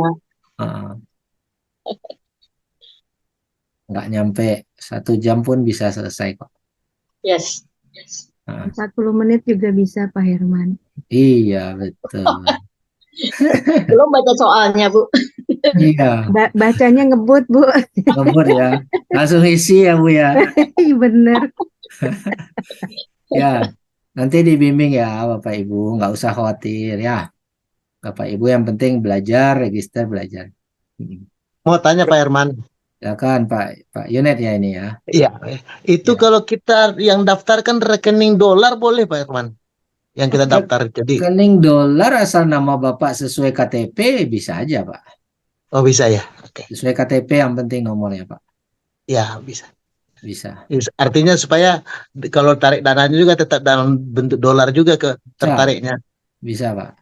Nggak nyampe 1 jam pun bisa selesai kok. Yes. 40 menit juga bisa, Pak Herman. Iya, betul. Belum baca soalnya, Bu. Iya. Bacanya ngebut, Bu. Ngebut ya. Langsung isi ya, Bu ya. Bener. Ya, nanti dibimbing ya Bapak Ibu. Nggak usah khawatir ya. Bapak Ibu yang penting belajar, register belajar. Mau tanya Pak Herman. Ya kan Pak Yunet ya ini ya. Iya. Itu kalau kita yang daftarkan rekening dolar boleh Pak Herman? yang kita daftar. Jadi rekening dolar asal nama Bapak sesuai KTP bisa aja, Pak. oh bisa ya. Oke. Sesuai KTP yang penting nomornya, Pak. Ya bisa. Bisa. Artinya supaya kalau tarik dananya juga tetap dalam bentuk dolar juga ke tertariknya. Bisa, Pak.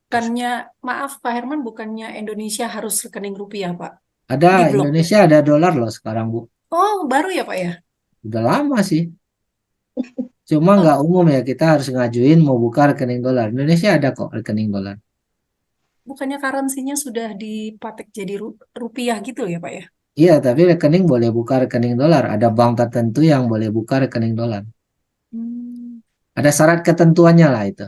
Bukannya, maaf Pak Herman, bukannya Indonesia harus rekening rupiah, Pak? Ada Di blok. Indonesia ada dolar loh sekarang, Bu. Oh, baru ya Pak ya? Udah lama sih. Cuma nggak umum ya, kita harus ngajuin mau buka rekening dolar. Indonesia ada kok rekening dolar. Bukannya currency-nya sudah dipatek jadi rupiah gitu ya Pak ya? Iya, tapi rekening boleh buka rekening dolar. Ada bank tertentu yang boleh buka rekening dolar. Ada syarat ketentuannya lah itu.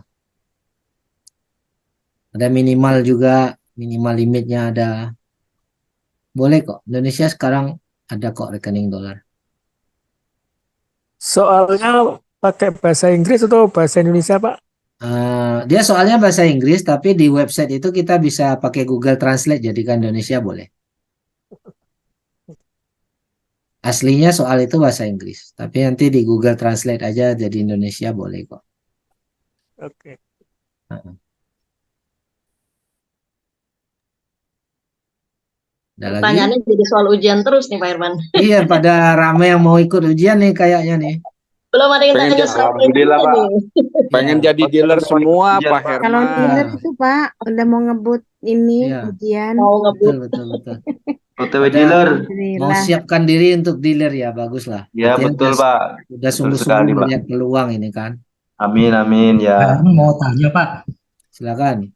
Ada minimal juga, minimal limitnya ada. Boleh kok. Indonesia sekarang ada kok rekening dolar. Soalnya pakai bahasa Inggris atau bahasa Indonesia, Pak? Dia soalnya bahasa Inggris, tapi di website itu kita bisa pakai Google Translate jadikan Indonesia boleh. Aslinya soal itu bahasa Inggris, tapi nanti di Google Translate aja jadi Indonesia boleh kok. Oke. Ada lagi? Pertanyaannya jadi soal ujian terus nih Pak Herman. Iya, pada rame yang mau ikut ujian nih kayaknya nih. Belum ada yang Pengen tanya jadi- soal Alhamdulillah, Pak. nih. Pengen jadi dealer semua, Pak Kalau Herman. dealer itu Pak, udah mau ngebut ini Iya. ujian. Mau ngebut. Betul. OTW Ada- dealer. Mau Alhamdulillah. siapkan diri untuk dealer ya, bagus lah. Ya Artinya betul udah- Pak. Udah Betul sungguh-sungguh sekali, Pak. melihat peluang ini kan. Amin amin Pak ya. Herman mau tanya Pak, Silakan.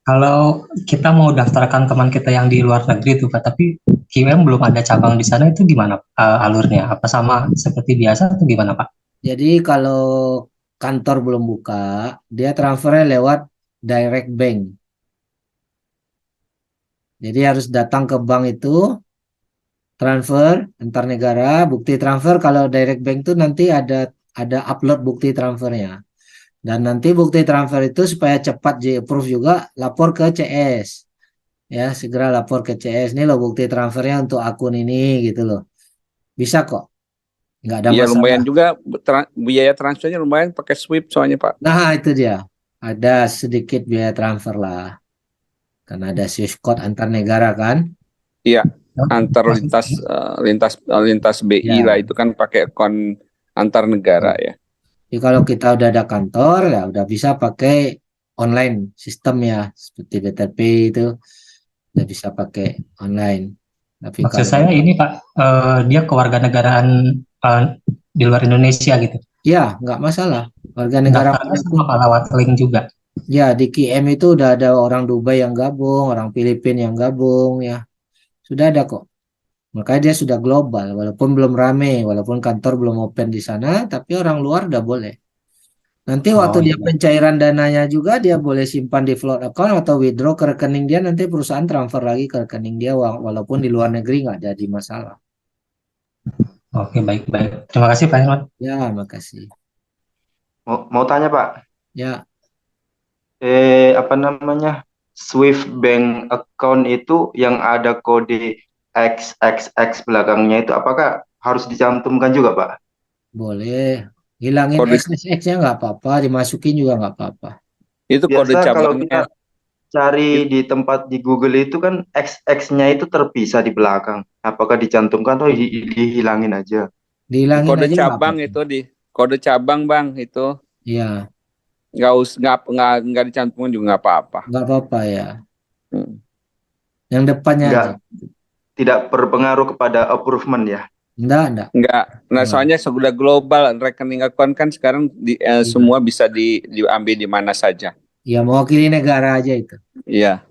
kalau kita mau daftarkan teman kita yang di luar negeri tuh Pak, tapi QM belum ada cabang di sana, itu gimana alurnya? Apa sama seperti biasa atau gimana Pak? Jadi kalau kantor belum buka, dia transfernya lewat direct bank. Jadi harus datang ke bank itu, transfer antar negara, bukti transfer. Kalau direct bank itu nanti ada upload bukti transfernya. Dan nanti bukti transfer itu supaya cepat di-approve juga, lapor ke CS. Ya, segera lapor ke CS. Ini loh bukti transfernya untuk akun ini gitu loh. Bisa kok. Nggak ada Iya masalah. lumayan juga biaya transfernya lumayan pakai Swift soalnya Pak. Nah, itu dia. Ada sedikit biaya transfer lah. Karena ada Swift code antar negara kan. Iya, antar lintas BI Ya. lah itu kan pakai akun antar negara ya. Jadi kalau kita udah ada kantor ya udah bisa pakai online sistem ya seperti BTP itu udah bisa pakai online. Tapi Maksud saya ini Pak, dia kewarganegaraan di luar Indonesia gitu. ya nggak masalah. Warga negara Daftarnya sama Pak lewat link juga. ya di QM itu udah ada orang Dubai yang gabung, orang Filipina yang gabung ya. Sudah ada kok. Makanya dia sudah global, walaupun belum rame, walaupun kantor belum open di sana, tapi orang luar udah boleh. Nanti waktu dia iya. pencairan dananya juga dia boleh simpan di float account atau withdraw ke rekening dia, nanti perusahaan transfer lagi ke rekening dia, walaupun di luar negeri nggak jadi masalah. Oke, baik. Terima kasih Pak Herman. Ya, makasih. Mau tanya Pak. Ya, Apa namanya? Swift Bank account itu yang ada kode XXX belakangnya itu apakah harus dicantumkan juga Pak? boleh. Hilangin Kode- XXX-nya nggak apa-apa, dimasukin juga nggak apa-apa. Itu kode Biasa kalau cabangnya. kita cari di tempat di Google itu kan XX-nya itu terpisah di belakang. Apakah dicantumkan atau dihilangin aja? Dihilangin Kode aja nggak cabang apa-apa. itu di kode cabang Bang itu Iya, nggak dicantumin juga nggak apa-apa. nggak apa-apa ya. Hmm. Yang depannya Enggak. aja. Tidak berpengaruh kepada approval ya. Enggak. Enggak. Nah, soalnya sudah global rekening account kan sekarang semua bisa diambil di mana saja. Ya mewakili negara aja itu. Iya.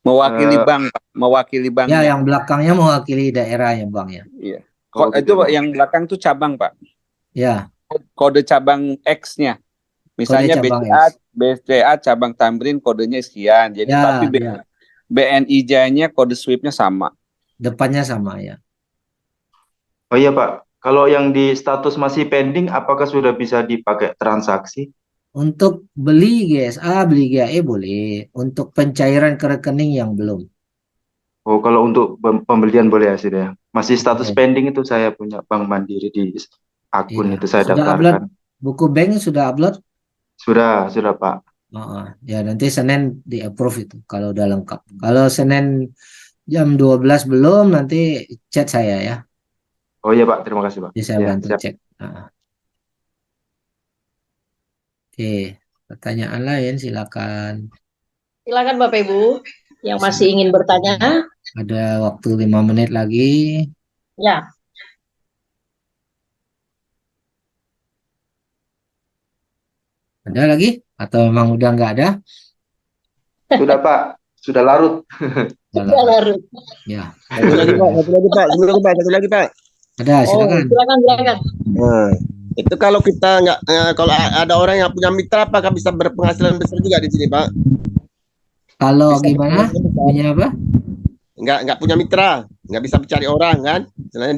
Mewakili bank, Pak. Mewakili bank. Ya, yang belakangnya mewakili daerahnya bang ya. Iya. Oh, Itu gitu, Bang. yang belakang tuh cabang, Pak. Ya, Kode cabang X-nya. Misalnya Kode cabang BCA cabang Tamrin kodenya sekian. Jadi Ya, tapi ya. BNI-nya kode Swift-nya sama. Depannya sama ya. Oh iya Pak, kalau yang di status masih pending, apakah sudah bisa dipakai transaksi? Untuk beli GSA, beli GAE boleh. Untuk pencairan ke rekening yang belum. Oh, kalau untuk pembelian boleh ya sudah. Masih status Oke. pending itu saya punya Bank Mandiri di akun Iya. itu saya Sudah upload daftarkan. buku bank sudah upload? Sudah Pak. Ya nanti Senin di approve itu kalau udah lengkap. Kalau Senin jam 12 belum, nanti chat saya ya. Oh iya Pak, terima kasih Pak. Jadi saya Ya, bantu siap. cek. Oke, pertanyaan lain silakan. Silakan Bapak Ibu yang masih ingin bertanya. Ada waktu 5 menit lagi. Ya. Ada lagi? Atau memang udah nggak ada? Sudah Pak, sudah larut. Sudah larut. Ya. Satu lagi Pak, satu lagi Pak. Ada, silakan. Silakan. Nah, itu kalau kita nggak, kalau ada orang yang punya mitra, apakah bisa berpenghasilan besar juga di sini Pak? Kalau gimana? Punya apa? Nggak punya mitra, nggak bisa mencari orang kan? Sebenarnya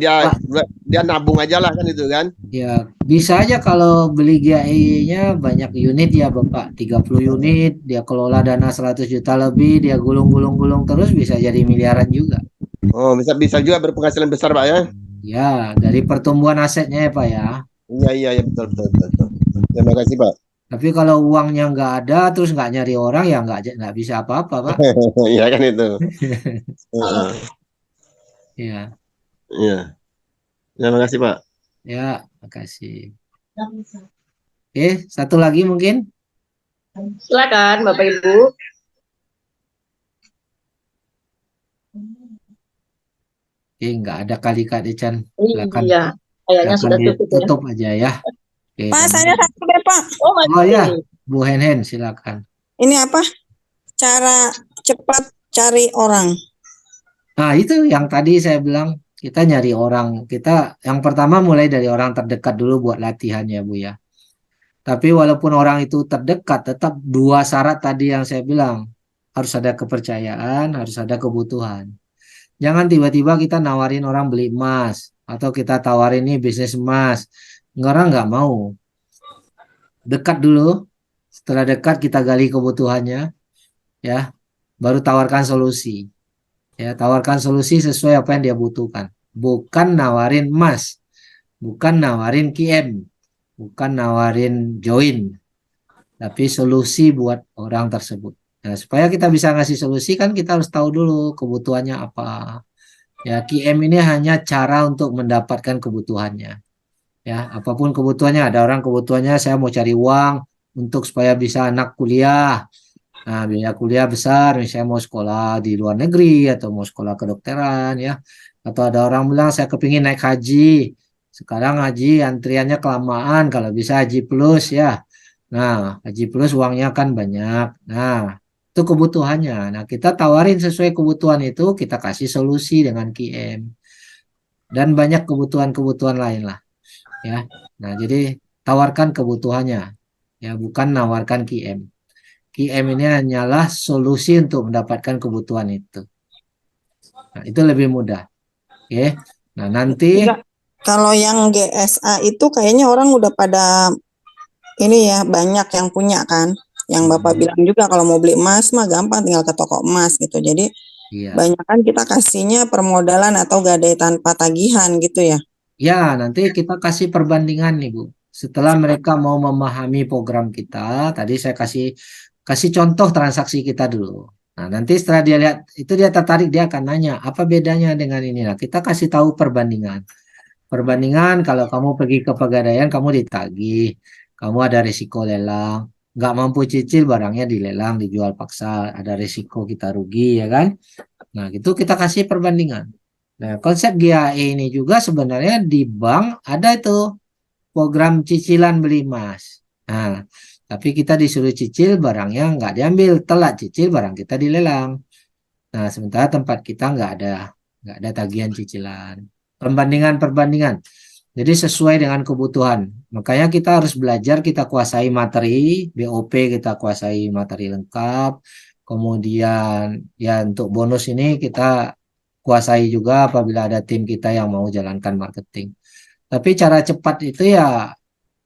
dia nabung aja lah kan itu kan? Ya bisa aja kalau beli GAI-nya banyak unit ya Bapak, 30 unit, dia kelola dana 100 juta lebih, dia gulung terus bisa jadi miliaran juga. Oh, bisa juga berpenghasilan besar Pak ya? Ya, dari pertumbuhan asetnya ya Pak ya. Iya betul. Terima kasih Pak. Tapi kalau uangnya nggak ada terus nggak nyari orang ya nggak bisa apa-apa Pak. Iya kan itu. Iya. Iya. Terima kasih Pak. Ya, makasih. Oke, satu lagi mungkin. Silakan Bapak Ibu. Oke, nggak ada kali Kak Decan. Silakan. Iya, kayaknya sudah cukup ya. Tutup aja ya. Oke, Pak, saya satu deh Pak. Oh ya, Bu Hen, silakan. Ini apa? Cara cepat cari orang. Nah, itu yang tadi saya bilang, kita nyari orang. Kita yang pertama mulai dari orang terdekat dulu buat latihan ya, Bu ya. Tapi walaupun orang itu terdekat, tetap 2 syarat tadi yang saya bilang. Harus ada kepercayaan, harus ada kebutuhan. Jangan tiba-tiba kita nawarin orang beli emas. Atau kita tawarin nih bisnis emas. Orang nggak mau. Dekat dulu. Setelah dekat kita gali kebutuhannya. Ya, baru tawarkan solusi. Ya, tawarkan solusi sesuai apa yang dia butuhkan. Bukan nawarin emas. Bukan nawarin QM. Bukan nawarin join. Tapi solusi buat orang tersebut. Nah, supaya kita bisa ngasih solusi kan kita harus tahu dulu kebutuhannya apa. Ya, QM ini hanya cara untuk mendapatkan kebutuhannya. Ya, apapun kebutuhannya, ada orang kebutuhannya saya mau cari uang untuk supaya bisa anak kuliah. Nah, biaya kuliah besar, misalnya mau sekolah di luar negeri atau mau sekolah kedokteran ya. Atau ada orang bilang saya kepingin naik haji. Sekarang haji antriannya kelamaan, kalau bisa haji plus ya. Nah, haji plus uangnya kan banyak. Nah, itu kebutuhannya. Nah, kita tawarin sesuai kebutuhan itu, kita kasih solusi dengan QM. Dan banyak kebutuhan-kebutuhan lain lah. Ya. Nah, jadi tawarkan kebutuhannya. Ya, bukan nawarkan QM. QM ini hanyalah solusi untuk mendapatkan kebutuhan itu. Nah, itu lebih mudah. Oke. Nah, nanti kalau yang GSA itu kayaknya orang udah pada ini ya, banyak yang punya kan. Yang Bapak bilang juga kalau mau beli emas mah gampang, tinggal ke toko emas gitu. Jadi banyak kan kita kasihnya permodalan atau gadai tanpa tagihan gitu ya. Ya, nanti kita kasih perbandingan nih Bu. Setelah mereka mau memahami program kita, tadi saya kasih contoh transaksi kita dulu. Nah, nanti setelah dia lihat, itu dia tertarik, dia akan nanya, apa bedanya dengan ini? Nah, kita kasih tahu perbandingan. Perbandingan kalau kamu pergi ke Pegadaian, kamu ditagih, kamu ada risiko lelang, nggak mampu cicil barangnya dilelang, dijual paksa, ada risiko kita rugi ya kan? Nah, itu kita kasih perbandingan. Nah, konsep GAE ini juga sebenarnya di bank ada itu program cicilan beli emas. Nah, tapi kita disuruh cicil barangnya nggak diambil, telat cicil barang kita dilelang. Nah, sementara tempat kita nggak ada tagihan cicilan. Perbandingan. Jadi sesuai dengan kebutuhan. Makanya kita harus belajar, kita kuasai materi, BOP kita kuasai materi lengkap. Kemudian ya untuk bonus ini kita kuasai juga apabila ada tim kita yang mau jalankan marketing. Tapi cara cepat itu ya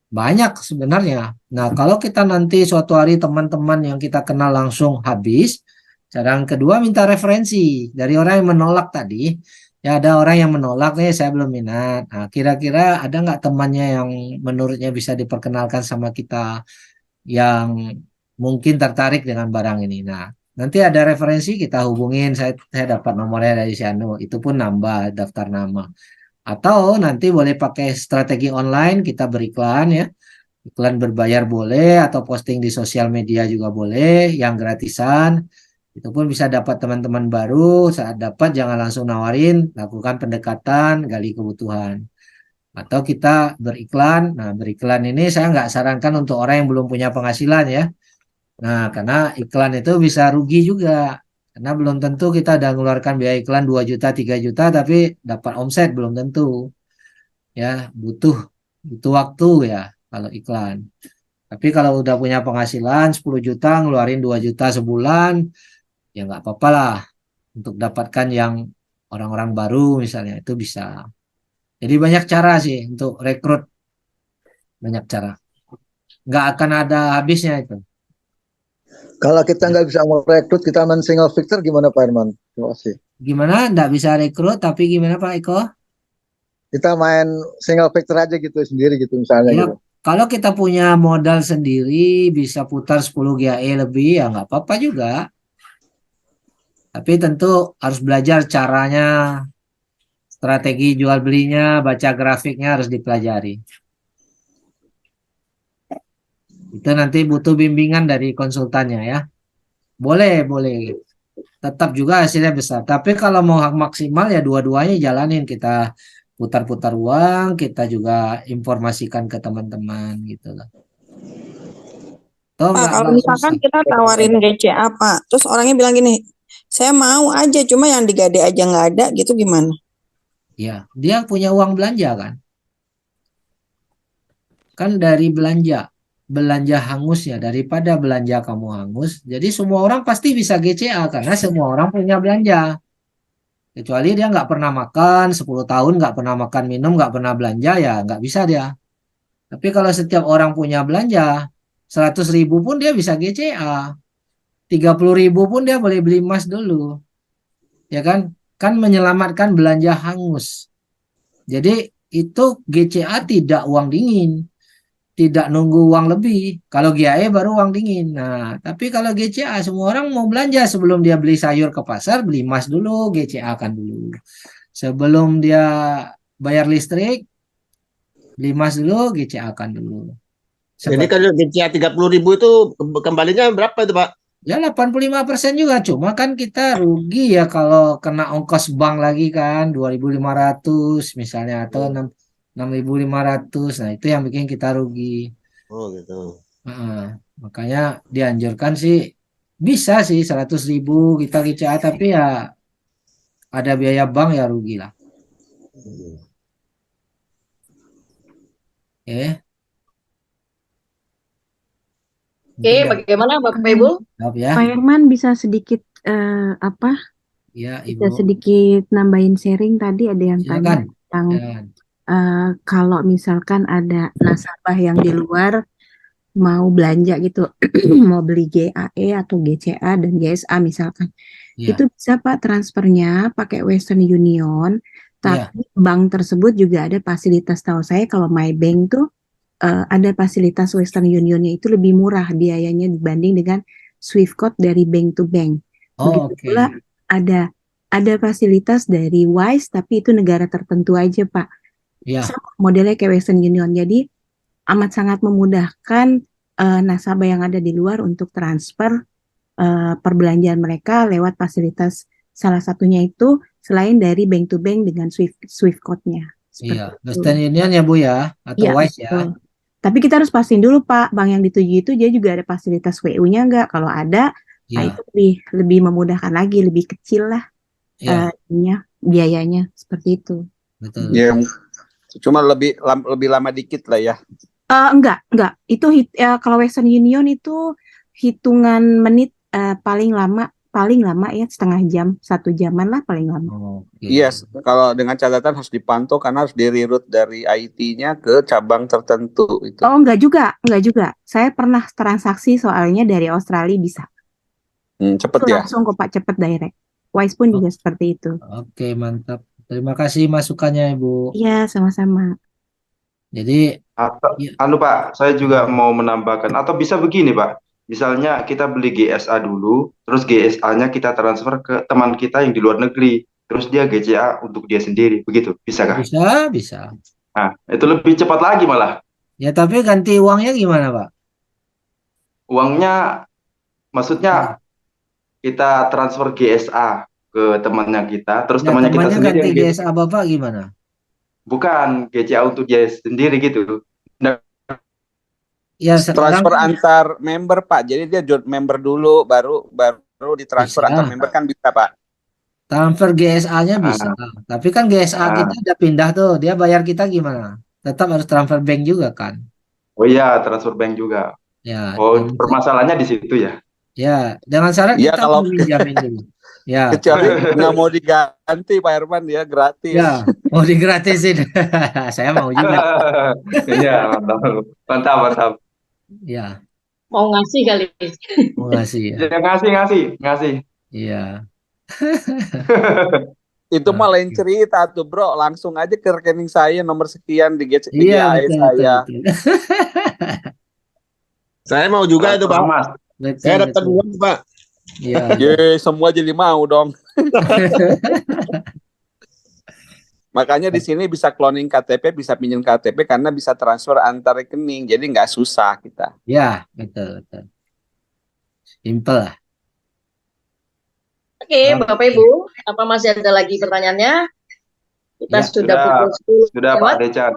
banyak sebenarnya. Nah, kalau kita nanti suatu hari teman-teman yang kita kenal langsung habis, cara yang kedua minta referensi dari orang yang menolak tadi. Ya ada orang yang menolak nih, saya belum minat. Nah, kira-kira ada nggak temannya yang menurutnya bisa diperkenalkan sama kita? yang mungkin tertarik dengan barang ini. Nah, nanti ada referensi kita hubungin, saya dapat nomornya dari si Anu, itu pun nambah daftar nama. Atau nanti boleh pakai strategi online, kita beriklan ya. Iklan berbayar boleh atau posting di sosial media juga boleh, yang gratisan. Itu pun bisa dapat teman-teman baru. Saat dapat jangan langsung nawarin, lakukan pendekatan, gali kebutuhan. Atau kita beriklan. Nah, beriklan ini saya nggak sarankan untuk orang yang belum punya penghasilan ya. Nah, karena iklan itu bisa rugi juga. Karena belum tentu kita udah mengeluarkan biaya iklan 2 juta, 3 juta, tapi dapat omset belum tentu. Ya, butuh waktu ya kalau iklan. Tapi kalau udah punya penghasilan 10 juta, ngeluarin 2 juta sebulan, ya nggak apa-apa lah. Untuk dapatkan yang orang-orang baru misalnya, itu bisa. Jadi banyak cara sih untuk rekrut. Banyak cara. Nggak akan ada habisnya itu. Kalau kita nggak bisa merekrut, kita main single victor gimana Pak Herman? Terima kasih. Gimana? Nggak bisa rekrut, tapi gimana Pak Eko? Kita main single victor aja gitu sendiri gitu misalnya Ya, gitu. kalau kita punya modal sendiri, bisa putar 10 GAE lebih, ya nggak apa-apa juga. Tapi tentu harus belajar caranya, strategi jual belinya, baca grafiknya harus dipelajari. Itu nanti butuh bimbingan dari konsultannya ya. Boleh. Tetap juga hasilnya besar. Tapi kalau mau maksimal ya dua-duanya jalanin. Kita putar-putar uang, kita juga informasikan ke teman-teman gitu loh. Pak, kalau misalkan kita tawarin GCA Pak, terus orangnya bilang gini, saya mau aja, cuma yang digade aja nggak ada, gitu gimana? Ya, dia punya uang belanja kan? Kan dari belanja hangusnya, daripada belanja kamu hangus, jadi semua orang pasti bisa GCA karena semua orang punya belanja. Kecuali dia nggak pernah makan, 10 tahun nggak pernah makan minum, nggak pernah belanja, ya nggak bisa dia. Tapi kalau setiap orang punya belanja, 100.000 pun dia bisa GCA. 30.000 pun dia boleh beli emas dulu. Ya kan? Kan menyelamatkan belanja hangus. Jadi itu GCA tidak uang dingin. Tidak nunggu uang lebih. Kalau GAE baru uang dingin. Nah, tapi kalau GCA semua orang mau belanja sebelum dia beli sayur ke pasar, beli emas dulu, GCA kan dulu. Sebelum dia bayar listrik, beli emas dulu, GCA kan dulu. Jadi kalau GCA 30.000 itu kembalinya berapa itu Pak? Ya 85% juga, cuma kan kita rugi ya kalau kena ongkos bank lagi kan 2.500 misalnya atau 6.500. Nah, itu yang bikin kita rugi. Oh gitu. Makanya dianjurkan sih bisa sih 100.000 kita GCA, tapi ya ada biaya bank ya rugi lah. Oke, bagaimana Bapak Ibu? Ya. Pak Herman bisa sedikit Ya, bisa Ibu. sedikit nambahin sharing tadi ada yang tanya Silakan. tentang kalau misalkan ada nasabah yang di luar mau belanja gitu, mau beli GAE atau GCA dan GSA misalkan, itu bisa Pak transfernya pakai Western Union, tapi bank tersebut juga ada fasilitas, tahu saya kalau MyBank tuh ada fasilitas Western Unionnya itu lebih murah biayanya dibanding dengan Swift Code dari bank to bank. Begitu pula ada fasilitas dari Wise, tapi itu negara tertentu aja Pak. Sama modelnya kayak Western Union. Jadi amat sangat memudahkan nasabah yang ada di luar untuk transfer perbelanjaan mereka lewat fasilitas, salah satunya itu selain dari bank to bank dengan Swift Code-nya. Iya, Western Union ya Bu ya, atau Wise ya. Tapi kita harus pastiin dulu Pak, bank yang dituju itu dia juga ada fasilitas WU-nya nggak? Kalau ada, nah itu lebih memudahkan lagi, lebih kecil lah biayanya seperti itu. Betul. Ya, cuma lebih lama dikit lah ya. Enggak. Itu kalau Western Union itu hitungan menit paling lama ya setengah jam, 1 jaman lah paling lama. Yes, kalau dengan catatan harus dipantau karena harus di-reroute dari IT-nya ke cabang tertentu itu. Oh, enggak juga. Saya pernah transaksi soalnya dari Australia bisa. Cepet itu ya. Langsung kok Pak, cepet direct. Wise pun juga seperti itu. Oke, mantap. Terima kasih masukannya Ibu. Iya, sama-sama. Jadi Atau, ya, Pak, saya juga mau menambahkan, atau bisa begini Pak, misalnya kita beli GSA dulu, terus GSA-nya kita transfer ke teman kita yang di luar negeri, terus dia GCA untuk dia sendiri, begitu, bisakah? bisa. Nah, itu lebih cepat lagi malah. Ya tapi ganti uangnya gimana Pak? Uangnya, maksudnya kita transfer GSA ke temannya kita, terus Ya temannya kita temannya sendiri ganti yang GSA Bapak gimana? bukan GCA untuk dia sendiri gitu. Nah, Ya sekarang Transfer antar member Pak. Jadi dia join member dulu, baru ditransfer antar bisa. member kan bisa Pak. Transfer GSA-nya bisa. Tapi kan GSA kita udah pindah tuh. Dia bayar kita gimana? Tetap harus transfer bank juga kan? Oh iya, transfer bank juga. Ya, Oh, permasalahannya di situ ya. ya dengan syarat Iya kita kalau minjamin dulu. Ya, kecuali nggak mau diganti Pak Herman ya gratis. ya mau digratisin. Saya mau juga. Iya, mantap. Ya, Mau ngasih kali. mau ngasih ya. Ya, ngasih. Iya. Itu mah lain cerita tuh bro, langsung aja ke rekening saya nomor sekian di Iya, GAE betul, saya. betul. Saya mau juga itu Pak. Betul, Saya daftar betul. duluan Pak. Iya. Ye, semua jadi mau dong. Makanya di sini bisa cloning KTP, bisa pinjam KTP karena bisa transfer antar rekening, jadi nggak susah kita. Ya, betul. Simple lah. Oke, Bapak Ibu, apa masih ada lagi pertanyaannya? Kita Ya, sudah pukul 10 Sudah lewat. Pak Decan.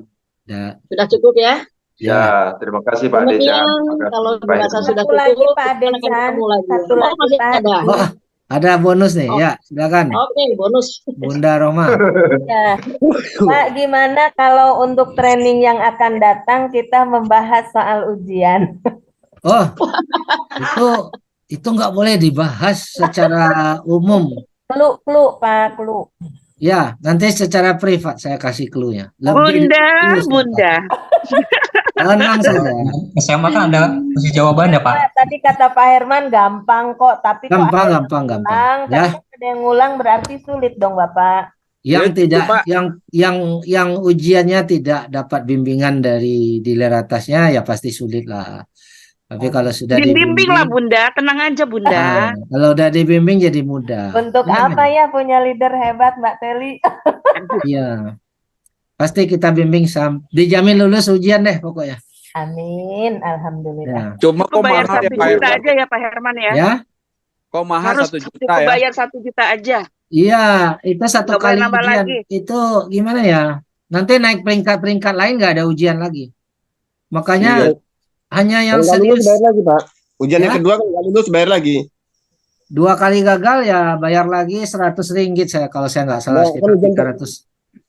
Ya. Sudah cukup ya? Ya, terima kasih Pak Decan. Demikian, Terima kasih, kalau Pak dirasa Herman. sudah Satu lagi cukup, Pak kita akan Decan, ketemu lagi. satu Oh, lagi masih Pak. ada. Oh, ada bonus nih. Oh. Ya, silakan. Oke, bonus. Bunda Roma. Ya. Pak, gimana kalau untuk training yang akan datang kita membahas soal ujian? Oh, itu nggak boleh dibahas secara umum. Clue Pak, clue. Ya, nanti secara privat saya kasih clue-nya. Lebih Bunda. tenang saja. SMA kan ada kunci jawabannya Pak. Pak, tadi kata Pak Herman gampang kok, tapi kok ada yang Gampang. ngulang, Ya. tapi ada yang ngulang berarti sulit dong Bapak. Yang Ya, tidak Pak. yang ujiannya tidak dapat bimbingan dari dealer atasnya ya pasti sulit lah. Tapi kalau sudah Dibimbing lah Bunda, tenang aja Bunda. kalau udah dibimbing jadi mudah. Untuk Tenang apa aja. ya punya leader hebat Mbak Teli? Iya. Pasti kita bimbing dijamin lulus ujian deh pokoknya. Amin, alhamdulillah. Ya. Cuma kok Bayar mahal 1 ya Pak juta Herman? aja ya Pak Herman ya. Ya. Kok mahal Harus 1 juta cukup ya? bayar 1 juta aja. Iya, itu satu Nggak boleh kali nambah ujian. lagi. Itu gimana ya? Nanti naik peringkat-peringkat lain nggak ada ujian lagi. Makanya Iya. hanya yang Kalau nggak lulus serius bayar lagi Pak. Ujian yang Ya. kedua kalau nggak lulus bayar lagi. 2 kali gagal ya bayar lagi 100 ringgit saya kalau saya nggak salah Nah, sekitar kan ujian 300.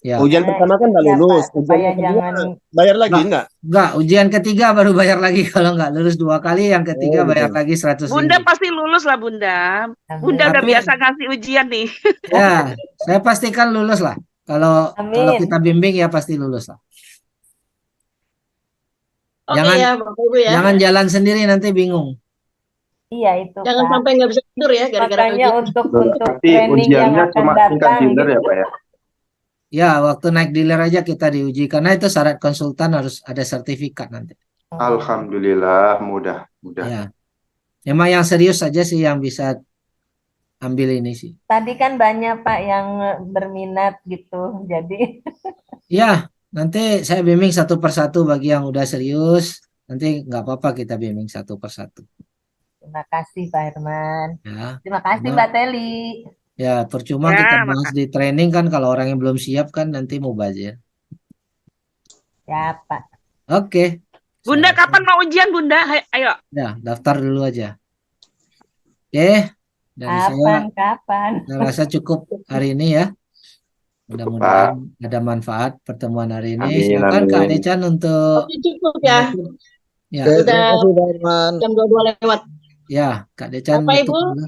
Ya. Ujian pertama kan nggak Iya, lulus. Pak, Ujian supaya yang kedua jangan bayar lagi Nggak. enggak? Enggak, ujian ketiga baru bayar lagi kalau nggak lulus 2 kali, yang ketiga Oh, bayar gitu. lagi 100 Bunda ringgit. pasti lulus lah Bunda. Bunda udah Tapi- biasa ngasih ujian nih. Ya, saya pastikan lulus lah. Kalau Amin. kita bimbing ya pasti lulus lah. Oke Jangan ya, Bapak Ibu ya. jangan jalan sendiri nanti bingung. Iya itu Jangan Pak. sampai nggak bisa tidur ya gara-gara Makanya ujian. untuk Tapi training yang ujiannya akan cuma tingkat datang dealer ya gitu. Pak ya? Ya, waktu naik dealer aja kita diuji karena itu syarat konsultan harus ada sertifikat nanti. Alhamdulillah, mudah. Ya. Memang yang serius saja sih yang bisa ambil ini sih. Tadi kan banyak Pak yang berminat gitu, jadi Ya, nanti saya bimbing satu persatu bagi yang udah serius. Nanti nggak apa-apa kita bimbing satu persatu. terima kasih Pak Herman. Ya, Terima kasih Cuma- Mbak Teli. ya percuma Ya, kita bahas di training kan kalau orang yang belum siap kan nanti mau bazir. Ya Pak. Oke, Bunda kapan mau ujian Bunda? Ayo. ya daftar dulu aja. Oke, dari saya Kapan? rasa cukup hari ini ya. Mudah-mudahan ada manfaat pertemuan hari ini. Amin, Silakan Kak amin. Decan untuk Oke, cukup ya. ya, Oke, terima Sudah kasih Pak Herman. jam 22 lewat. ya Kak Decan Bapak tutup Ibu, dulu.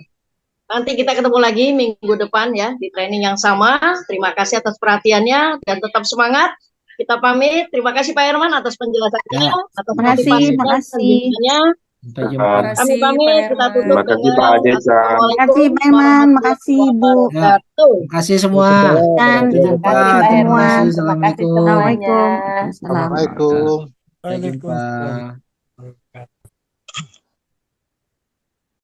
nanti kita ketemu lagi minggu depan ya di training yang sama. Terima kasih atas perhatiannya dan tetap semangat. Kita pamit. Terima kasih Pak Herman atas penjelasannya, Ya. atas Makasih, motivasi dan makasih. pembimbingannya. Sampai jumpa. Kami pamit, kita tutup Terima kasih Pak dengan Desa. Makasih Pak Herman, makasih Ibu. Ya, makasih semua. Dan Sampai jumpa. Terima kasih Pak Terima Herman. kasih. Terima kasih Assalamualaikum. semuanya. Assalamualaikum. Assalamualaikum. Sampai jumpa.